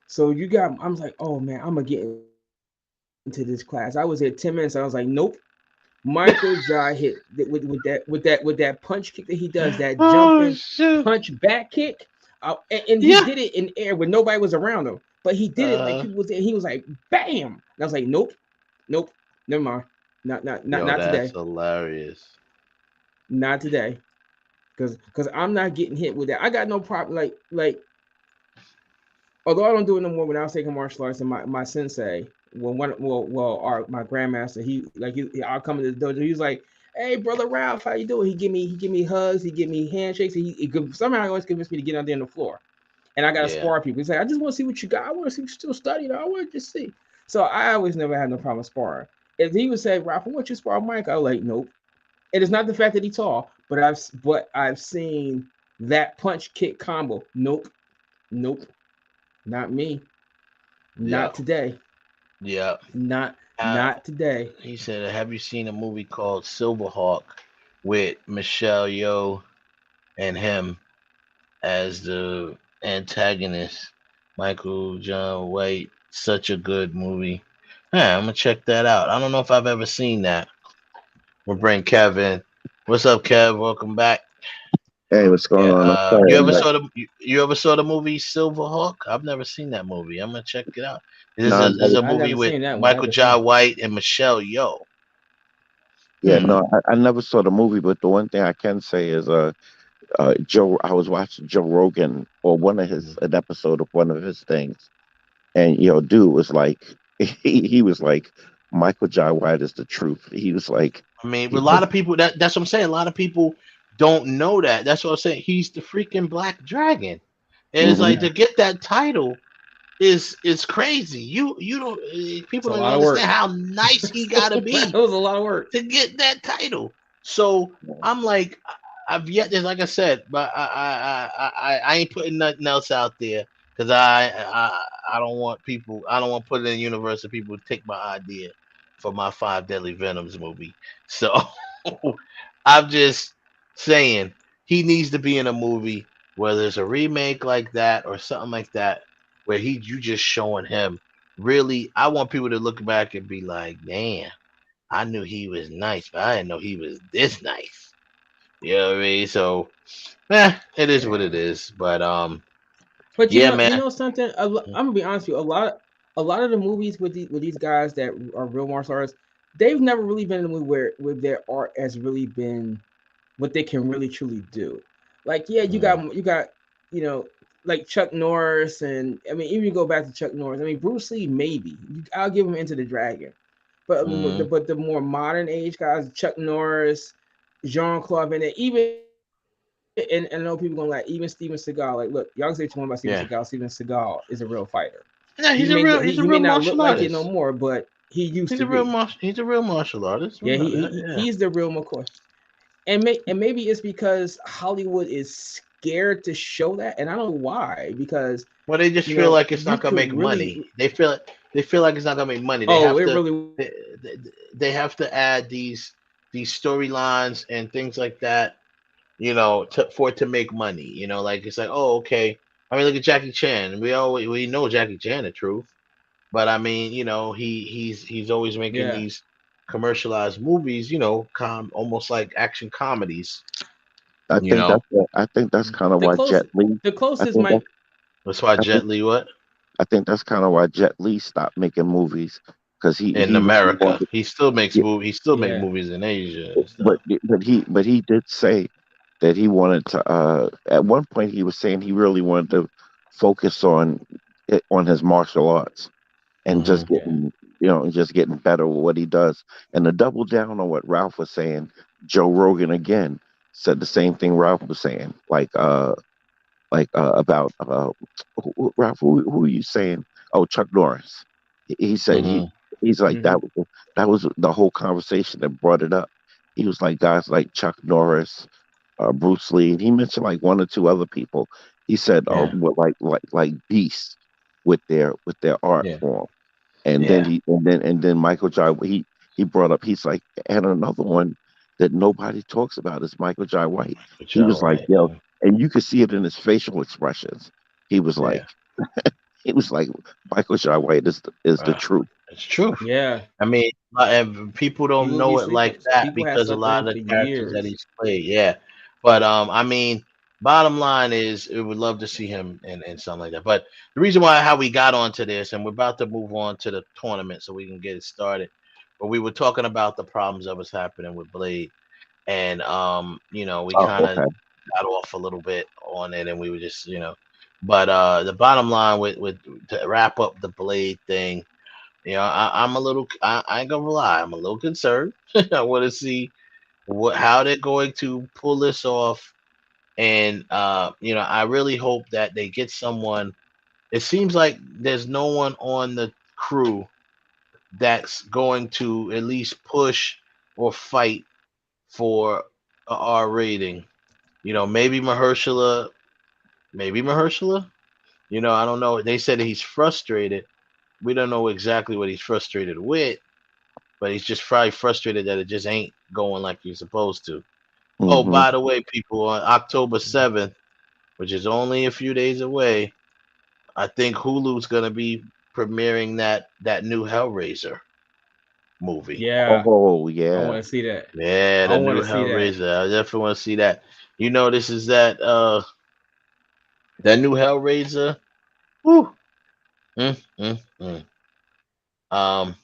So I was like, oh man, I'm gonna get into this class. I was there 10 minutes. I was like, nope. Michael Jai hit with that punch kick that he does, that jumping punch back kick, and he did it in air when nobody was around him. But he did it like people was there. He was like, bam! And I was like, nope, never mind, not today. That's hilarious. Not today, because I'm not getting hit with that. I got no problem. Like, although I don't do it no more. When I was taking martial arts, and my sensei, my grandmaster, I'll come into the dojo. He's like, "Hey, brother Ralph, how you doing?" He give me hugs, he give me handshakes. Somehow he always convinced me to get out there on the floor, and I got to spar people. He's like, "I just want to see what you got. I want to see you still studying. I want to just see." So I always never had no problem sparring. If he would say, "Ralph, I want you to spar Mike," I was like, "Nope." It is not the fact that he's tall, but I've seen that punch kick combo. Nope, not me. Not today. Yeah. Not today. He said, "Have you seen a movie called Silverhawk with Michelle Yeoh and him as the antagonist? Michael John White, such a good movie." Yeah, I'm gonna check that out. I don't know if I've ever seen that. We'll bring Kev in. What's up, Kev? Welcome back. Hey, what's going on? I'm sorry, you ever saw the movie Silverhawk? I've never seen that movie. I'm gonna check it out. This No, is a movie with Michael Jai White and Michelle Yeoh. Yeah, no, I never saw the movie, but the one thing I can say is Joe. I was watching Joe Rogan or an episode of one of his things, and dude was like, he was like, Michael Jai White is the truth. He was like, I mean, a lot of people that's what I'm saying. A lot of people don't know that. That's what I'm saying. He's the freaking Black Dragon, and it's like to get that title is crazy. You don't people don't understand how nice he gotta be. It was a lot of work to get that title. So I'm like, I've yet to, like I said, but I ain't putting nothing else out there because I don't want people. I don't want to put it in the universe of people to take my idea. for my Five Deadly Venoms movie. So I'm just saying he needs to be in a movie where there's a remake like that or something like that, where you just showing him really. I want people to look back and be like, "Damn, I knew he was nice, but I didn't know he was this nice." You know what I mean? So, it is what it is. But But yeah, you man. know something. I'm gonna be honest with you. A lot of the movies with these guys that are real martial artists, they've never really been in a movie where their art has really been what they can really truly do. Like, yeah, you got you know like Chuck Norris, and I mean even you go back to Chuck Norris. I mean Bruce Lee, maybe I'll give him Into the Dragon, but the more modern age guys, Chuck Norris, Jean Claude Van Damme, even and I know people going like even Steven Seagal. Like, look, y'all can say what you want about Steven Yeah. Seagal. Steven Seagal is a real fighter. Yeah, He he's a he real may not look martial like it no artist. more, but he used to be. He's a real martial artist. We Yeah, know that. Yeah. he's the real McCoy. And maybe it's because Hollywood is scared to show that, and I don't know why. Because Well, they just you feel know like it's you not gonna could make really. money. They feel like it's not gonna make money. Oh, it really. They, they have to add these storylines and things like that. You know, for it to make money. You know, like it's like, oh, okay. I mean, look at Jackie Chan. We know Jackie Chan the truth, but I mean, you know, he's always making Yeah. these commercialized movies. You know, almost like action comedies. I You think know, that's kind of why Jet Li. The I closest think might. that's why I think Jet Li what I think that's kind of why Jet Li stopped making movies because in he really America. wanted. He still makes Yeah, movies. He still make Yeah. movies in Asia and stuff. but he did say that he wanted to. At one point, he was saying he really wanted to focus on his martial arts and Hmm. just getting just getting better with what he does. And to double down on what Ralph was saying, Joe Rogan again said the same thing Ralph was saying, about Ralph. Who are you saying? Oh, Chuck Norris. He said Hmm. he's like Mm-hmm. that was the whole conversation that brought it up. He was like guys like Chuck Norris, Bruce Lee, and he mentioned like one or two other people. He said, Yeah. what like beasts with their art Yeah. form. And then Yeah. Michael Jai he brought up he's like and another one that nobody talks about is Michael Jai White. Which He I was like, like. yo, and you could see it in his facial expressions. He was Yeah. like he was like Michael Jai White is the Uh, truth. it's true. Yeah. I mean, and people He don't will be know it sleeping. like that People have because a slept on lot him of for the characters that years. he's played. Yeah. But I mean, bottom line is, we would love to see him in something like that. But the reason why how we got onto this, and we're about to move on to the tournament so we can get it started. But we were talking about the problems that was happening with Blade, and you know, we Oh, kind of okay. got off a little bit on it, and we were just, you know, but the bottom line with to wrap up the Blade thing, you know, I'm a little, I ain't gonna lie, I'm a little concerned. I want to see how they're going to pull this off, and you know, I really hope that they get someone. It seems like there's no one on the crew that's going to at least push or fight for a R rating. You know, maybe Mahershala. You know, I don't know. They said that he's frustrated. We don't know exactly what he's frustrated with, but he's just probably frustrated that it just ain't going like you're supposed to. Oh, Hmm. by the way, people, on October 7th, which is only a few days away, I think Hulu's gonna be premiering that new Hellraiser movie. Yeah. Oh I yeah. want to see that. Yeah, I the want new to see that. Hellraiser. I definitely want to see that. You know, this is that new Hellraiser. Woo. Mm, mm, mm. Um,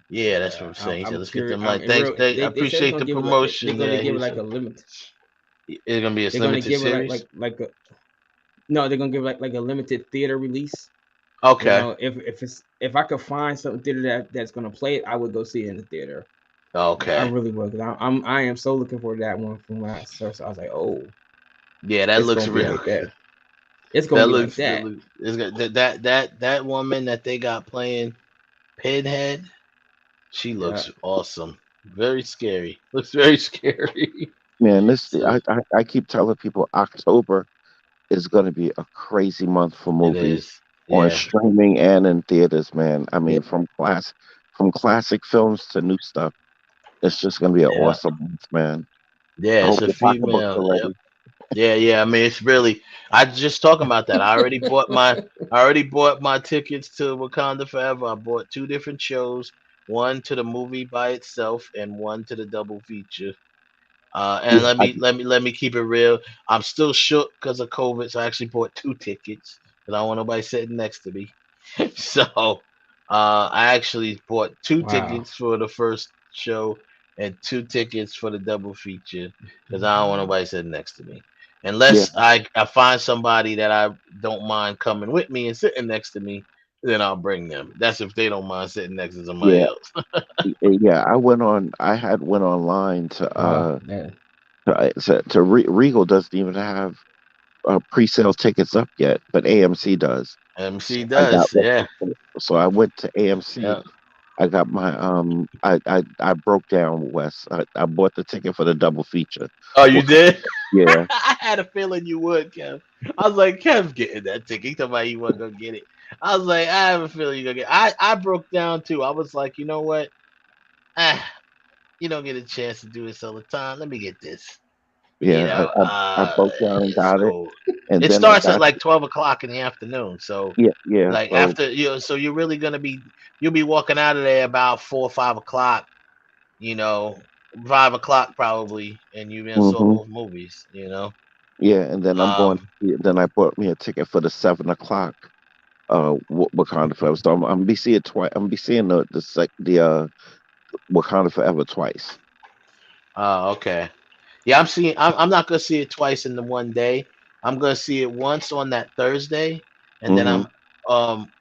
yeah, that's what Yeah. I'm saying. He said, I'm "Let's get curious. them I'm like in thanks. real. I They said they're appreciate gonna the give it like they're promotion." gonna Yeah, give he it like said a limit. it's gonna be a They're gonna limited give it series. like a no. They're gonna give like a limited theater release. You Okay. know, if I could find something theater that's gonna play it, I would go see it in the theater. I Okay. really would. 'Cause I am so looking forward to that one from when I first. I was like, oh, Yeah, that it's looks gonna be real like good. that. It's gonna That be like looks, that. it's got that woman that they got playing Pinhead. She Yeah. looks awesome. Very scary. Looks very scary. Man, So I keep telling people October is going to be a crazy month for it movies is. on Yeah. streaming and in theaters, man. I Yeah. mean, from classic films to new stuff. It's just gonna be an Yeah, awesome month, man. yeah, I it's hope a your pocketbooks are female. Yep. ready. Yeah, yeah. I mean, it's really. I just talking about that. I already bought my. I already bought my tickets to Wakanda Forever. I bought two different shows. One to the movie by itself, and one to the double feature. And Yeah, let me keep it real. I'm still shook because of COVID, so I actually bought two tickets because I don't want nobody sitting next to me. So I actually bought two Wow. tickets for the first show and two tickets for the double feature because I don't want nobody sitting next to me. yeah, Unless I find somebody that I don't mind coming with me and sitting next to me, then I'll bring them. That's if they don't mind sitting next to somebody yeah, else. yeah. I had went online Wow. Man. Regal doesn't even have pre-sale tickets up yet, but AMC does. MC So I got does, yeah. so I went to AMC. Yeah. I got my I broke down Wes. I bought the ticket for the double feature. Oh, you Well, did? yeah, I had a feeling you would, Kev. I was like, Kev's getting that ticket. He told me he wasn't gonna get it. I was like, I have a feeling you're gonna get it. I broke down too. I was like, you know what? Ah, you don't get a chance to do this all the time. Let me get this. You yeah. know, I broke down and got it, so and it then I starts at got like 12 o'clock in the afternoon. So yeah. like So after so you're really gonna you'll be walking out of there about 4 or 5 o'clock, you know, 5 o'clock probably, and you been saw hmm both movies, you know. yeah, and then I'm going. Um, Then I bought me a ticket for the 7 o'clock. Wakanda Forever. So I'm gonna be seeing twice. I'm gonna be seeing the Wakanda Forever twice. okay. Yeah, I'm not gonna see it twice in the one day. I'm gonna see it once on that Thursday, and then hmm I'm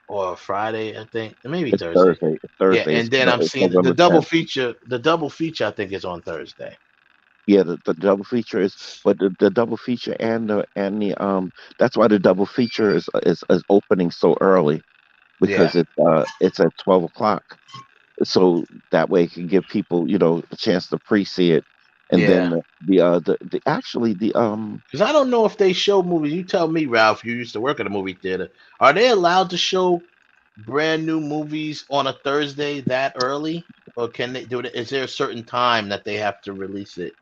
or Friday, I think, maybe It's Thursday. Thursday. Yeah, Thursday. and then I'm It's seeing the November double 10th. feature. The double feature, I think, is on Thursday. Yeah, the double feature is, but the double feature and the that's why the double feature is opening so early Yeah, because it's at 12 o'clock. So that way it can give people a chance to pre-see it, and then yeah. the actually the Because I don't know if they show movies. You tell me, Ralph. You used to work at a movie theater. Are they allowed to show brand new movies on a Thursday that early, or can they do it? Is there a certain time that they have to release it?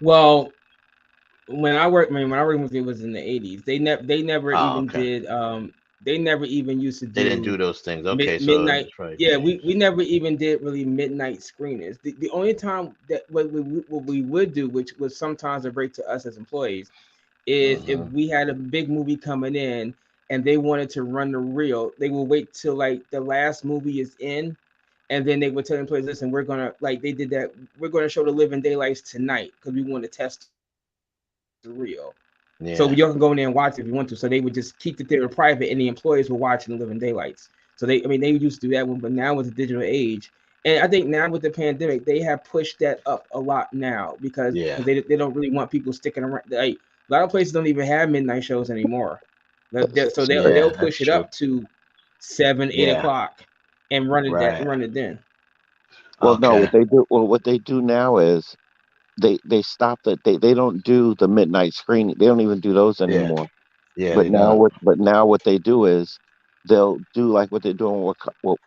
Well, when I worked with it was in the 80s. They never Oh, even okay. did they never even used to They didn't do do those things. Okay, so midnight. it's probably Yeah, changed. we never even did really midnight screenings. The only time that what we would do, which was sometimes a break to us as employees, is if Hmm. we had a big movie coming in and they wanted to run the reel, they will wait till like the last movie is in, and then they would tell employees, listen, we're gonna like they did that, we're gonna show the Living Daylights tonight because we want to test the reel. So Yeah, y'all can go in there and watch if you want to. So they would just keep the theater private, and the employees were watching the Living Daylights. So I mean, they used to do that one, but now with the digital age, and I think now with the pandemic, they have pushed that up a lot now because yeah, they don't really want people sticking around. Like a lot of places don't even have midnight shows anymore. So they'll yeah. That's push it true. up to 7, 8 Yeah, o'clock and right. run it then. well, no, Okay. what they do now is they stop that they don't do the midnight screening. They don't even do those Yeah, anymore. yeah. They don't. But now what they do is they'll do like what they're doing with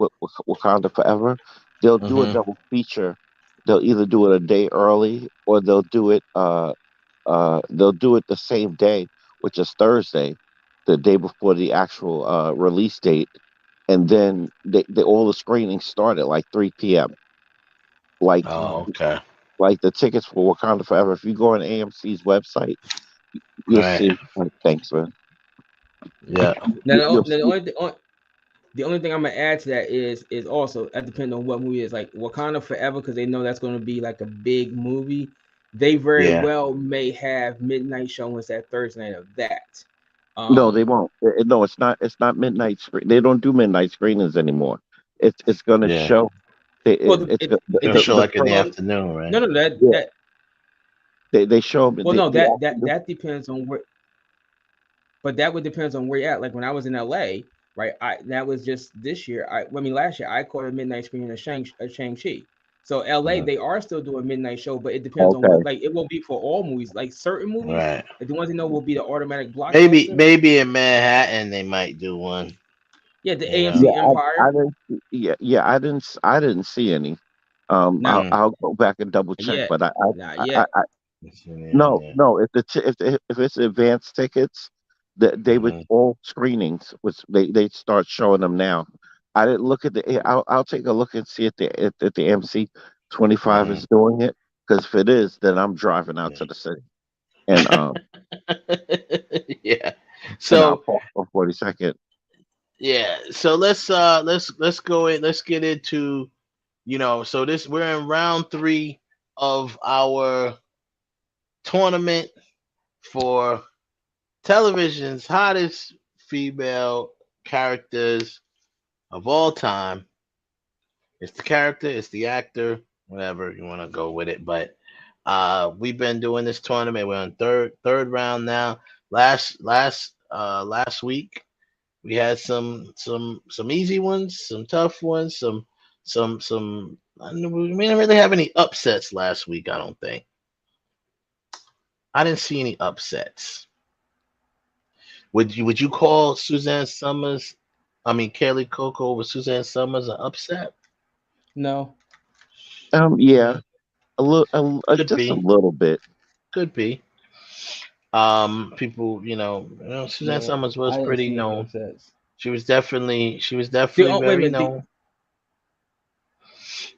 Wakanda Forever. They'll do a Hmm. double feature. They'll either do it a day early or they'll do it the same day, which is Thursday, the day before the actual release date, and then all the screenings start at like 3 p.m. Like Oh, okay. the tickets for Wakanda Forever. If you go on AMC's website, you'll Right. see. Thanks, man. Yeah. Now, You'll see. the only thing I'm gonna add to that is also that depends on what movie it is, like Wakanda Forever, because they know that's going to be like a big movie. They very Yeah. well may have midnight showings that Thursday night of that. No, they Um, won't. No, it's not. It's not midnight screen. They don't do midnight screenings anymore. It's gonna Yeah. show. well, It's It'll show the like in the first. well, afternoon, right? no, no, Yeah, that they show them. well, no, The that depends on where, but that would depends on where you're at. Like when I was in LA, right? That was just this year. I mean last year I caught a midnight screening of Shang-Chi. So LA, Mhm. they are still doing midnight show, but it depends on what, Okay. like it won't be for all movies. Like certain movies, Right. like the ones you know will be the automatic Maybe blockbuster. maybe in Manhattan they might do one. Yeah, the You know. AMC Yeah, I Empire. didn't. Yeah, I didn't see any. Not I'll go back and double check, yet. but Not I, yet. no, no. If it's advanced tickets, they would Mhm. all screenings. Was they start showing them now? I didn't look at the. I'll take a look and see if the MC 25 Mhm. is doing it. Because if it is, then I'm driving out to the city and Yeah. I'll So park on 42nd. yeah. So let's go in. Let's get into So this we're in round 3 of our tournament for television's hottest female characters of all time. It's the character, it's the actor, whatever you want to go with it. But we've been doing this tournament. We're on third round now. Last week we had some easy ones, some tough ones, some. We didn't really have any upsets last week. I don't think. I didn't see any upsets. Would you call Suzanne Summers? I mean, Kelly Coco over Suzanne Summers an upset? No. Yeah, a little, Could just a be, little bit. could be. People, Suzanne No, Summers was I didn't pretty see any known. upsets. She was Wait definitely a very minute. known.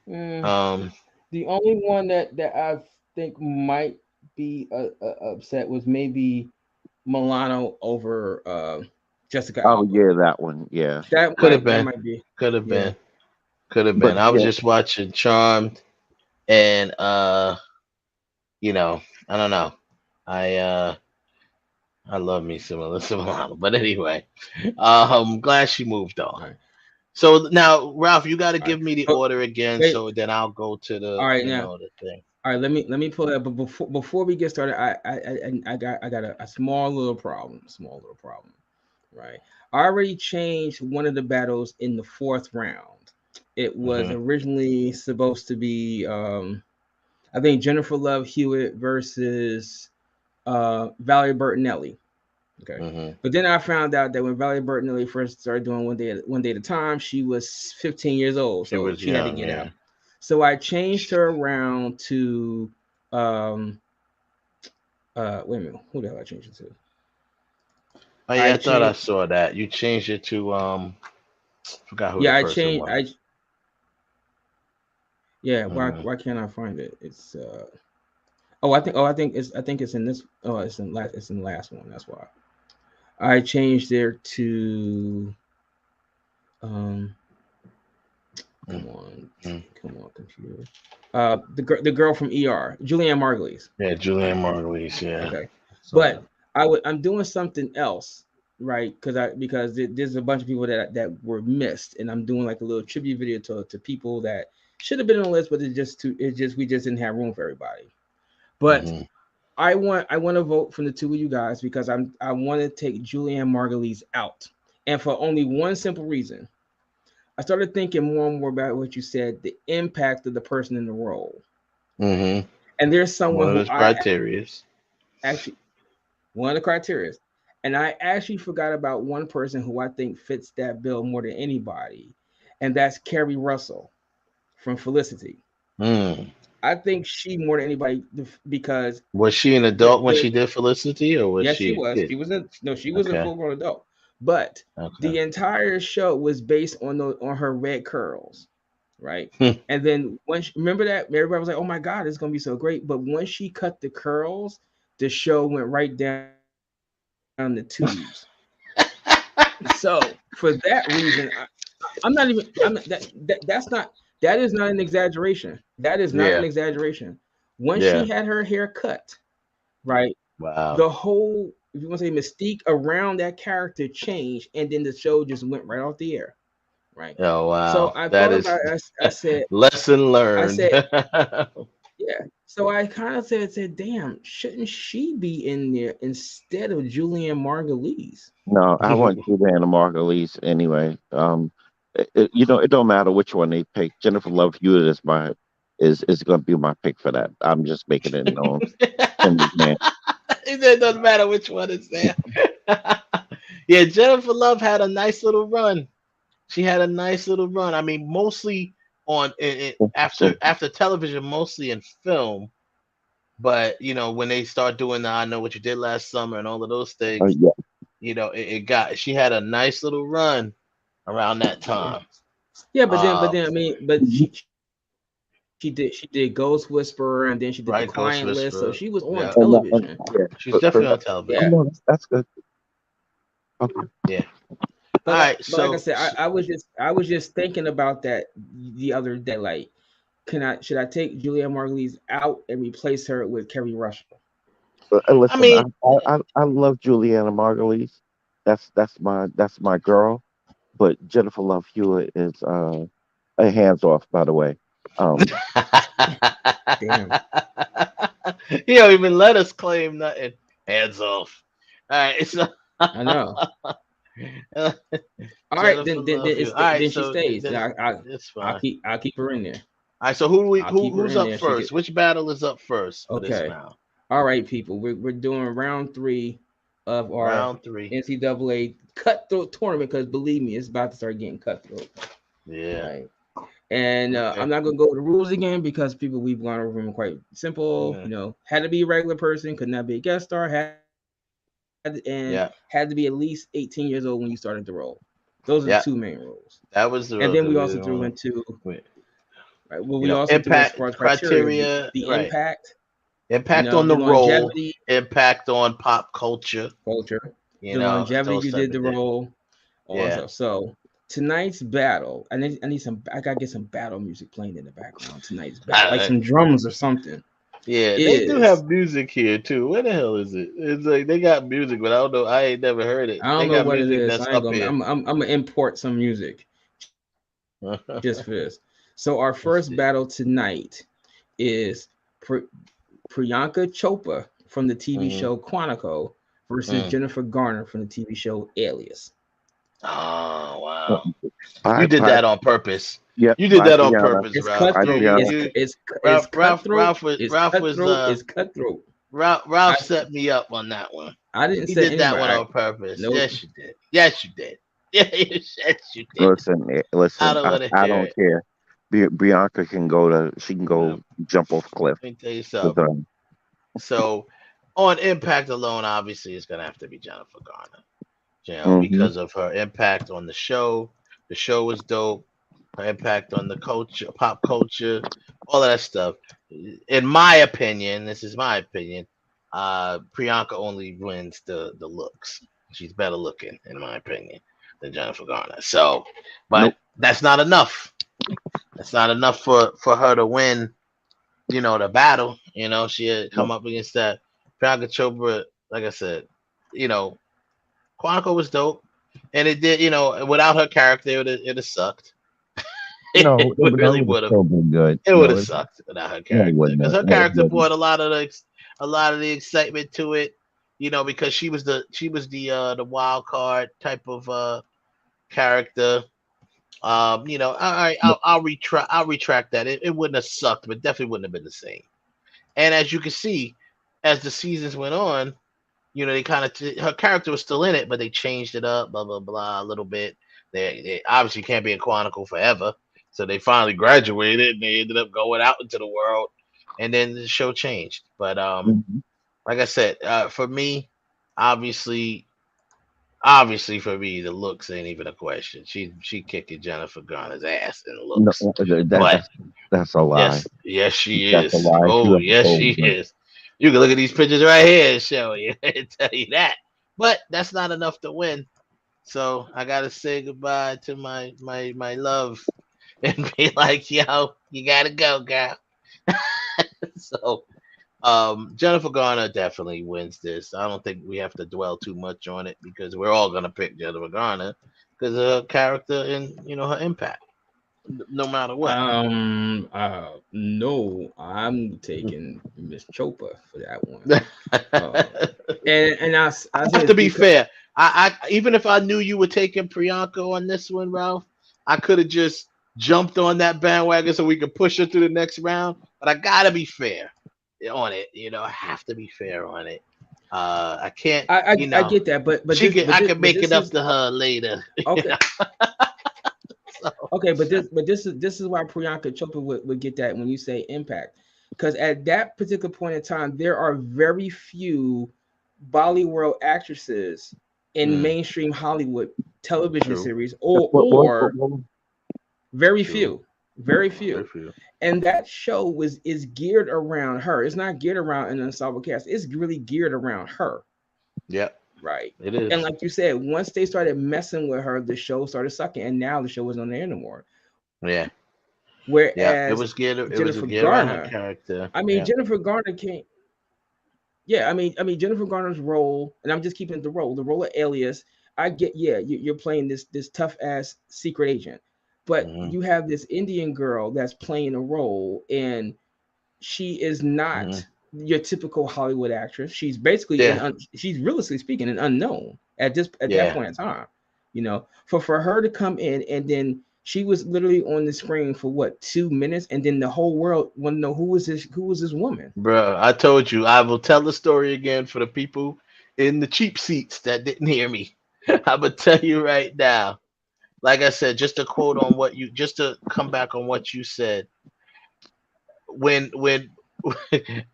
Mm, Um, the only one that I think might be upset was maybe Milano over Jessica Oh Alba. yeah, that one. Yeah, could have That been, might be. could have Yeah. been, could have but been. I was yeah, just watching Charmed, and I don't know. I uh I love me some Alyssa Milano, but anyway, glad she moved on. All right. So now, Ralph, you got to All right. give me the But order again, wait. so then I'll go to All right now. the thing. All right. Let me pull that. But before we get started, I got a small little problem. Small little problem. Right. I already changed one of the battles in the 4th round. It was Hmm. originally supposed to be I think Jennifer Love Hewitt versus Valerie Bertinelli. Okay. Hmm. But then I found out that when Valerie Bertinelli first started doing one day at a time, she was 15 years old, She so was she had to young, get yeah. out. So I changed her around to um wait a minute, who the hell I changed it to? Oh yeah, I I thought I changed saw that. You changed it to forgot who the yeah, I person changed was. Hmm. why can't I find it? It's I think it's in this it's in the last one, that's why. I changed there to um come on, Hmm. computer. The girl from ER, Julianne Margulies. Yeah, Julianne Margulies. Yeah, Okay, saw but that. I'm doing something else, right? Because there's a bunch of people that were missed, and I'm doing like a little tribute video to people that should have been on the list, but we just didn't have room for everybody. But Hmm. I want to vote from the two of you guys because I want to take Julianne Margulies out, and for only one simple reason. I started thinking more and more about what you said, the impact of the person in the role. Hmm. And there's One someone of who those I criterias. actually, one of the criteria, and I actually forgot about one person who I think fits that bill more than anybody, and that's Carrie Russell from Felicity. Mm. I think she more than anybody because Was she an the, adult when the she did Felicity, or was yes, she she a was. kid? She was a no, she was a Okay. full grown adult, but Okay. the entire show was based on her red curls, right? Hmm. And then remember that everybody was like, "Oh my God, it's gonna be so great!" But once she cut the curls, the show went right down the tubes. So for that reason, I'm not even. That's not. That is not an exaggeration. That is not an Yeah. exaggeration. Once she Yeah. had her hair cut, right, Wow. the whole, if you want to say, mystique around that character changed, and then the show just went right off the air, right? Oh So wow. I That thought is about it. I said, lesson I learned. said, yeah. So I kind of said, damn, shouldn't she be in there instead of Julianne Margulies? no, I want Juliana Margulies anyway. It don't matter which one they pick. Jennifer Love Hewitt is going to be my pick for that. I'm just making it known. And man, It doesn't matter which one is there. Yeah, Jennifer Love had a nice little run. She had a nice little run. I mean, mostly after television, mostly in film. But when they start doing the I Know What You Did Last Summer and all of those things, she had a nice little run around that time. Yeah, but then I mean, but she did Ghost Whisperer, and then she did the Client List, so she was on television. She's definitely on television. No, that's good. Okay. Yeah. But, all right. But like I said, I was just thinking about that the other day. Like, should I take Julianne Margulies out and replace her with Kerry Russell? Listen, I love Juliana Margulies. That's my girl. But Jennifer Love Hewitt is hands off, by the way. Damn. You don't even let us claim nothing. Hands off. All right. So I know. All right, then she stays. It's fine. I'll keep her in there. All right, so who's up first? Which battle is up first for this round? All right, people. We're doing round 3 of our NCAA cutthroat tournament, because believe me, it's about to start getting cutthroat. Yeah. Right. And I'm not gonna go over the rules again, because we've gone over them quite simple. Had to be a regular person, could not be a guest star, had to be at least 18 years old when you started the role. Those are the 2 main rules. That was the. And then we also threw into. Right. Well, we also impact threw as criteria, the impact. Impact on the role, impact on pop culture. The longevity you did the role. Also, so tonight's battle, I gotta get some battle music playing in the background. Tonight's battle, like some drums or something. Yeah, they do have music here too. Where the hell is it? It's like they got music, but I don't know. I ain't never heard it. I don't know what it is. I'm gonna import some music just for this. So our first battle tonight is Priyanka Chopra from the TV show Quantico versus Jennifer Garner from the TV show Alias. Oh wow! You did that on purpose. Yeah, you did that on purpose, It's Ralph. Cutthroat. Ralph set me up on that one. I didn't. He did that one on purpose. Nope. Yes, you did. Yes, you did. Yes, you did. Listen. I don't care. Bianca can go jump off a cliff. Let me tell you something. So, on impact alone, obviously, it's gonna have to be Jennifer Garner. Because of her impact on the show. The show was dope. Her impact on the culture, pop culture, all of that stuff. In my opinion, this is my opinion, Priyanka only wins the looks. She's better looking, in my opinion, than Jennifer Garner. So, but that's not enough. That's not enough for her to win, the battle. She had come up against that. Priyanka Chopra, like I said, Quantico was dope. And it did, without her character, it have sucked. It really would have been good. It would have sucked without her character, because her character brought a lot of the excitement to it. Because she was the wild card type of character. All right, I'll retract that. It wouldn't have sucked, but definitely wouldn't have been the same. And as you can see, as the seasons went on, they kind of her character was still in it, but they changed it up, blah blah blah, a little bit. They obviously can't be in Quantico forever, so they finally graduated and they ended up going out into the world, and then the show changed. But like I said, for me, obviously for me, the looks ain't even a question. She kicking Jennifer Garner's ass in the looks. That's a lie. Yes, she is. Oh, yes, she is. You can look at these pictures right here and show you and tell you that. But that's not enough to win. So I gotta say goodbye to my love and be like, yo, you gotta go, girl. So Jennifer Garner definitely wins this. I don't think we have to dwell too much on it, because we're all gonna pick Jennifer Garner because of her character and her impact, no matter what. No, I'm taking Miss Chopra for that one. And I have to be fair. I even if I knew you were taking Priyanka on this one, Ralph, I could have just jumped on that bandwagon so we could push her through the next round. But I gotta be fair on it. I have to be fair on it. I can't. I get that, but I can make it up to her later. Okay. Okay, but this is why Priyanka Chopra would get that when you say impact, because at that particular point in time, there are very few Bollywood actresses in mainstream Hollywood television series, or very few, very few. And that show is geared around her. It's not geared around an ensemble cast. It's really geared around her. Yep. Right. It is. And like you said, once they started messing with her, the show started sucking, and now the show wasn't on there anymore. Yeah. Whereas Yeah. It was geared around her character. I mean, Jennifer Garner came. Yeah, I mean Jennifer Garner's role, and I'm just keeping the role of Alias. I get, yeah, you're playing this tough ass secret agent, but you have this Indian girl that's playing a role, and she is not your typical Hollywood actress. She's basically she's realistically speaking an unknown at that point in time. You know, for her to come in, and then she was literally on the screen for what, 2 minutes, and then the whole world want to know who was this woman. Bro, I told you I will tell the story again for the people in the cheap seats that didn't hear me. I'm gonna tell you right now. Like I said, just to quote on just to come back on what you said. When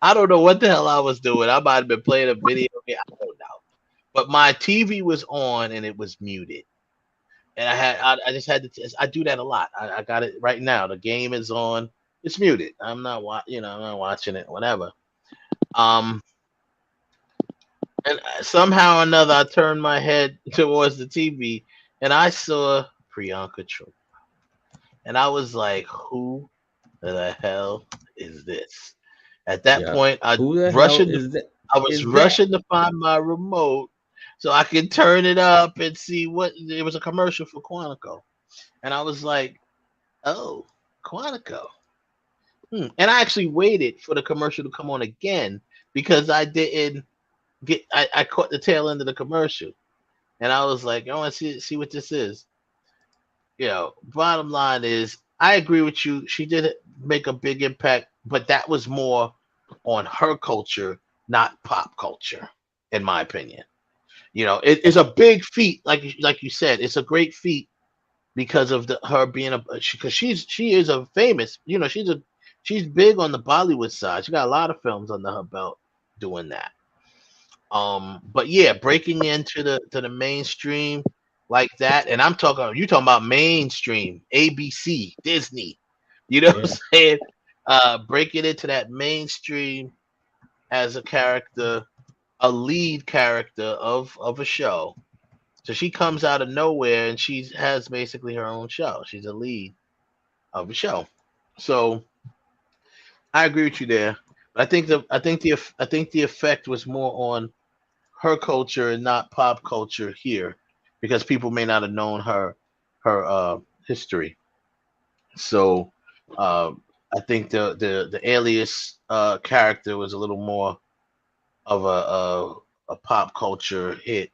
I don't know what the hell I was doing. I might have been playing a video game. I don't know. But my TV was on and it was muted. And I just had to. I do that a lot. I got it right now. The game is on. It's muted. I'm not I'm not watching it. Whatever. And somehow or another, I turned my head towards the TV and I saw Priyanka Chopra, and I was like, "Who the hell is this?" At that point, I was rushing to find my remote so I could turn it up and see what it was. A commercial for Quantico, and I was like, "Oh, Quantico." And I actually waited for the commercial to come on again because I didn't get. I caught the tail end of the commercial, and I was like, "I want to see what this is." Bottom line is, I agree with you. She did make a big impact, but that was more on her culture, not pop culture, in my opinion. It's a big feat, like you said. It's a great feat because of her being because she is a famous. She's big on the Bollywood side. She got a lot of films under her belt doing that. But yeah, breaking into the mainstream like that, and you talking about mainstream, ABC, Disney. You know what I'm saying? Breaking into that mainstream as a character, a lead character of a show. So she comes out of nowhere and she has basically her own show. She's a lead of a show. So I agree with you there. But I think the effect was more on her culture and not pop culture here, because people may not have known her history. So I think the Alias character was a little more of a pop culture hit,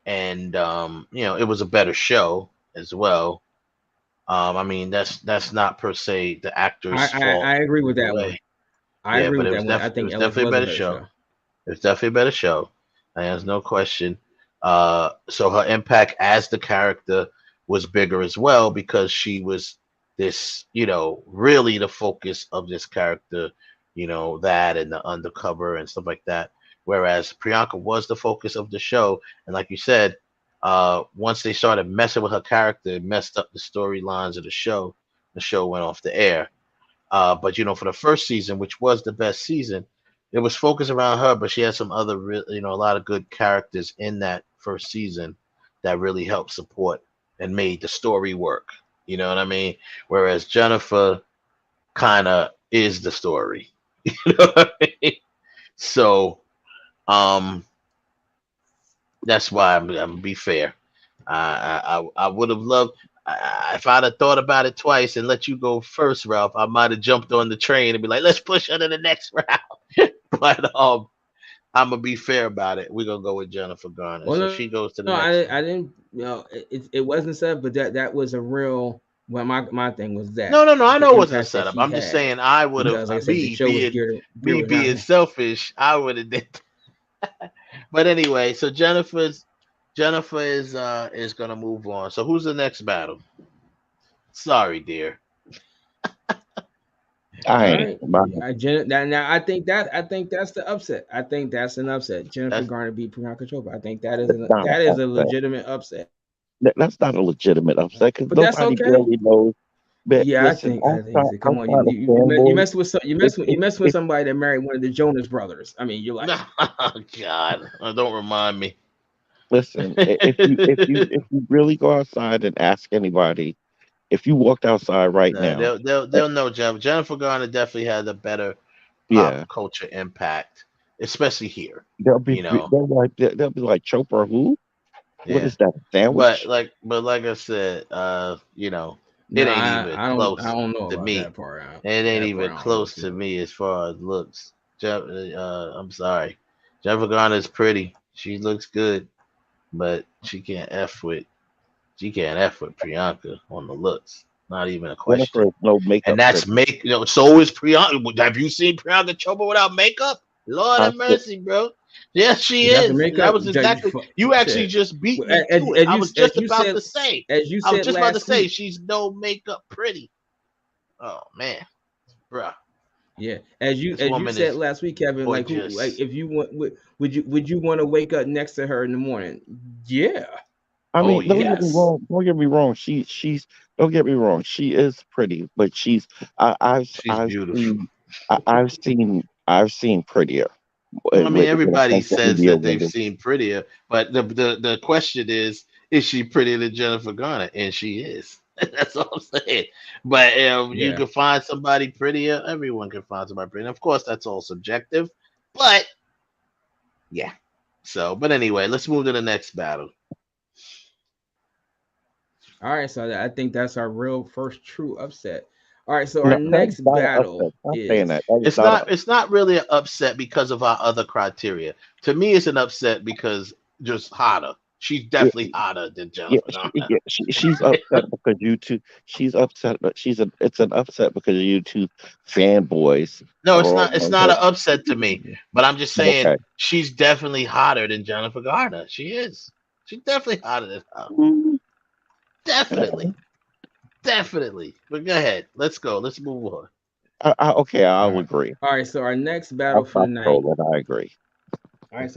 and it was a better show as well. I mean, that's not per se the actor's fault. I agree with that one. I agree with that one. I think it was definitely a better show. It's definitely a better show. And there's no question. So her impact as the character was bigger as well, because she was this, really the focus of this character, that and the undercover and stuff like that. Whereas Priyanka was the focus of the show. And like you said, once they started messing with her character, it messed up the storylines of the show. The show went off the air. But for the first season, which was the best season, it was focused around her, but she had some other, a lot of good characters in that first season that really helped support and made the story work. You know what I mean? Whereas Jennifer kind of is the story. You know what I mean? So, that's why I'm gonna be fair. I would have loved, if I'd have thought about it twice and let you go first, Ralph. I might have jumped on the train and be like, let's push her to the next round. But I'm gonna be fair about it. We're gonna go with Jennifer Garner. Well, so she goes to the next. I didn't. It wasn't set, but that was a real. Well, my thing was that. No. I know it wasn't a setup. I'm just saying I would have. Like me being selfish, I would have did. But anyway, so Jennifer is gonna move on. So who's the next battle? Sorry, dear. All I ain't. right. Now I think that's the upset. I think that's an upset. Jennifer That's Garner beat Priyanka Chopra. I think that That's not an is a upset. legitimate upset. That's not a legitimate upset because But that's nobody okay. barely knows. But Yeah, listen, I think so. Come on, outside of you fanboys, mess with if you if mess with if somebody that married one of the Jonas brothers. I mean, you're like, oh God. Don't remind me. listen, if you really go outside and ask anybody, if you walked outside right No, now, eh, they'll know Jennifer Garner definitely has a better pop yeah, culture impact, especially here. they'll be You know, they'll be like Chopra who? What yeah. is that? A sandwich? But like I said, no, it ain't even I close don't know to about me. that part. It ain't That part even I don't know close too to much. me as far as looks. I'm sorry. Jennifer Garner's pretty. She looks good, but she can't F with Priyanka on the looks. Not even a Jennifer question. is no And makeup that's pretty. so is Priyanka. Have you seen Priyanka Chopra without makeup? Lord I have said, mercy, bro. Yes, she Without the is. And that makeup, was exactly you actually shit. just beat Well, me to it. I was just as you about said to say. as you I was said just about to last say week. she's no makeup pretty. Oh man, bruh. Yeah, This as you woman said is last week, Kevin. Like who? Like gorgeous. if you want, would you want to wake up next to her in the morning? Yeah. I Oh mean, don't get me yes. wrong. Don't get me wrong. She's don't get me wrong. She is pretty, but She's beautiful. I've seen prettier Well, I mean, when it everybody comes to says India that they've women. seen prettier, but the question is she prettier than Jennifer Garner? And she is. That's all I'm saying. But you Yeah. can find somebody prettier. Everyone can find somebody prettier. Of course, that's all subjective. But yeah. So, but anyway, let's move to the next battle. All right. So I think that's our real first true upset. All right. So our No, that is next not an battle upset. I'm saying is that. That is not an It's not really an upset because of our other criteria. To me, it's an upset because just hotter. She's yeah, definitely hotter than yeah, Jennifer Garner. she's upset because you two. She's upset, but it's an upset because you two fanboys No, are all it's on not her. an upset to me. But I'm just saying Okay. she's definitely hotter than Jennifer Garner. She is. She's definitely hotter than her. Mm, Definitely. Definitely. But go ahead. Let's go. Let's move on. okay, all I'll right. agree. All right. So our next battle I'll for the stop night. trolling. I agree. All right.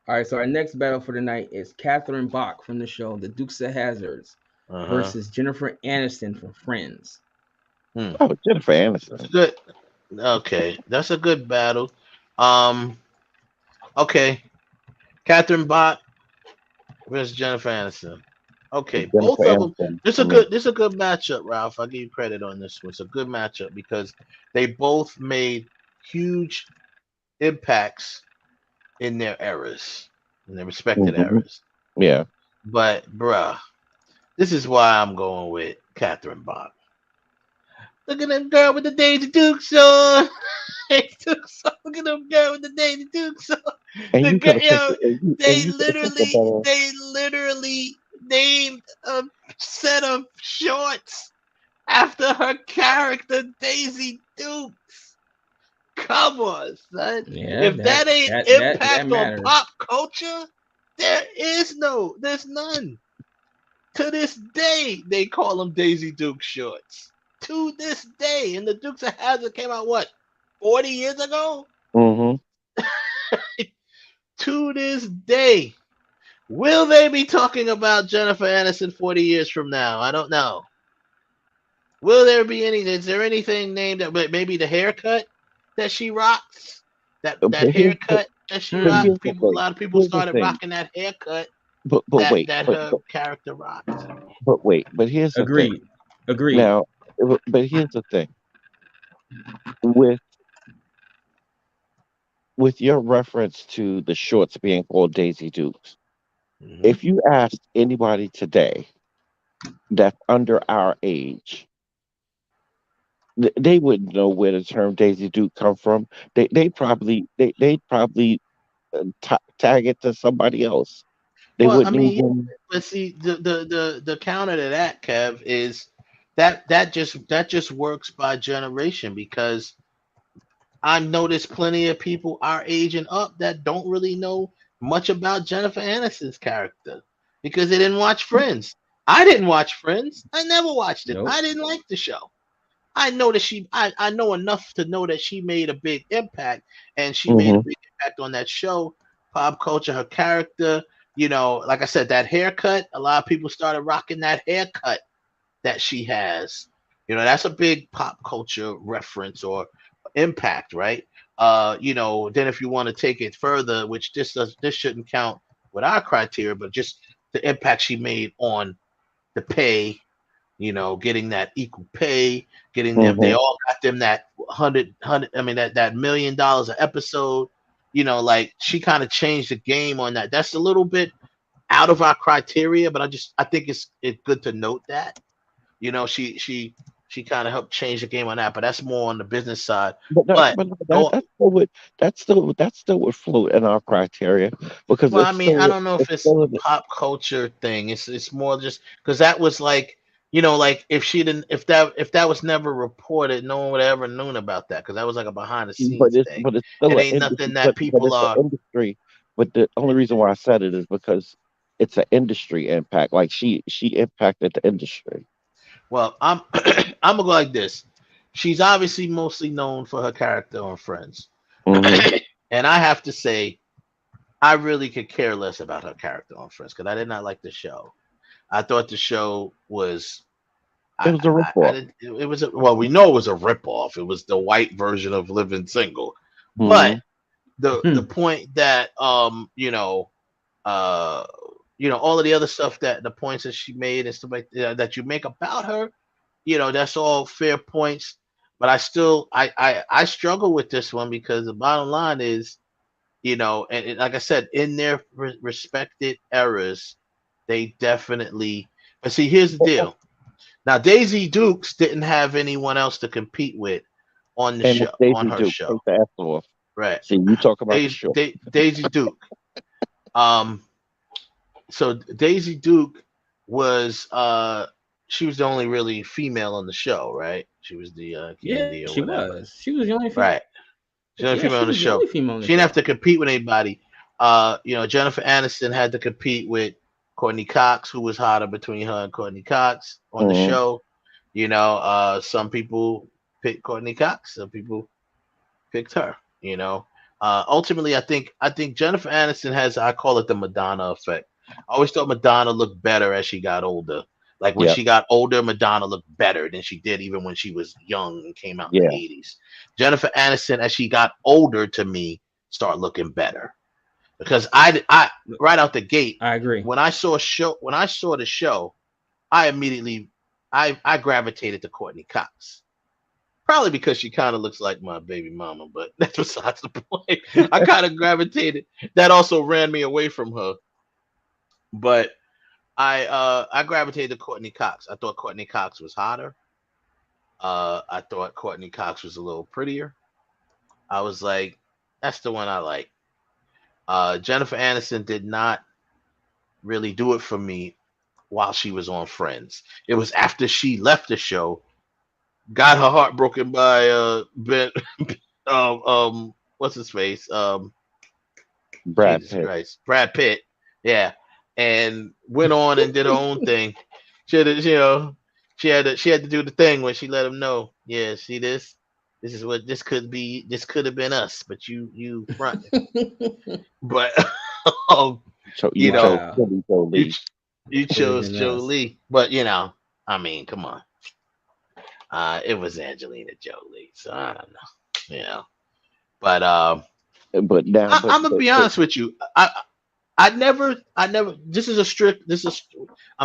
All right. So our next battle for the night is Catherine Bach from the show The Dukes of Hazards Uh-huh. versus Jennifer Aniston from Friends. Hmm. Oh, Jennifer That's Aniston. good. Okay. That's a good battle. Um, okay. Catherine Bach versus Jennifer Aniston. Okay, Jennifer both of them. Aniston for me. This a good matchup, Ralph. I give you credit on this one. It's a good matchup because they both made huge impacts in their eras, in their respected Hmm. eras. Yeah. But bruh, this is why I'm going with Catherine Bach. Look at that girl with the Daisy Dukes on. Look at them girl with the Daisy Dukes on. And The you could girl, have picked yo, and you could have picked a better. they literally named a set of shorts after her character Daisy Dukes. Come on, son. Yeah, If that ain't that impact on matters. pop culture, there's none. To this day, they call them Daisy Duke shorts. To this day, and the Dukes of Hazzard came out what 40 years ago. Hmm. To this day, will they be talking about Jennifer Aniston 40 years from now? I don't know. Will there be any? Is there anything named that? Maybe the haircut that she rocks. That But haircut that she but rocks. here's the A thing. lot of people Here's the started thing. rocking that haircut But wait. that her character rocked. But wait. But here's the thing. Agreed. Agreed. Now, but here's the thing. With your reference to the shorts being called Daisy Dukes, Mm-hmm. if you asked anybody today that's under our age, they wouldn't know where the term Daisy Duke come from. They'd probably tag it to somebody else. They Well, I wouldn't mean, yeah, even. but see, the counter to that, Kev, is that just works by generation because I've noticed plenty of people our age and up that don't really know much about Jennifer Aniston's character because they didn't watch Friends. I didn't watch Friends. I never watched it. Nope. I didn't like the show. I know that I know enough to know that she made a big impact, and she made a Mm-hmm. big impact on that show, pop culture, her character. Like I said, that haircut. A lot of people started rocking that haircut that she has. That's a big pop culture reference or impact, right? Then if you want to take it further, which this shouldn't count with our criteria, but just the impact she made on the pay, getting that equal pay, getting them, they Mm-hmm. all got them that I mean that $1 million an episode. Like she kind of changed the game on that. That's a little bit out of our criteria, but I think it's good to note that. She kind of helped change the game on that, but that's more on the business side. But But go that still would float in our criteria because Well, I mean, I don't know if it's it's still pop culture thing. It's more just because that was like, like if she didn't, if that was never reported, no one would have ever known about that because that was like a behind the scenes thing. but it's still It an ain't industry, nothing that but people it's an are. industry. But the only reason why I said it is because it's an industry impact. Like she impacted the industry. Well, I'm I'm gonna go like this. She's obviously mostly known for her character on Friends, Hmm. and I have to say, I really could care less about her character on Friends because I did not like the show. I thought the show was It was a I ripoff. didn't. It was well, we know it was a ripoff. It was the white version of Living Single, but Hmm. the point that uh all of the other stuff that the points that she made and stuff like that you make about her, that's all fair points. But I struggle with this one because the bottom line is, and like I said, in their respected eras, they definitely. But see, here's the deal. Now, Daisy Dukes didn't have anyone else to compete with on the And show, it's on Daisy her Duke. show, Take the F off. right? See, you talk about the show. Daisy Duke. Um, so Daisy Duke was she was the only really female on the show, right? She was the Yeah, Candy or she whatever, was. She was the only female. right? She's the only Yeah, female she on the was the show. only female on the She didn't have show. to compete with anybody. Jennifer Aniston had to compete with Courtney Cox, who was hotter between her and Courtney Cox on the Hmm. show. Some people picked Courtney Cox, some people picked her. Ultimately, I think Jennifer Aniston has, I call it the Madonna effect. I always thought Madonna looked better as she got older. Like when Yep. she got older, Madonna looked better than she did even when she was young and came out in Yeah. the 80s. Jennifer Aniston, as she got older, to me, started looking better because I right out the gate, I agree. when I saw the show, I immediately I gravitated to Courtney Cox. Probably because she kind of looks like my baby mama, but that's besides the point. I kind of gravitated. That also ran me away from her. But I gravitated to Courtney Cox. I thought Courtney Cox was hotter. I thought Courtney Cox was a little prettier. I was like, that's the one I like. Jennifer Aniston did not really do it for me while she was on Friends. It was after she left the show, got her heart broken by Ben what's his face? Brad Jesus Pitt. Christ. Brad Pitt. Yeah. And went on and did her own thing. She had to, she had to do the thing when she let him know, yeah, see this? This is what this could be. This could have been us, but you front. But So you you chose Wow. Jolie. you Could have chose been us. Jolie. But I mean, come on. It was Angelina Jolie, so I don't know. But But now, I'm gonna be honest with you. I never. I'm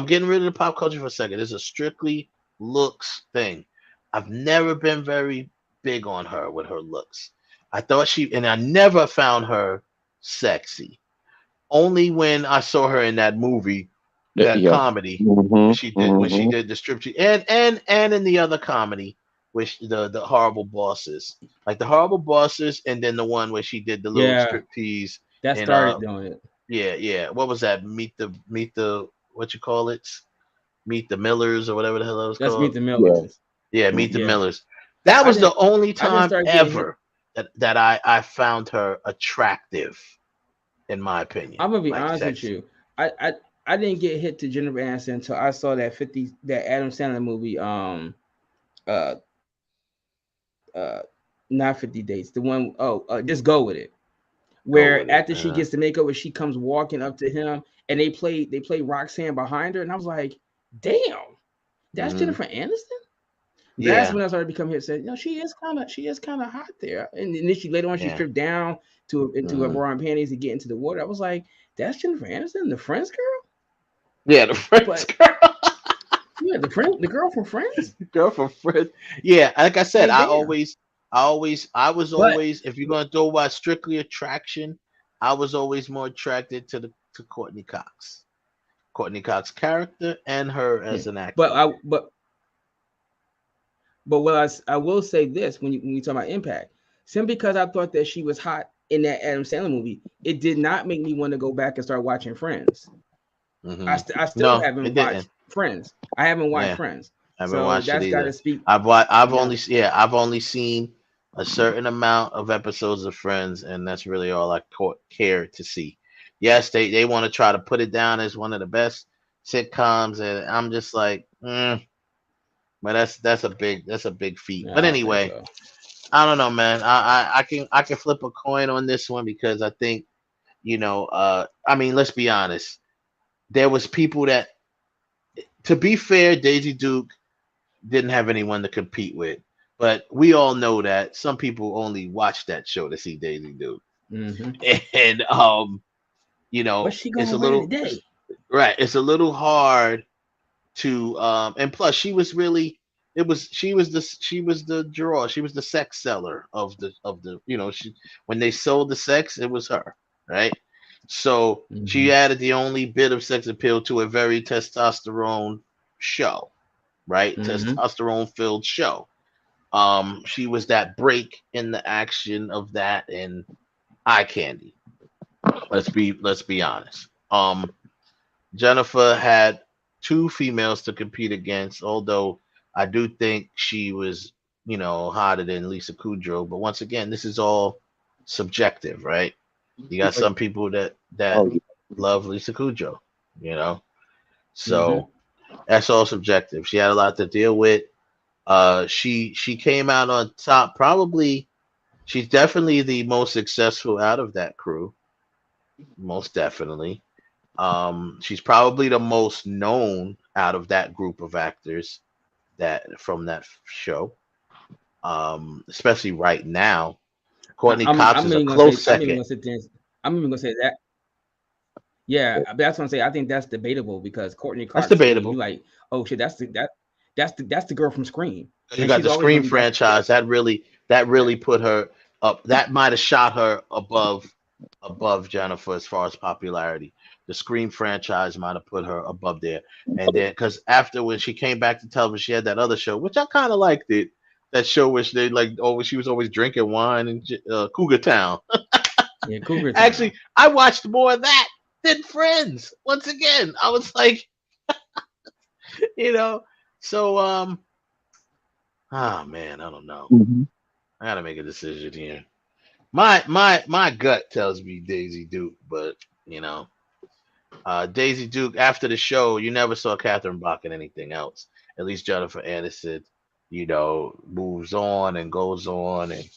getting rid of the pop culture for a second. This is a strictly looks thing. I've never been very big on her with her looks. I never found her sexy. Only when I saw her in that movie, that yeah. comedy, Hmm. when she Hmm. did the strip, and in the other comedy, which the horrible bosses, like the horrible bosses, and then the one where she did the little Yeah, strip tease. that And started doing it. yeah. What was that? Meet the what you call it? Meet the Millers or whatever the hell it was Let's called. meet the Millers. Yeah, Meet the Yeah. Millers. That I was the didn't. only I didn't time start getting. ever that I found her attractive, in my opinion. I'm gonna be Like honest with sexy. you. I I didn't get hit to Jennifer Aniston until I saw that Adam Sandler movie. Uh, not 50 Dates. The one. Just Go With It. Where after she gets the makeover, she comes walking up to him, and they play Roxanne behind her, and I was like, damn, that's Jennifer Aniston. That's when I started becoming here. Said, she is kind of hot there. And then later on, she stripped down into her bra and panties to get into the water. I was like, that's Jennifer Aniston, the Friends girl. Yeah, the Friends girl. Yeah, the girl from Friends. Girl from Friends. Yeah, like I said, I was always, if you're gonna go by strictly attraction, I was always more attracted to Courtney Cox. Courtney Cox character and her as an actor. But what I will say this when you talk about impact, simply because I thought that she was hot in that Adam Sandler movie, it did not make me want to go back and start watching Friends. I still haven't watched Friends. I haven't watched Friends. I haven't watched it either. Speak. I've only seen a certain amount of episodes of Friends, and that's really all I care to see. Yes, they want to try to put it down as one of the best sitcoms, and I'm just like, but that's a big feat. But anyway, I don't know, man. I can flip a coin on this one because I think, I mean, let's be honest. There was people that, to be fair, Daisy Duke didn't have anyone to compete with. But we all know that some people only watch that show to see Daisy Duke. And it's a little right. It's a little hard to and plus she was the draw. She was the sex seller of the when they sold the sex, it was her, right? So she added the only bit of sex appeal to a very testosterone show, right? Testosterone filled show. She was that break in the action of that and eye candy. Let's be honest. Jennifer had two females to compete against, although I do think she was, hotter than Lisa Kudrow. But once again, this is all subjective, right? You got some people that love Lisa Kudrow, so that's all subjective. She had a lot to deal with. She came out on top. Probably, she's definitely the most successful out of that crew. Most definitely. She's probably the most known out of that group of actors from that show. Especially right now. Courtney Cox is a close second. I'm even gonna say that. Yeah, that's what I'm saying. I think that's debatable because Courtney Cox. That's debatable. You like, oh shit, that's the girl from Scream. You got the Scream franchise that really put her up. That might have shot her above Jennifer as far as popularity. The Scream franchise might have put her above there. And then because after when she came back to television, she had that other show, which I kind of liked it. That show which they she was always drinking wine and Cougar Town. Yeah, Cougar Town. Actually, I watched more of that than Friends. Once again, I was like, so oh man, I don't know. I gotta make a decision here. My gut tells me Daisy Duke, but Daisy Duke after the show, you never saw Catherine Bach in anything else. At least Jennifer Aniston, moves on and goes on. And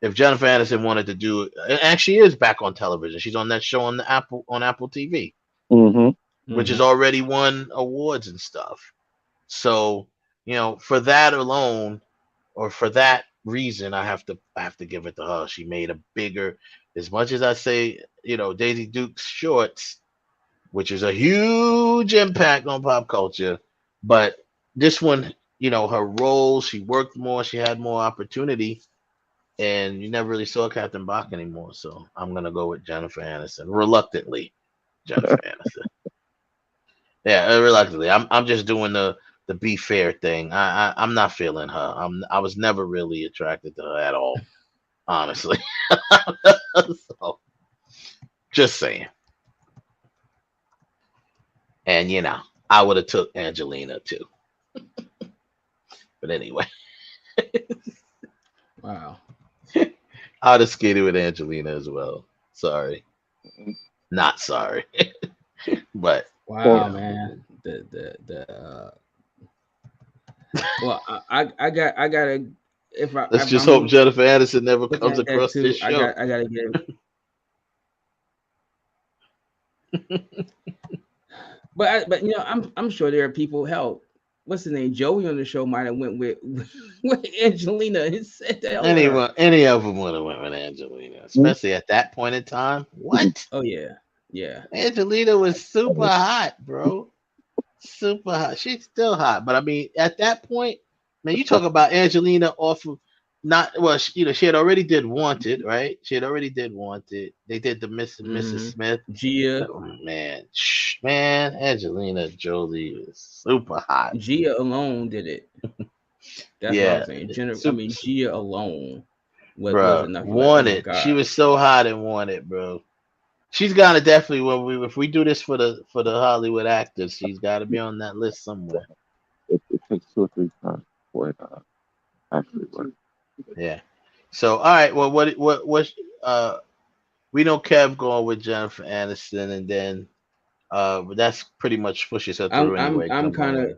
if Jennifer Aniston wanted to do it, and she is back on television. She's on that show on Apple TV, which has already won awards and stuff. So, for that alone, or for that reason, I have to give it to her. She made a bigger, as much as I say, Daisy Duke's shorts, which is a huge impact on pop culture, but this one, her role, she worked more, she had more opportunity, and you never really saw Captain Bach anymore. So I'm gonna go with Jennifer Aniston, reluctantly. Jennifer Aniston. Yeah, reluctantly. I'm just doing the be fair thing. I'm not feeling her. I was never really attracted to her at all, honestly. So, just saying. And I would have took Angelina too. But anyway. Wow. I'd have skated with Angelina as well. Sorry. Not sorry. But Wow, man. Well, I gotta Let's if just hope I'm Jennifer Aniston never looking comes at that across this too, show. I gotta get. But I'm sure there are people. Hell, what's the name? Joey on the show might have went with with Angelina and said the hell with her. Any of them would have went with Angelina, especially at that point in time. What? Oh yeah, yeah. Angelina was super hot, bro. Super hot. She's still hot, but I mean, at that point, man, you talk about Angelina off of not well. She had already did Wanted, right? She had already did Wanted. They did the Miss and Mrs. Smith. Gia. Oh, man, Angelina Jolie is super hot. Gia alone did it. That's what I'm saying. Gia alone was bro. enough. You're like, oh my Wanted. She god. was so hot and Wanted, bro. She's gotta definitely if we do this for the Hollywood actors, she's got to be on that list somewhere. It takes 2 or 3 times for it actually work. Yeah. So all right. Well, what we know Kev going with Jennifer Aniston, and then but that's pretty much pushes her through anyway. I'm kind of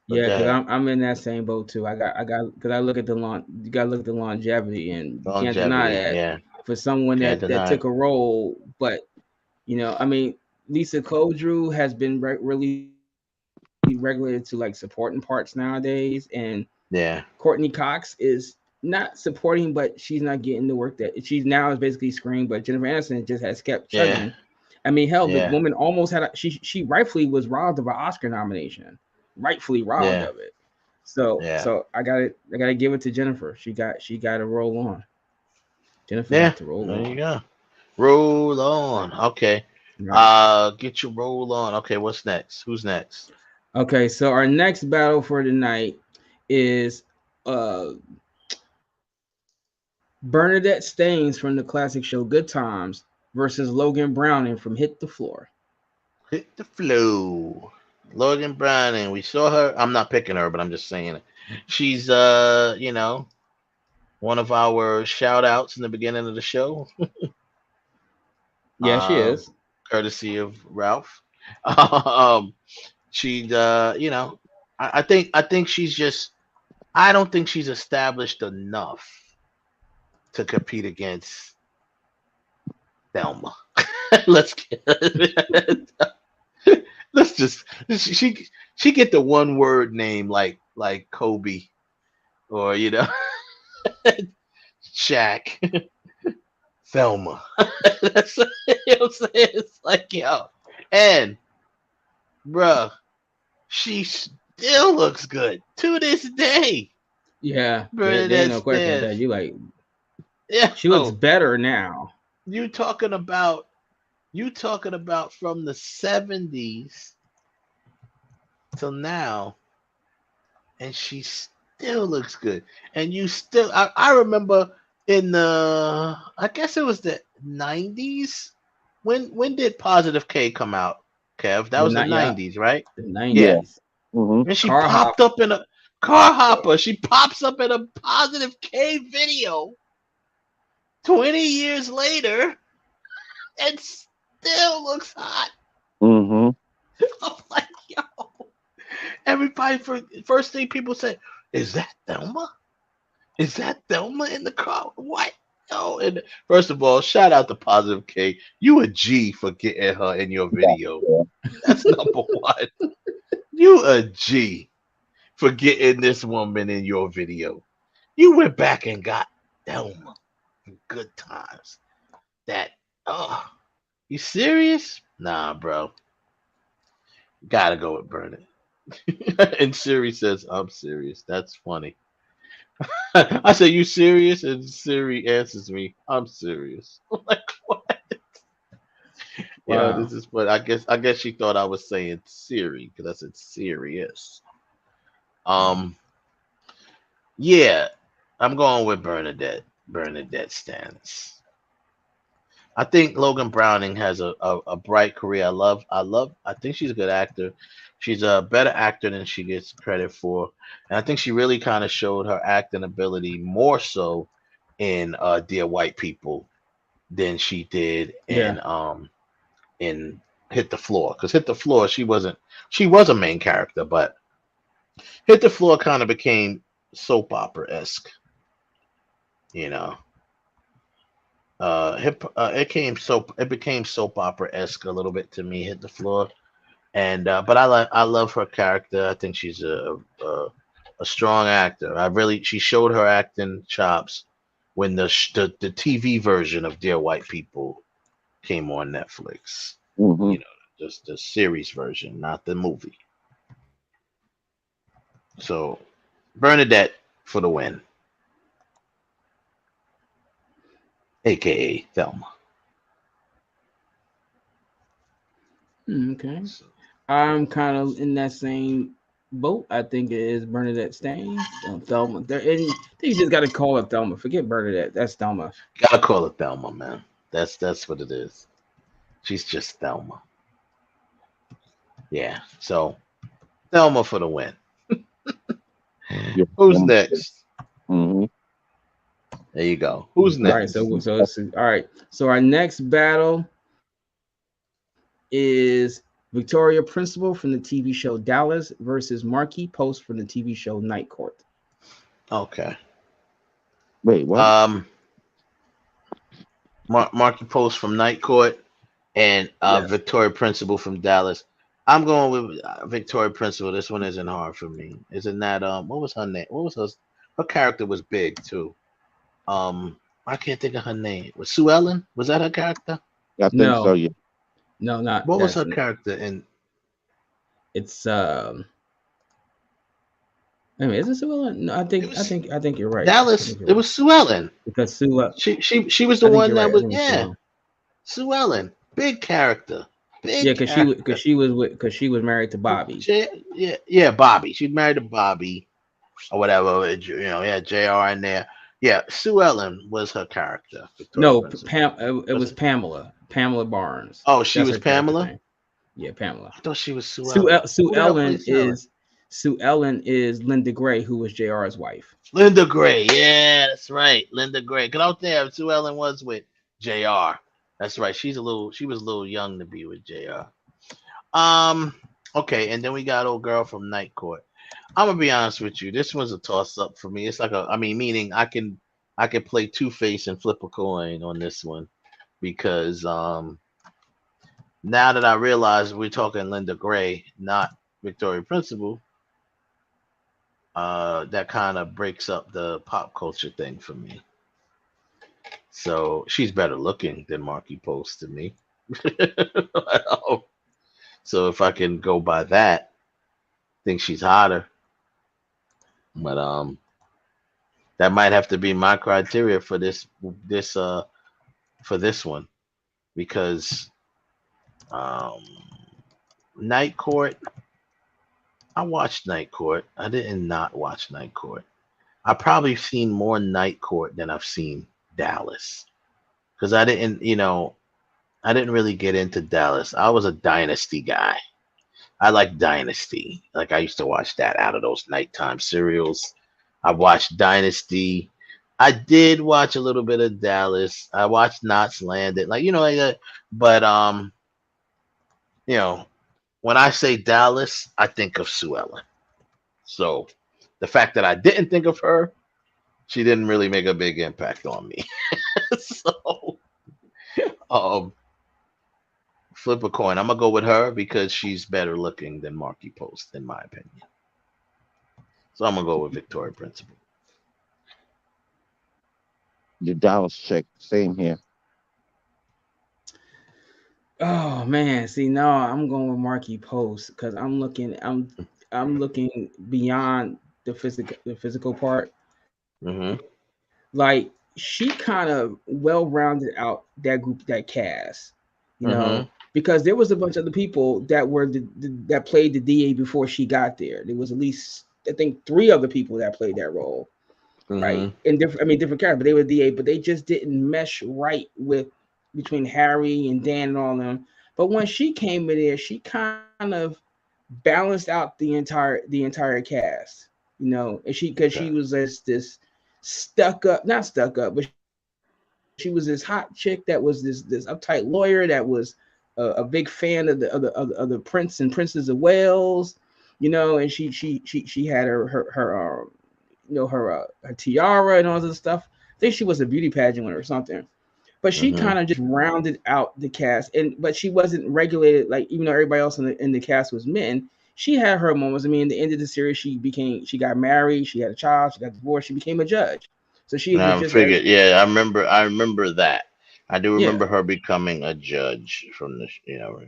yeah, because ahead. I'm in that same boat too. I got because I look at the you gotta look at the longevity, and you can't deny that. Yeah. For someone that took a role, but I mean, Lisa Kudrow has been really regulated to like supporting parts nowadays, and Courtney Cox is not supporting, but she's not getting the work that she's now is basically screen. But Jennifer Aniston just has kept chugging. I mean, hell, the woman almost had she rightfully was robbed of an Oscar nomination, rightfully robbed of it. So I gotta give it to Jennifer. She got to roll on. Jennifer got to roll on. There you go. Roll on. Okay. Right. Get your roll on. Okay, what's next? Who's next? Okay, so our next battle for tonight is Bernadette Staines from the classic show Good Times versus Logan Browning from Hit the Floor. Hit the Floor. Logan Browning. We saw her. I'm not picking her, but I'm just saying it. She's one of our shout outs in the beginning of the show. Yeah, she is. Courtesy of Ralph. She's I think she's just I don't think she's established enough to compete against Thelma. Let's just she get the one word name like Kobe or Shaq. Thelma. That's what I'm saying. It's like, yo. And bruh, she still looks good to this day. Yeah. There ain't no question that you like. Yeah. She looks better now. You talking about from the 70s till now, and she still looks good. And you still I remember in the I guess it was the 90s. When did Positive K come out, Kev? That was the 90s, right? The 90s. Yeah. Mm-hmm. And she popped up in a car hopper. She pops up in a Positive K video 20 years later and still looks hot. Mm-hmm. I'm like, yo. Everybody first thing people say, is that Thelma? Is that Thelma in the car? What? No. And first of all, shout out to Positive K. You a G for getting her in your video. That's number one. You a G for getting this woman in your video. You went back and got Thelma in Good Times. You serious? Nah, bro. Gotta go with Bernard. And Siri says, I'm serious. That's funny. I say, you serious? And Siri answers me, I'm serious. I'm like, what? Wow. This is what I guess she thought I was saying Siri because I said serious. Yeah, I'm going with Bernadette Stanis. I think Logan Browning has a bright career. I think she's a good actor. She's a better actor than she gets credit for. And I think she really kind of showed her acting ability more so in Dear White People than she did in Hit the Floor, because Hit the Floor, she was a main character, but Hit the Floor kind of became soap opera esque, you know. It became soap opera esque a little bit to me. Hit the Floor, and but I love her character. I think she's a strong actor. She showed her acting chops when the TV version of Dear White People came on Netflix. Mm-hmm. You know, just the series version, not the movie. So Bernadette for the win, aka Thelma. Okay. I'm kind of in that same boat. I think it is Bernadette Stain, Thelma. You just got to call it Thelma. Forget Bernadette. That's Thelma. Gotta call it Thelma, man. That's what it is. She's just Thelma. Yeah. So Thelma for the win. Yeah. Who's next? Mm-hmm. There you go. Who's All right. next? All right. So our next battle is Victoria Principal from the TV show Dallas versus Marquis Post from the TV show Night Court. Okay. Wait, what? Marky Post from Night Court and Yes. Victoria Principal from Dallas. I'm going with Victoria Principal. This one isn't hard for me. Isn't that what was her name? What was her character was big too. I can't think of her name. Was Sue Ellen? Was that her character? I think so, yeah. No, not What was that's her character in? It's I mean, is it Sue Ellen? No, I think you're right. Dallas. It was Sue Ellen. Because Sue she was the one that was Sue Ellen. Big character. Yeah, because she was married to Bobby. Yeah, Bobby. She's married to Bobby or whatever. You know, yeah, JR in there. Yeah, Sue Ellen was her character. No, it was Pamela. Pamela Barnes. Oh, she was Pamela? Yeah, Pamela. I thought she was Sue Ellen. Sue Ellen is Linda Gray, who was JR's wife. Linda Gray. Yeah, that's right. Linda Gray. Because out there, Sue Ellen was with JR. That's right. She was a little young to be with JR. Okay, and then we got old girl from Night Court. I'm gonna be honest with you. This one's a toss up for me. It's like meaning I can play Two-Face and flip a coin on this one because now that I realize we're talking Linda Gray, not Victoria Principal, that kind of breaks up the pop culture thing for me. So she's better looking than Marky Post to me. So if I can go by that, I think she's hotter. But that might have to be my criteria for this one because Night Court. I watched Night Court. I didn't not watch Night Court. I probably seen more Night Court than I've seen Dallas because I didn't really get into Dallas. I was a Dynasty guy. I like Dynasty. Like I used to watch that out of those nighttime serials. I watched Dynasty. I did watch a little bit of Dallas. I watched Knots Landing. But when I say Dallas, I think of Sue Ellen. So the fact that I didn't think of her, she didn't really make a big impact on me. So flip a coin. I'm gonna go with her because she's better looking than Marky Post, in my opinion. So I'm gonna go with Victoria Principal. The Dallas chick, same here. Oh man, see now I'm going with Marky Post because I'm looking beyond the physical part. Mm-hmm. Like she kind of well rounded out that group, that cast, you know, because there was a bunch of the people that were that played the DA before she got there. There was at least I think 3 other people that played that role, right? And different characters, but they were DA, but they just didn't mesh right with between Harry and Dan and all of them. But when she came in there, she kind of balanced out the entire cast, you know, and she was this not stuck up, but she was this hot chick that was this uptight lawyer that was a big fan of the Prince and Princess of Wales, and she had her her tiara and all this stuff. I think she was a beauty pageant winner or something. But she kind of just rounded out the cast, but she wasn't regulated like even though everybody else in the cast was men. She had her moments. I mean, at the end of the series, she got married, she had a child, she got divorced, she became a judge. So she was I just figured. Yeah, I remember that. I do yeah. remember her becoming a judge from the show.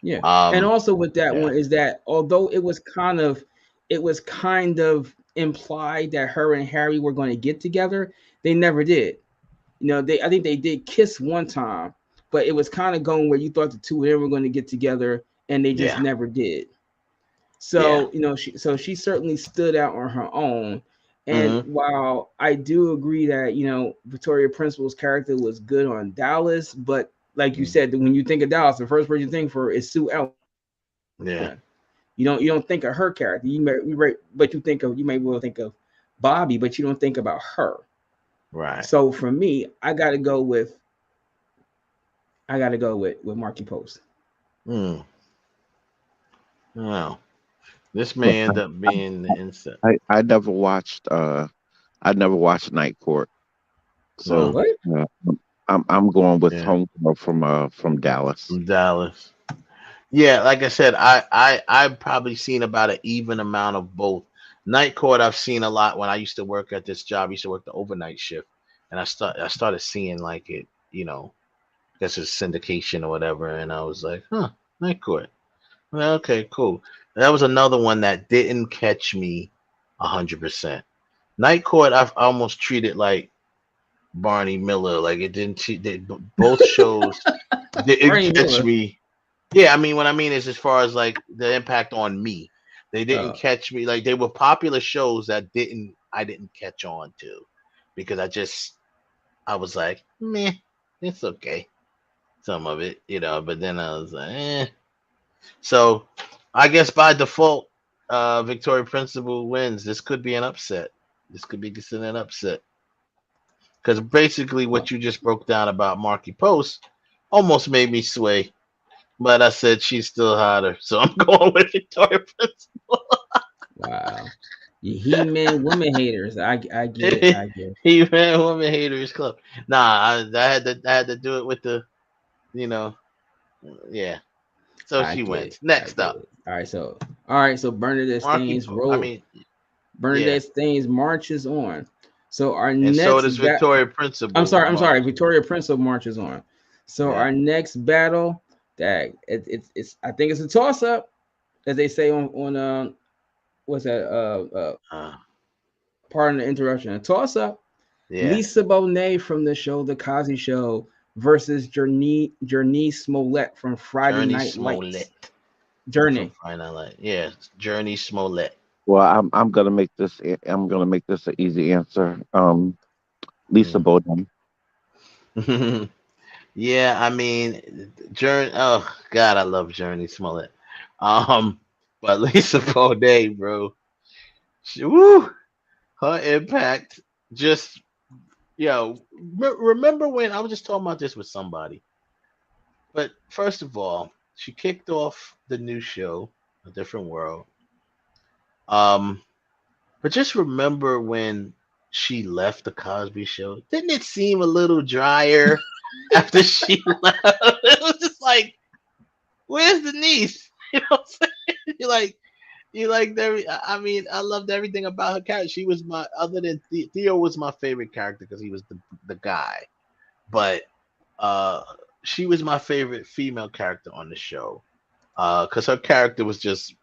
Yeah. And also with that Yeah. one is that although it was kind of implied that her and Harry were going to get together, they never did. I think they did kiss one time, but it was kind of going where you thought the two of them were going to get together and they just Yeah. never did. Yeah. So, she certainly stood out on her own. And Mhm. while I do agree that, Victoria Principal's character was good on Dallas, but like you said, when you think of Dallas, the first person you think for is Sue Ellen. Yeah. You don't think of her character. You may well think of Bobby, but you don't think about her. Right. So for me, I gotta go with Marky Post. Wow. This may end up being the instant. I never watched Night Court, so What? I'm going with Yeah. Homegirl from Dallas. From Dallas. Yeah, like I said, I've probably seen about an even amount of both. Night Court I've seen a lot when I used to work at this job. I used to work the overnight shift, and I started seeing like it, guess it's syndication or whatever, and I was like, Night Court. Well, okay, cool. That was another one that didn't catch me 100%. Night Court I've almost treated like Barney Miller, like it didn't. Both shows didn't catch me. Yeah, I mean, what I mean is as far as like the impact on me, they didn't catch me. Like they were popular shows that I didn't catch on to, because I was like, meh, it's okay, some of it, but then I was like, eh. So I guess by default, Victoria Principal wins. This could be an upset. This could be considered an upset. Because basically what you just broke down about Marky Post almost made me sway. But I said she's still hotter, so I'm going with Victoria Principal. Wow. He-Man women haters. I get it. He-Man women haters club. Nah, I had to do it with the, yeah. So she wins. Next up. All right, so Bernadette Staines Bernadette Staines marches on. So our next so does Victoria Principal. I'm sorry. Victoria Principal marches on. So our next battle, that it's I think it's a toss up, as they say on what's that pardon the interruption, a toss up. Yeah. Lisa Bonet from the show The Cosby Show versus Journey Smollett from Friday Night Lights. Journey. Friday Night Lights. Yeah, Journey Smollett. Well, I'm gonna make this an easy answer. Lisa Bonet. Yeah, I mean, Journey. Oh God, I love Journey Smollett. But Lisa Bonet, bro. Her impact just, remember when I was just talking about this with somebody. But first of all, she kicked off the new show, A Different World. But just remember when she left the Cosby Show. Didn't it seem a little drier after she left? It was just like, where's Denise? You know what I'm saying? You liked I mean, I loved everything about her character. She was other than Theo was my favorite character because he was the guy. But she was my favorite female character on the show. Because her character was just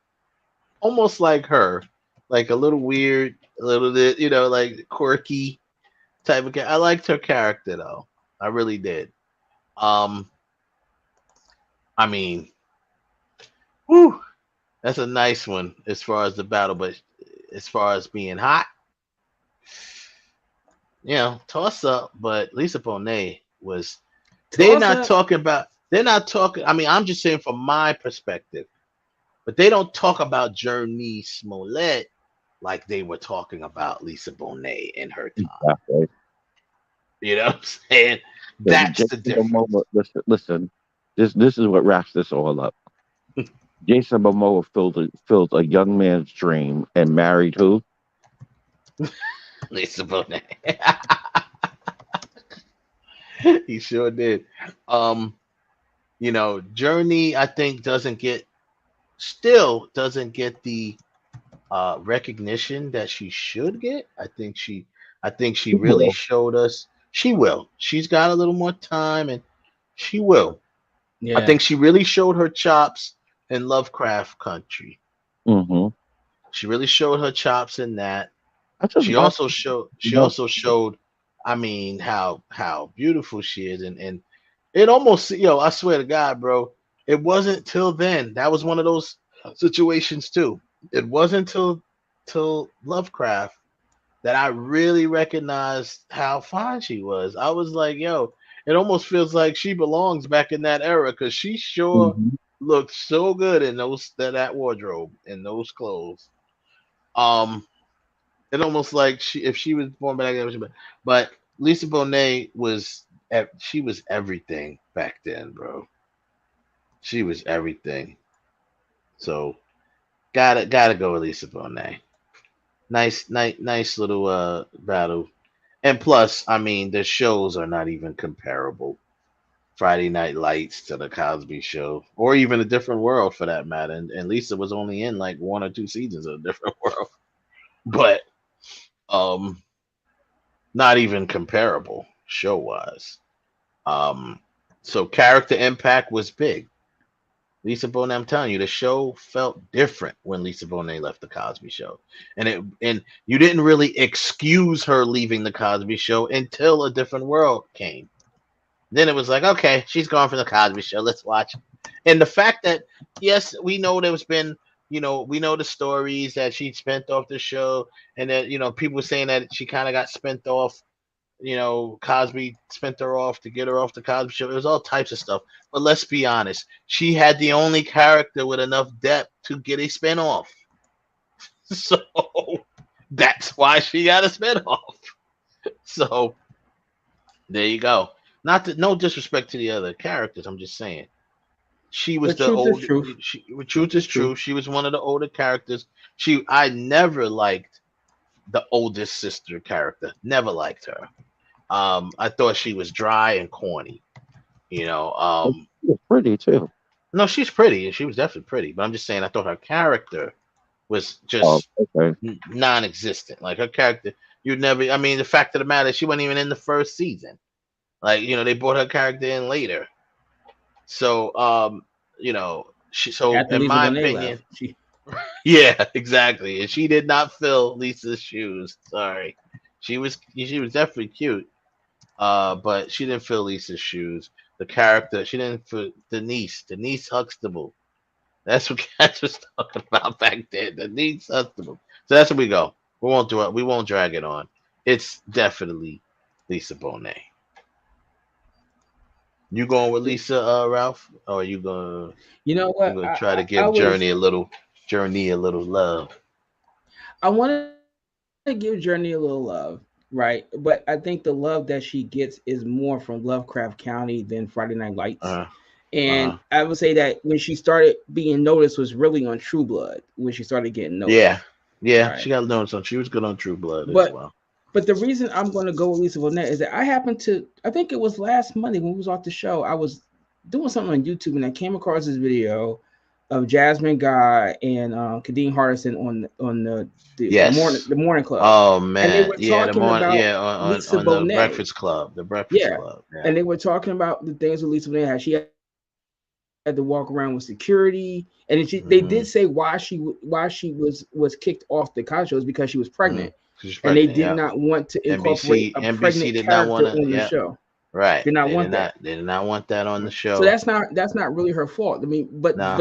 almost like her. Like a little weird, a little bit, like quirky type of character. I liked her character though. I really did. I mean, whew, that's a nice one as far as the battle, but as far as being hot, toss up. But Lisa Bonet was. They're not talking. I mean, I'm just saying from my perspective, but they don't talk about Journey Smollett like they were talking about Lisa Bonet in her time. Exactly. You know what I'm saying? That's the difference. Listen, This is what wraps this all up. Jason Momoa filled a young man's dream and married who? Lisa Bonet. He sure did. Um, Journey, I think, doesn't get the recognition that she should get. I think she really showed us she will. She's got a little more time and she will. I Yeah. think she really showed her chops in Lovecraft Country. Mm-hmm. She really showed her chops in that. I just She watched. also showed she No, also showed I mean how beautiful she is and it almost I swear to God, bro, it wasn't till then. That was one of those situations too. It wasn't till Lovecraft that I really recognized how fine she was. I was like, yo, it almost feels like she belongs back in that era because she sure mm-hmm. looked so good in that wardrobe in those clothes. Um, it almost like if she was born back then, but Lisa Bonet she was everything back then, bro. She was everything. So gotta go with Lisa Bonet. Nice little battle. And plus, I mean, the shows are not even comparable. Friday Night Lights to the Cosby Show, or even A Different World for that matter. And Lisa was only in like one or two seasons of A Different World, but um, not even comparable show wise. Um, so character impact was big. Lisa Bonet, I'm telling you, the show felt different when Lisa Bonet left the Cosby Show, and you didn't really excuse her leaving the Cosby Show until A Different World came. Then it was like, okay, she's gone from the Cosby Show. Let's watch. And the fact that yes, we know there's been, we know the stories that she spent off the show, and that people were saying that she kind of got spent off. Cosby spent her off to get her off the Cosby Show. It was all types of stuff. But let's be honest, she had the only character with enough depth to get a spinoff. So that's why she got a spinoff. So there you go. No disrespect to the other characters. I'm just saying she was The the truth is old. truth. Truth is true. She was one of the older characters. I never liked the oldest sister character. Never liked her. I thought she was dry and corny. She was pretty too. No, she's pretty, and she was definitely pretty. But I'm just saying, I thought her character was Oh, just okay. non-existent. Like her character, you'd never. I mean, the fact of the matter, she wasn't even in the first season. Like they brought her character in later. So she. So After in Lisa my Bonet opinion, left, she yeah, exactly. And she did not fill Lisa's shoes. Sorry, she was definitely cute. But she didn't fill Lisa's shoes. The character, she didn't fill Denise Huxtable. That's what Cat was talking about back then. Denise Huxtable. So that's where we go. We won't do it. We won't drag it on. It's definitely Lisa Bonet. You going with Lisa, Ralph? Or are you gonna you know you what? gonna try to I give was Journey a little love? I want to give Journey a little love, right? But I think the love that she gets is more from Lovecraft County than Friday Night Lights. Uh, And I would say that when she started being noticed was really on True Blood when she started getting yeah, noticed. yeah. Right. She got known some. She was good on True Blood as But well. but the reason I'm going to go with Lisa Bonet is that I think it was last Monday when we was off the show. I was doing something on YouTube and I came across this video of Jasmine Guy and Kadeem Hardison Yes. the morning club. Oh And they man, were yeah, talking about on Lisa the Bonet. Breakfast Club, the Breakfast Yeah. Club. Yeah. And they were talking about the things with Lisa Bonet, how she had to walk around with security, and they did say why she was kicked off the college shows because she was pregnant, She's and they pregnant. did Yeah. not want to incorporate a NBC pregnant did not want character to. on the Yeah. show. Right. Did not want that. They did not want that on the show. So that's not really her fault. I mean, but now,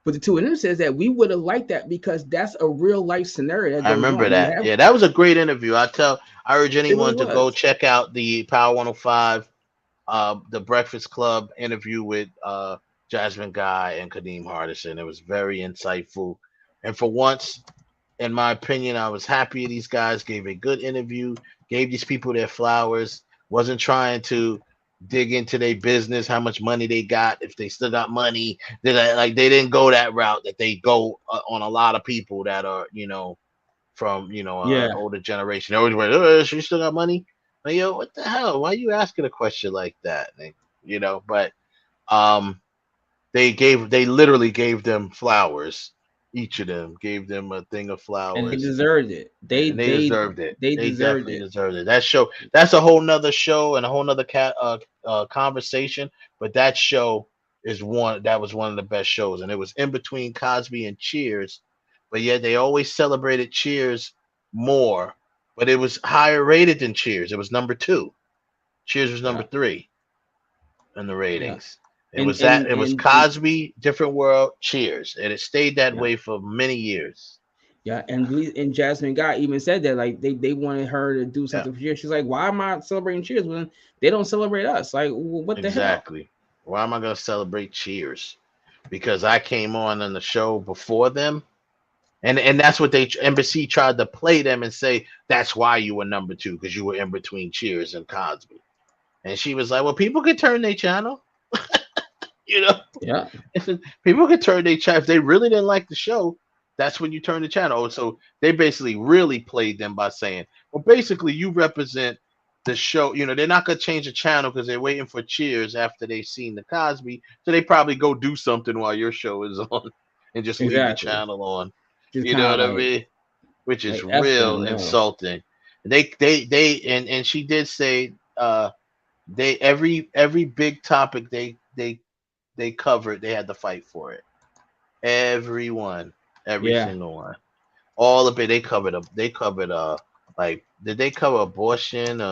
but the two of them says that we would have liked that because that's a real life scenario that I goes remember on. that. Yeah, that was a great interview. I urge anyone really to go was. check out the Power 105, the Breakfast Club interview with Jasmine Guy and Kadeem Hardison. It was very insightful, and for once, in my opinion, I was happy these guys gave a good interview, gave these people their flowers, wasn't trying to dig into their business, how much money they got, if they still got money. They didn't go that route that they go on a lot of people that are from an Yeah. older generation. They always went, oh, she still got money. Like, yo, what the hell? Why are you asking a question like that? But they literally gave them flowers. Each of them gave them a thing of And they flowers, deserved it. and they deserved it. They They deserved definitely it. deserved it. That's a whole nother show and a whole nother conversation. But that show was one of the best shows, and it was in between Cosby and Cheers. But yet they always celebrated Cheers more, but it was higher rated than Cheers. It was number 2. Cheers was number Yeah. 3 in the Yeah. ratings. It And was that. It was and Cosby, Different World, Cheers, and it stayed that yeah. way for many years. Yeah, and Jasmine Guy even said that like they wanted her to do something for Cheers. She's like, why am I celebrating Cheers when they don't celebrate us? Like, what the hell? Exactly. Why am I going to celebrate Cheers? Because I came on the show before them, and that's what NBC tried to play them and say that's why you were number 2, because you were in between Cheers and Cosby. And she was like, well, people could turn their channel. Yeah. People could turn their channel if they really didn't like the show. That's when you turn the channel. So they basically really played them by saying, well, basically you represent the show. They're not going to change the channel because they're waiting for Cheers after they've seen the Cosby. So they probably go do something while your show is on and just leave the channel on. Just You know what I mean? Which is like, real no. insulting. And she did say they every big topic they covered, they had to fight for it. Every single one, all of it. They covered like, did they cover abortion,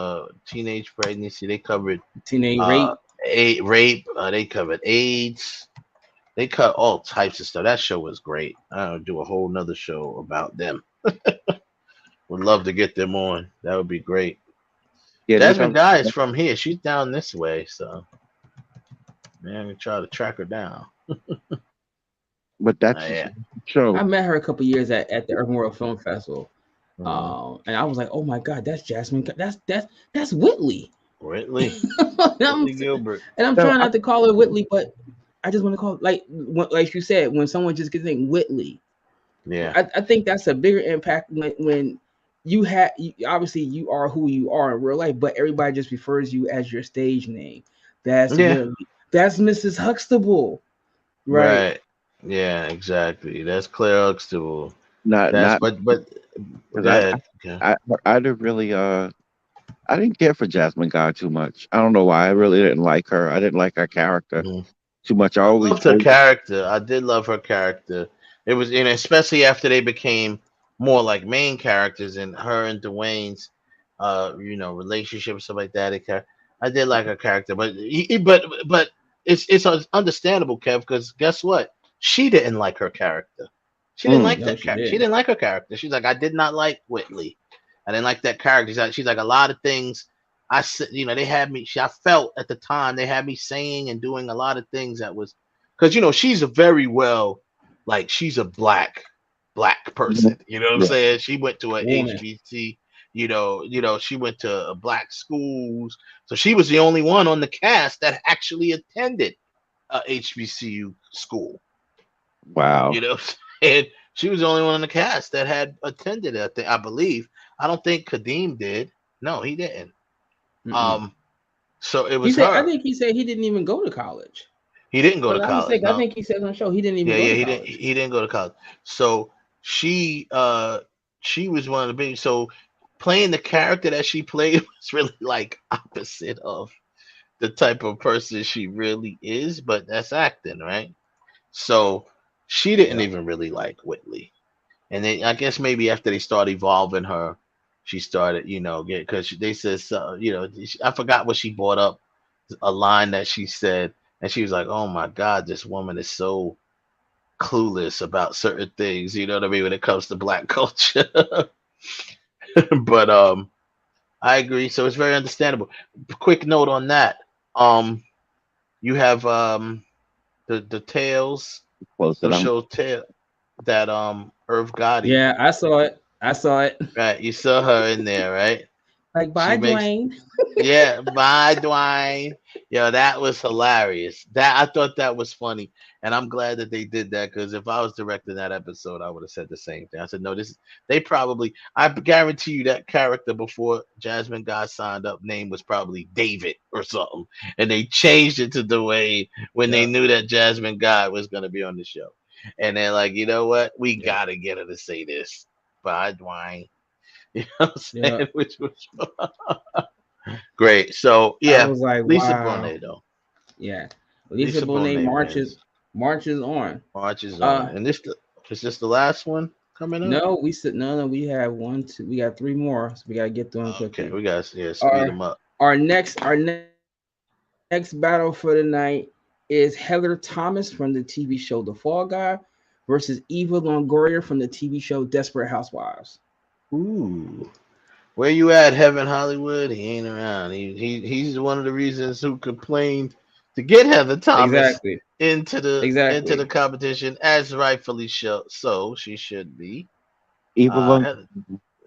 teenage pregnancy? They covered teenage rape. Rape. They covered AIDS. They cut all types of stuff. That show was great. I'll do a whole nother show about them. Would love to get them on. That would be great. Yeah, Jasmine Guy is from here. She's down this way, so man, we try to track her down. But that's show. I met her a couple years at the Urban World Film Festival, and I was like, "Oh my God, that's Jasmine. That's Whitley." Whitley Gilbert. And I'm trying not to call her Whitley, but I just want to call it like you said, when someone just gets named Whitley. Yeah, I think that's a bigger impact when you obviously you are who you are in real life, but everybody just refers you as your stage name. That's Mrs. Huxtable, right? Yeah, exactly. That's Claire Huxtable. But I didn't really I didn't care for Jasmine Guy too much. I don't know why. I really didn't like her. I didn't like her character too much. I always loved her character. I did love her character. It was, especially after they became more like main characters, and her and Dwayne's, relationship and stuff like that. I did like her character, but it's understandable, Kev, because guess what? She didn't like her character. She didn't like that character. She didn't like her character. She's like, I did not like Whitley. I didn't like that character. She's like a lot of things. I said, they had me. I felt at the time they had me saying and doing a lot of things that was because she's a very well, like, she's a black person. You know what I'm saying? She went to an HBC. She went to black schools, so she was the only one on the cast that actually attended a HBCU school. Wow. And she was the only one on the cast that had attended it. I believe. I don't think Kadeem did. No, he didn't. So it was her. I think he said he didn't even go to college. He didn't go to college. I think he said on the show he didn't even. He didn't go to college. So she was one of the big. So playing the character that she played was really like opposite of the type of person she really is, but that's acting, right? So she didn't even really like Whitley. And then I guess maybe after they started evolving her, she started, because they said, I forgot what she brought up, a line that she said, and she was like, oh my God, this woman is so clueless about certain things, you know what I mean, when it comes to black culture. But I agree. So it's very understandable. Quick note on that. You have the Tales, the show Tale that Irv Gotti. Yeah, I saw it. Right, you saw her in there, right? Like, She bye, makes Dwayne. Yeah, bye, Dwayne. Yo, that was hilarious. That I thought that was funny, and I'm glad that they did that because if I was directing that episode, I would have said the same thing. I said, no, this they probably. I guarantee you that character before Jasmine got signed up name was probably David or something, and they changed it to Dwayne when they Yeah. knew that Jasmine Guy was going to be on the show, and they're like, you know what, we Yeah. gotta get her to say this. Bye, Dwayne. You know what I'm Yeah. saying? Which was great. So I yeah, was like, Lisa wow. Bonet though. Yeah. Lisa Lisa Bonet Bonet wins. marches on. March is on, and is this the last one coming up? No, we have one, two, we got three more, so we gotta get through them Okay, quickly. we got speed them up. Our next battle for the night is Heather Thomas from the TV show The Fall Guy versus Eva Longoria from the TV show Desperate Housewives. Ooh, where you at, Heaven Hollywood? He ain't around. He's one of the reasons who complained to get Heather Thomas into the competition, as rightfully so she should be. Eva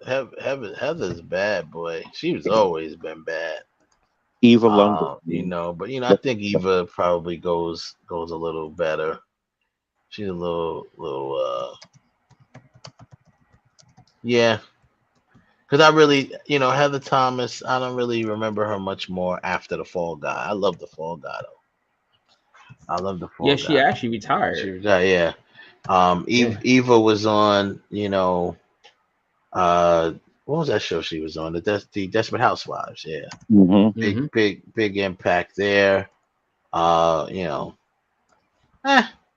Heather's bad, boy. She's always been bad. Eva Longoria. But I think Eva probably goes a little better. She's a little yeah. Because I really, Heather Thomas, I don't really remember her much more after the Fall Guy. I love the Fall Guy though. I love the Fall Guy. Yeah, she actually retired. She retired, yeah. Eva was on, what was that show she was on? The Desperate Housewives, yeah. Mm-hmm. Big impact there. I'm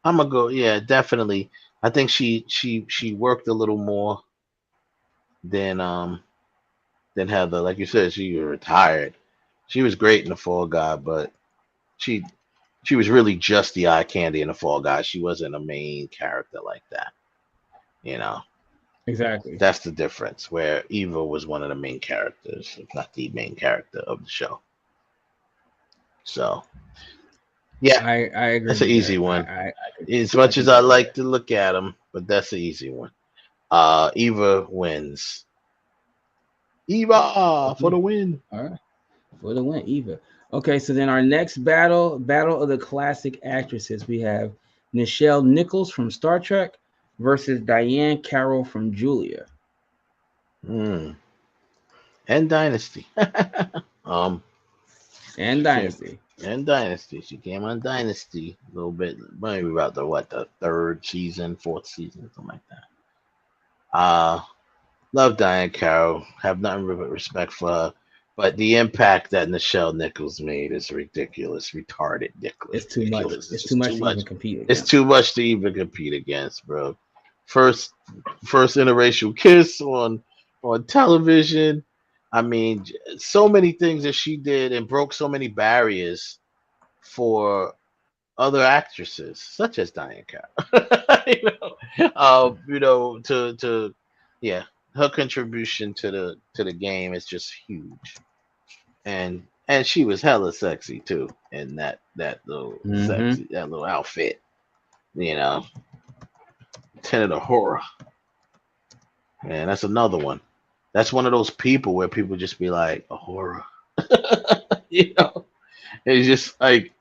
gonna go, yeah, definitely. I think she worked a little more than Heather. Like you said, she retired. She was great in the Fall Guy, but she was really just the eye candy in the Fall Guy. She wasn't a main character like that. Exactly. That's the difference. Where Eva was one of the main characters, if not the main character of the show. So, yeah, I agree. That's an easy one. As much as I like to look at them, but that's an easy one. Eva wins. Eva for the win. All right, for the win, Eva. Okay, so then our next battle of the classic actresses, we have Nichelle Nichols from Star Trek versus Diane Carroll from Julia. And Dynasty. And Dynasty. And Dynasty. She came on Dynasty a little bit, maybe about the third season, fourth season, something like that. Love Diane Carroll. Have nothing but respect for her. But the impact that Nichelle Nichols made is ridiculous, retarded, ridiculous. It's too much. It's too much to even compete against. It's too much to even compete against, bro. First interracial kiss on television. I mean, so many things that she did and broke so many barriers for other actresses, such as Diane Carroll. Her contribution to the game is just huge. And she was hella sexy too in that little sexy, that little outfit. Tenet of horror. And that's another one. That's one of those people where people just be like, a horror. It's just like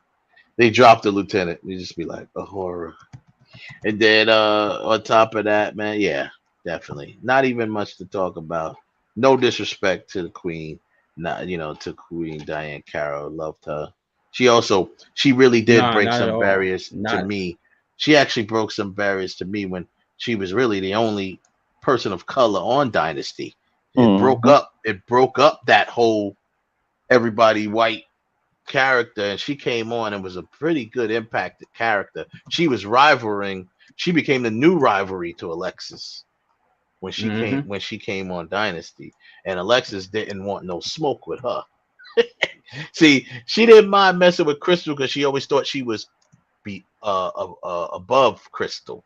they drop the lieutenant. You just be like, a horror. And then on top of that, man, yeah, definitely. Not even much to talk about. No disrespect to the queen. Not to Queen Diane Carroll. Loved her. She really did break some barriers to me. She actually broke some barriers to me when she was really the only person of color on Dynasty. It broke up that whole everybody white character, and she came on and was a pretty good impacted character. She was she became the new rivalry to Alexis when she came on Dynasty, and Alexis didn't want no smoke with her. See, she didn't mind messing with Crystal because she always thought she was above Crystal.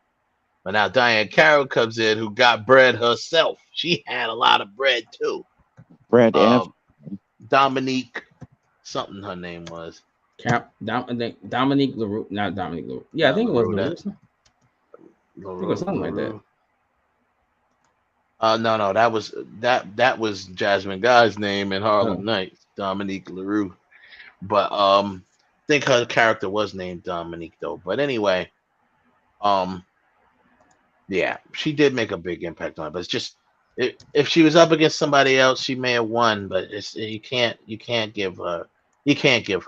But now Diane Carroll comes in, who got bread herself. She had a lot of bread too. Dominique, something her name was. Dominique LaRue, not Dominique LaRue. Yeah, I think it was LaRue. I think it was something like that. No, that was Jasmine Guy's name in Harlem Oh, Nights, Dominique LaRue. But I think her character was named Dominique though. But anyway, um, yeah, she did make a big impact on it. But it's just if she was up against somebody else, she may have won. But it's you can't give her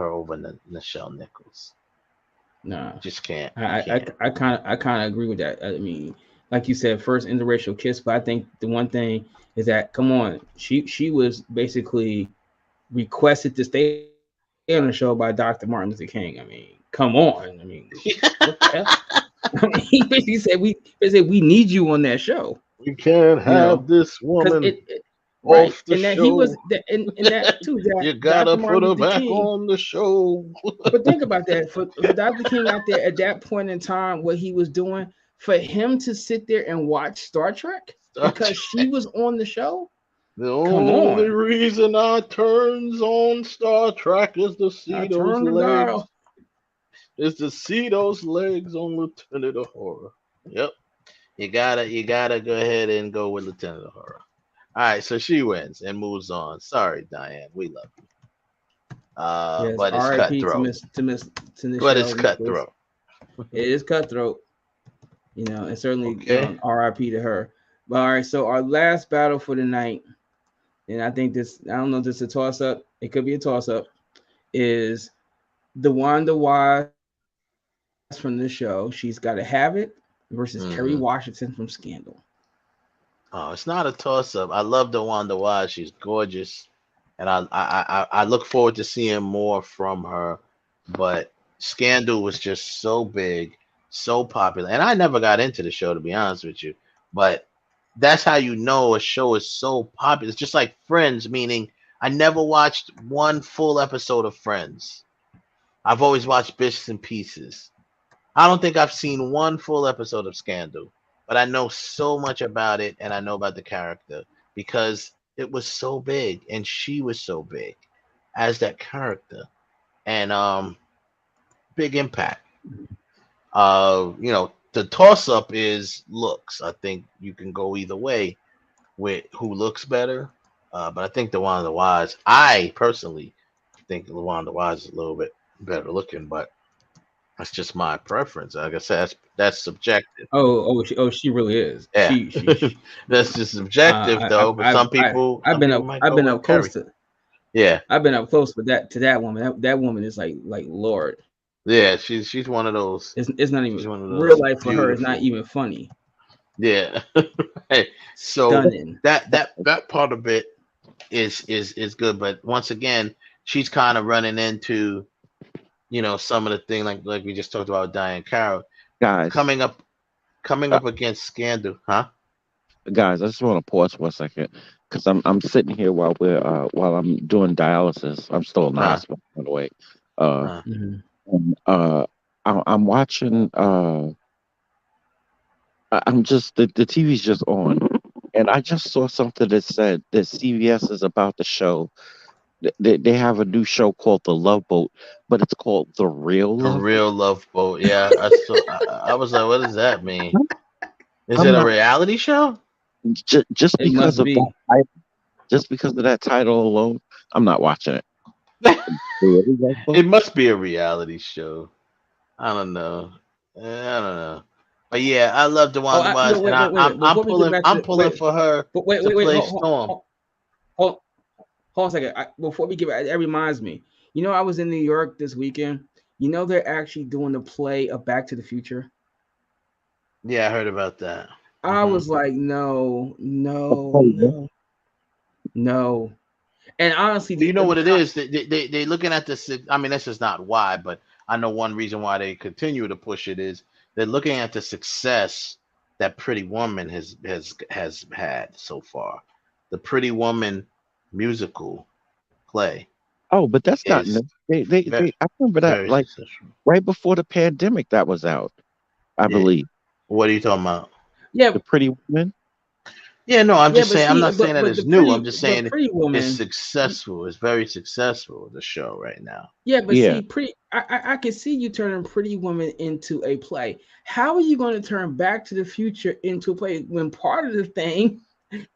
over Nichelle Nichols. nah. Just can't. You I can't. kind of agree with that. I mean, like you said, first interracial kiss, but I think the one thing is that come on, she was basically requested to stay on the show by Dr. Martin Luther King. I mean, come on. I mean, what the hell? I mean, he basically said we need you on that show. You can't You know, have this because woman right, off the and that he was show. and that too, that You Dr. gotta put Martin her Luther back King. on the show. But think about that for Dr. King out there at that point in time, what he was doing, for him to sit there and watch Star Trek because she was on the show. The Come only on, reason I turns on Star Trek is to I see those turn the legs. dial. Is to see those legs on Lieutenant Uhura. Yep. You gotta go ahead and go with Lieutenant Uhura. All right, so she wins and moves on. Sorry, Diane, we love you. Yes, But it's R.I.P. to cutthroat. Nichelle But it's Nichols. cutthroat. It is cutthroat, and certainly Okay. R.I.P. to her. But all right, so our last battle for the night, and I think this, I don't know if this is a toss up. It could be a toss up. Is the Wanda Wise from this show? She's got to have it versus Kerry Washington from Scandal. Oh, it's not a toss up. I love DeWanda Wise. She's gorgeous, and I look forward to seeing more from her. But Scandal was just so big, so popular, and I never got into the show to be honest with you. But that's how you know a show is so popular. It's just like Friends, meaning I never watched one full episode of Friends. I've always watched bits and pieces. I don't think I've seen one full episode of Scandal, but I know so much about it and I know about the character because it was so big and she was so big as that character and big impact. The toss up is looks. I think you can go either way with who looks better. But I think the Wise, I personally think the Wise is a little bit better looking, but that's just my preference. Like I said, that's subjective. She really is. Yeah, She that's just subjective though. But some I've been people up might I've go been with up close Kerry. to Yeah, I've been up close with that woman. That woman is like Lord. yeah. She's one of those. It's not She's even one of real those life for her. It's not beautiful. even funny. Yeah. Hey, so Stunning. that part of it is good. But once again, she's kind of running into some of the thing like we just talked about Diane Carroll Guys, coming up uh, against Scandal, huh? guys, I just want to pause for a second because I'm sitting here while I'm doing dialysis. I'm still in the Huh? hospital, by the way. Uh, Huh? and, I'm watching. I'm just the TV's just on, and I just saw something that said that CBS is about to show. They have a new show called The Love Boat, but it's called The Real A Love Boat. real love boat. Yeah, I was like, what does that mean? Is I'm it a not reality show? just It because must of be. that title, just because of that title alone, I'm not watching it. The Real Love Boat? It must be a reality show. I don't know. I don't know. But yeah, I love Oh, DeWanda no, Wise, and wait. I'm Before we get pulling back to I'm pulling for her to wait. play Storm. Hold on a second. Before we get back, that reminds me. I was in New York this weekend. They're actually doing the play of Back to the Future. Yeah, I heard about that. I was like, no. And honestly, You know the what it is? They looking at this. I mean, this is not why, but I know one reason why they continue to push it is they're looking at the success that Pretty Woman has had so far. The Pretty Woman musical play Oh, but that's not is new. They very I remember that very like successful. right before the pandemic that was out, I Yeah. believe. What are you talking about? yeah, The Pretty Woman. Yeah, no, I'm just but saying. I'm see, not saying that but the it's new. I'm pretty, just but saying Pretty it's Woman. successful. It's very successful. The show right now. Yeah, but Yeah. see, I can see you turning Pretty Woman into a play. How are you going to turn Back to the Future into a play when part of the thing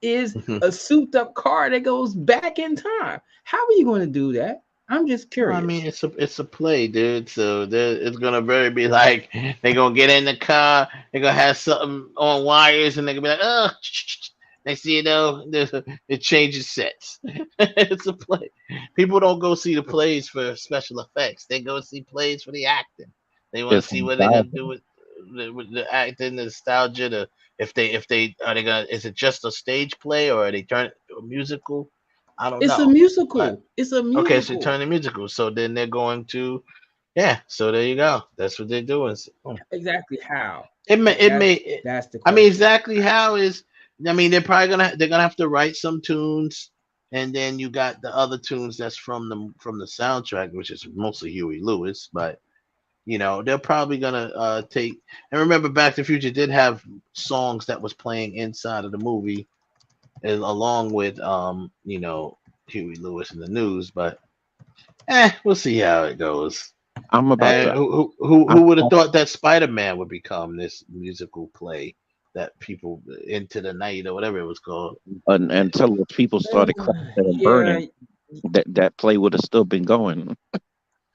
is a souped up car that goes back in time. How are you going to do that? I'm just curious. I mean, it's a play, dude. So it's gonna very be like they're gonna get in the car, they're gonna have something on wires, and they're gonna be like, oh, next thing you know, it changes sets. It's a play. People don't go see the plays for special effects. They go see plays for the acting. They want to It's see what they're gonna do with the acting, the nostalgia. If they are they gonna is it just a stage play or are they turn it to a musical? I don't It's a know. musical. It's a musical. Okay, so turn the musical. So then they're going to, yeah. So there you go. That's what they're doing. Exactly how? That's the question. I mean, exactly how is. I mean, they're gonna have to write some tunes, and then you got the other tunes that's from the soundtrack, which is mostly Huey Lewis. But they're probably gonna take. And remember, Back to the Future did have songs that was playing inside of the movie, along with Huey Lewis in the news, but we'll see how it goes. I'm about to. Who would have thought that Spider-Man would become this musical play that people Into the Night or whatever it was called? Until the people started crashing and burning, that play would have still been going,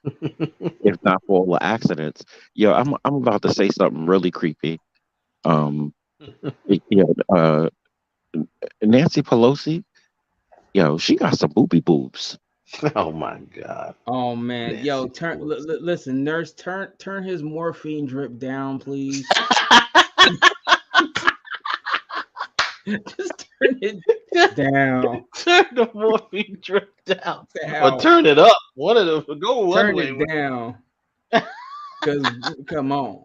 if not for all the accidents. Yo, I'm about to say something really creepy. Nancy Pelosi, yo, she got some boobs. Oh my God. Oh man, Nancy yo, listen, nurse, turn his morphine drip down, please. Just turn it down. Turn the morphine drip down. Or turn it up. One of them. Go one turn way. Turn it down. Because come on.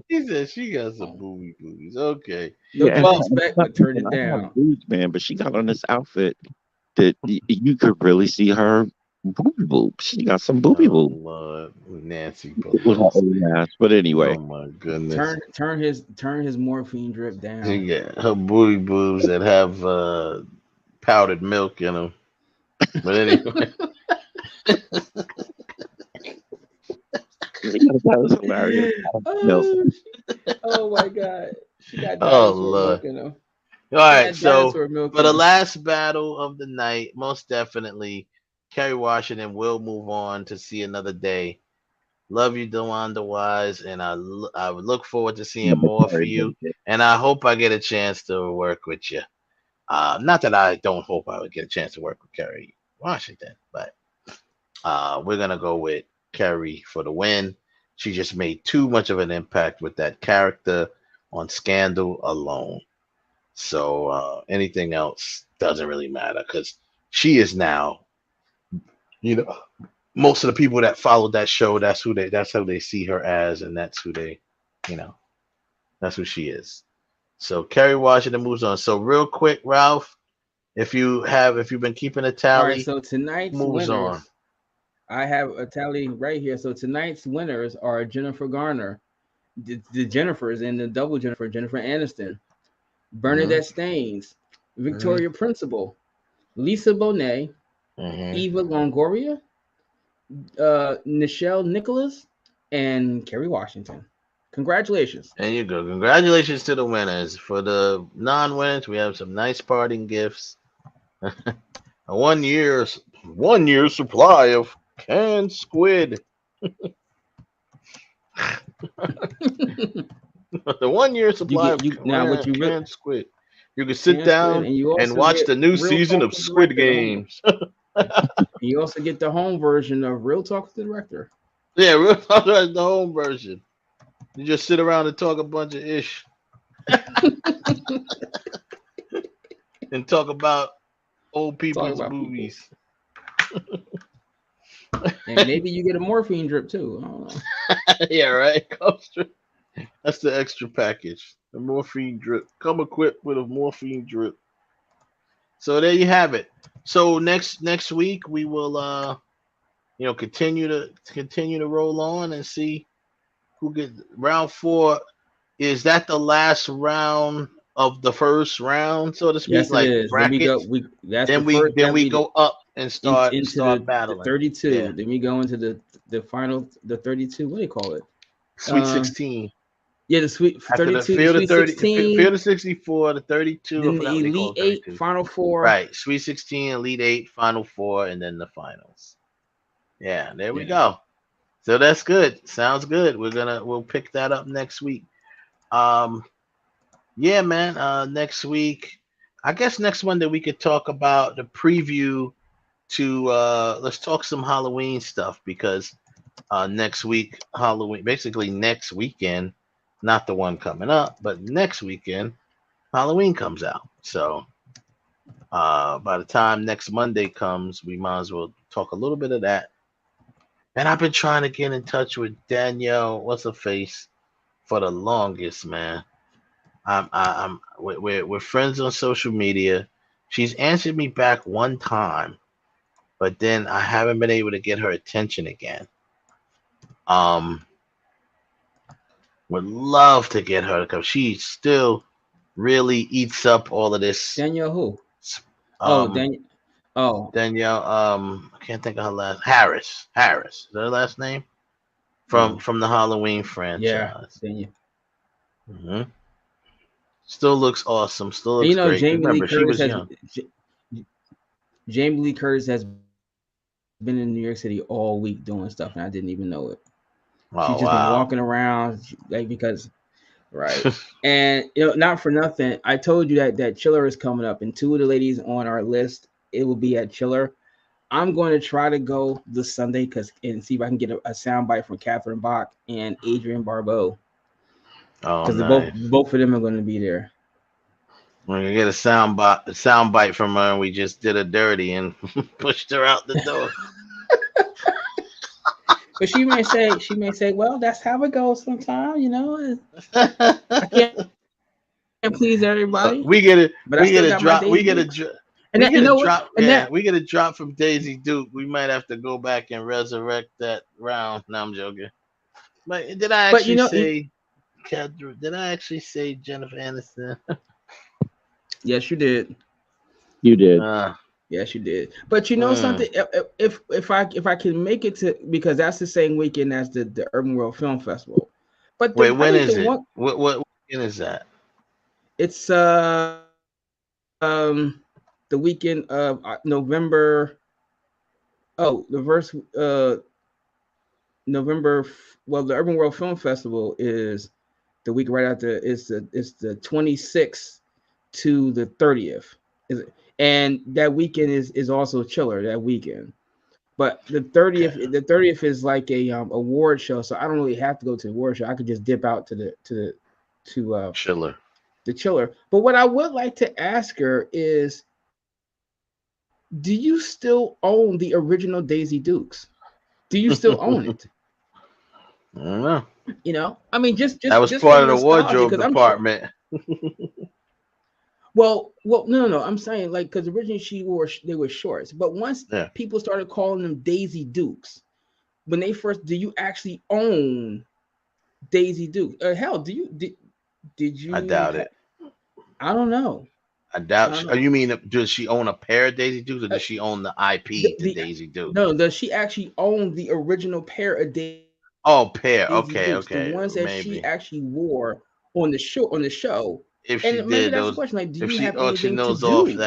He said she got some boobies. Okay. Don't disrespect, but turn it down. Boobs, man, but she got on this outfit that you could really see her boobs. She got some boobs. Lord, Nancy Pelosi. But anyway. Oh my goodness. Turn his morphine drip down. Yeah, her boobs that have powdered milk in them. But anyway. That was hilarious. Oh my God. She got Lord. milk in them. All right, so for the last battle of the night, most definitely, Kerry Washington will move on to see another day. Love you, DeWanda Wise, and I would look forward to seeing more for you. And I hope I get a chance to work with you. Not that I don't hope I would get a chance to work with Kerry Washington, but we're gonna go with Kerry for the win. She just made too much of an impact with that character on Scandal alone. So anything else doesn't really matter because she is now, most of the people that followed that show, that's how they see her as, and that's who they, that's who she is. So Kerry Washington moves on. So real quick, Ralph, if you've been keeping a tally, all right, so tonight's moves winners, on. I have a tally right here. So tonight's winners are Jennifer Garner, the Jennifers and the double Jennifer Aniston, Bernadette Staines, Victoria Principal, Lisa Bonet, Eva Longoria, Nichelle Nicholas, and Kerry Washington. Congratulations. There you go. Congratulations to the winners. For the non-winners, we have some nice parting gifts. A 1 year supply of canned squid. The 1 year supply of canned squid. You can sit down and watch the new season of Squid Games. You also get the home version of Real Talk with the Director. Yeah, Real Talk is the home version. You just sit around and talk a bunch of ish. And talk about old people's movies. And maybe you get a morphine drip too. I don't know. Yeah, right. That's the extra package. The morphine drip. Come equipped with a morphine drip. So there you have it. So next week we will continue to roll on and see who gets round 4. Is that the last round of the first round, so to speak? Yes, like it is. Then we go up and start battling. The 32. Yeah. Then we go into the final, the 32. What do you call it? Sweet 16. Yeah, the sweet After the 32, the Sweet Field 16, of 64, the 32. I then forgot the what they call Elite it, Eight, 32. Final Four. Right, Sweet 16, Elite 8, Final Four, and then the finals. Yeah, there we Yeah. go. So that's good. Sounds good. We'll pick that up next week. Yeah, man. Next week, I guess next Monday we could talk about the preview to let's talk some Halloween stuff because next week Halloween, basically next weekend, not the one coming up, but next weekend Halloween comes out. So by the time next Monday comes, we might as well talk a little bit of that. And I've been trying to get in touch with Danielle, what's her face, for the longest, man. We're friends on social media. She's answered me back one time, but then I haven't been able to get her attention again. Would love to get her because she still really eats up all of this. Danielle who? Danielle. Oh, Danielle. I can't think of her last. Harris. Harris. Is that her last name? From the Halloween franchise. Yeah, Danielle. Mm-hmm. Still looks awesome. Still looks And, great. Jamie Remember, Lee she Curtis was young. Jamie Lee Curtis has been in New York City all week doing stuff, and I didn't even know it. She's just been walking around, because, right. And not for nothing, I told you that Chiller is coming up, and two of the ladies on our list, it will be at Chiller. I'm going to try to go this Sunday and see if I can get a soundbite from Catherine Bach and Adrienne Barbeau. Because nice. both of them are going to be there. We're gonna get a sound bite from her, and we just did her dirty and pushed her out the door. But she may say, well, that's how it goes sometimes, I can't please everybody. We get a drop. We get a drop from Daisy Duke. We might have to go back and resurrect that round. No, I'm joking. But did I actually say? Did I actually say Jennifer Aniston? Yes, you did. You did. Yes, you did. But something, if I can make it to, because that's the same weekend as the Urban World Film Festival. But wait, when is it? What weekend is that? It's the weekend of November. Oh, November. Well, the Urban World Film Festival is the week right after. It's the 26th to the 30th. And that weekend is also Chiller that weekend. But the 30th is like a award show, so I don't really have to go to the award show. I could just dip out to Chiller. The Chiller. But what I would like to ask her is, do you still own the original Daisy Dukes? Do you still own it? I don't know. I mean, just that was just part of the wardrobe department. Well, no. I'm saying, like, because originally they were shorts, but once people started calling them Daisy Dukes, when they first, do you actually own Daisy Duke? Hell, did you? I doubt it. I don't know. I doubt. You mean, does she own a pair of Daisy Dukes, or does she own the IP to Daisy Duke? No, does she actually own the original pair of Daisy? Oh, pair. Daisy Dukes, Okay. The ones that she actually wore on the show. If she did those, question, like, do if you she have auctioned anything those to off, do?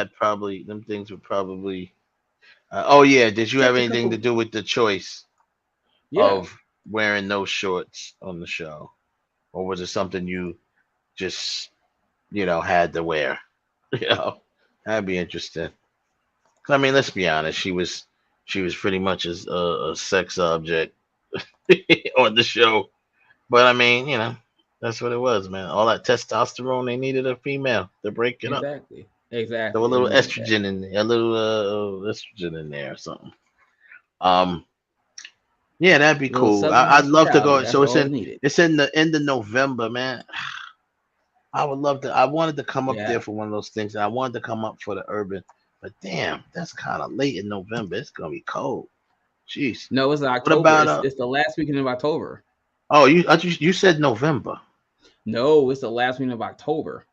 them things would probably. Oh yeah, did you have anything to do with the choice of wearing those shorts on the show, or was it something you just had to wear? That'd be interesting. I mean, let's be honest, she was pretty much a sex object on the show, but I mean, that's what it was, man. All that testosterone, they needed a female to break it up. Exactly. So a little estrogen in there, estrogen in there or something. Yeah, that'd be cool. I'd love to go. So it's in the end of November, man. I would love to. I wanted to come up there for one of those things. I wanted to come up for the urban, but damn, that's kind of late in November. It's gonna be cold. Jeez. No, it's October. What about, it's the last weekend of October. Oh, you said November. No, it's the last weekend of October.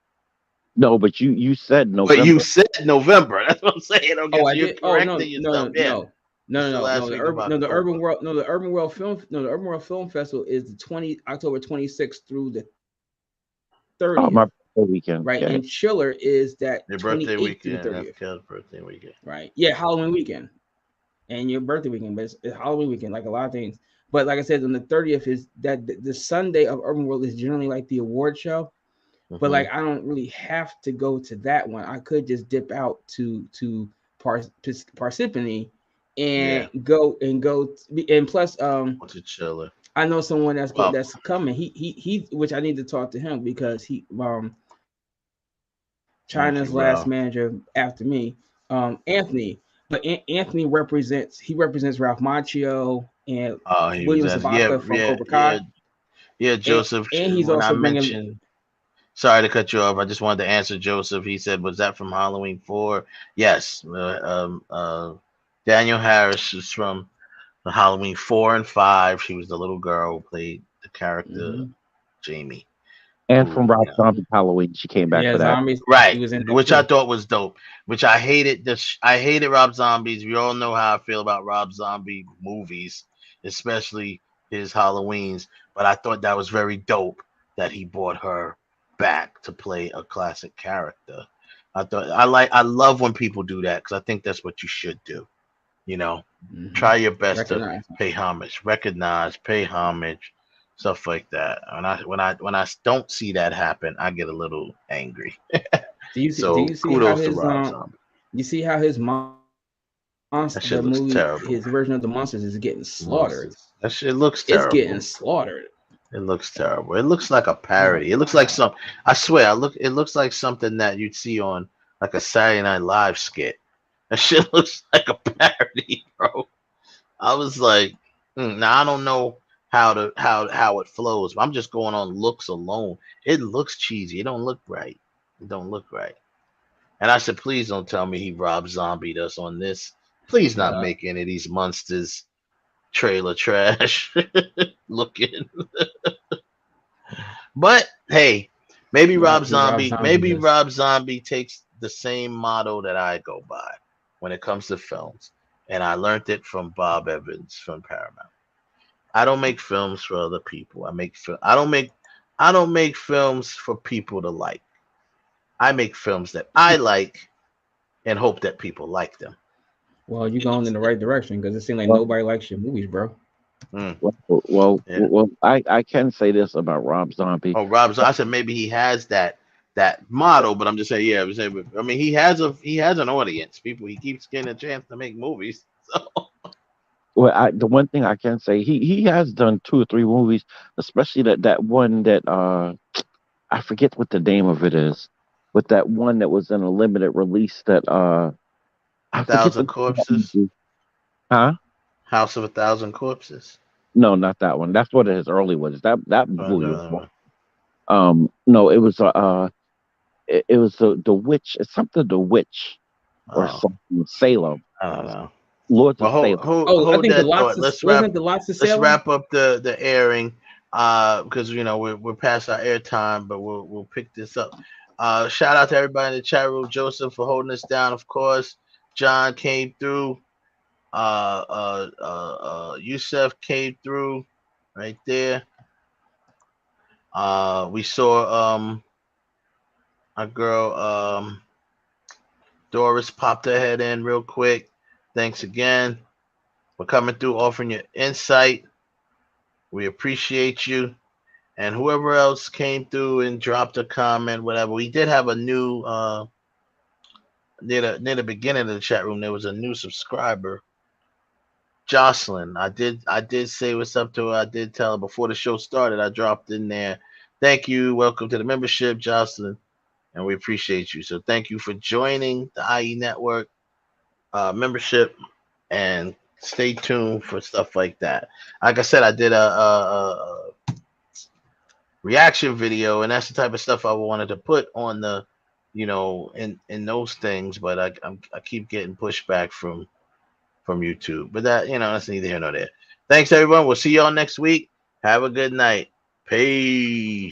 No, but you said November. But you said November. That's what I'm saying. Okay, I did. Oh no. The Urban World Film Festival is October 26th through the 30th. Oh, my birthday weekend. Right, Yeah. and Chiller is that Your birthday 28th to the weekend. 30th. That's Kel's birthday weekend. Right. Yeah, Halloween weekend. And your birthday weekend, but it's Halloween weekend, like a lot of things. But like I said, on the 30th is that the Sunday of Urban World is generally like the award show. But like I don't really have to go to that one. I could just dip out to Parsippany and go and plus to Chiller. I know someone that's coming. He which I need to talk to him because he China's last manager after me, Anthony. But Anthony represents Ralph Macchio and William Zabaka from Cobra Kai. Yeah, Joseph. And he's when also I mentioned, sorry to cut you off. I just wanted to answer Joseph. He said, "Was that from Halloween 4?" Yes. Daniel Harris is from the Halloween 4 and 5. She was the little girl who played the character Jamie. And from Rob Zombie Halloween, she came back for that. Zombies, Right, he was in which I thought was dope. Which I hated. I hated Rob Zombie's. We all know how I feel about Rob Zombie movies, especially his Halloweens. But I thought that was very dope that he brought her back to play a classic character. I love when people do that because I think that's what you should do. You know, try your best to pay homage, recognize, pay homage, stuff like that. When I don't see that happen, I get a little angry. Do you see kudos how his to Rob Zombie. You see how his monster shit looks terrible. His version of the monsters is getting slaughtered. That shit looks terrible. It's getting slaughtered. It looks terrible. It looks like a parody. It looks like some. I swear, it looks like something that you'd see on like a Saturday Night Live skit. That shit looks like a parody, bro. I was like, now I don't know how it flows. But I'm just going on looks alone. It looks cheesy. It don't look right. It don't look right. And I said, please don't tell me he Rob Zombied us on this. Please not make any of these monsters trailer trash looking. But hey, maybe Rob Zombie takes the same motto that I go by when it comes to films. And I learned it from Bob Evans from Paramount. I don't make films for other people. I don't make films for people to like. I make films that I like and hope that people like them. Well, you're going in the right direction because it seems like nobody likes your movies, bro. Well, I can say this about Rob Zombie. Oh, Rob Zombie. I said maybe he has that motto, but I'm just saying, I mean, he has an audience. People, he keeps getting a chance to make movies. So. Well, the one thing I can say, he has done 2 or 3 movies, especially that one that I forget what the name of it is, but that one that was in a limited release that 1,000 Corpses. Huh? House of 1,000 Corpses. No, not that one. That's what his early was. That movie was one. No, it was it was the witch. It's something the witch or something. Salem. I don't know. Lords of Salem. Hold I think that the Lots thought. Let's wrap up the airing because we're past our airtime, but we'll pick this up. Shout out to everybody in the chat room. Joseph for holding us down, of course. John came through. Yusef came through right there. We saw our girl Doris popped her head in real quick. Thanks again for coming through, offering your insight. We appreciate you. And whoever else came through and dropped a comment, whatever. We did have a new near the beginning of the chat room, there was a new subscriber. Jocelyn. I did say what's up to her. I did tell her before the show started. I dropped in there. Thank you. Welcome to the membership, Jocelyn. And we appreciate you. So thank you for joining the IE Network membership, and stay tuned for stuff like that. Like I said, I did a reaction video, and that's the type of stuff I wanted to put on the, in those things, but I keep getting pushback from YouTube. But that's neither here nor there. Thanks everyone. We'll see y'all next week. Have a good night. Peace.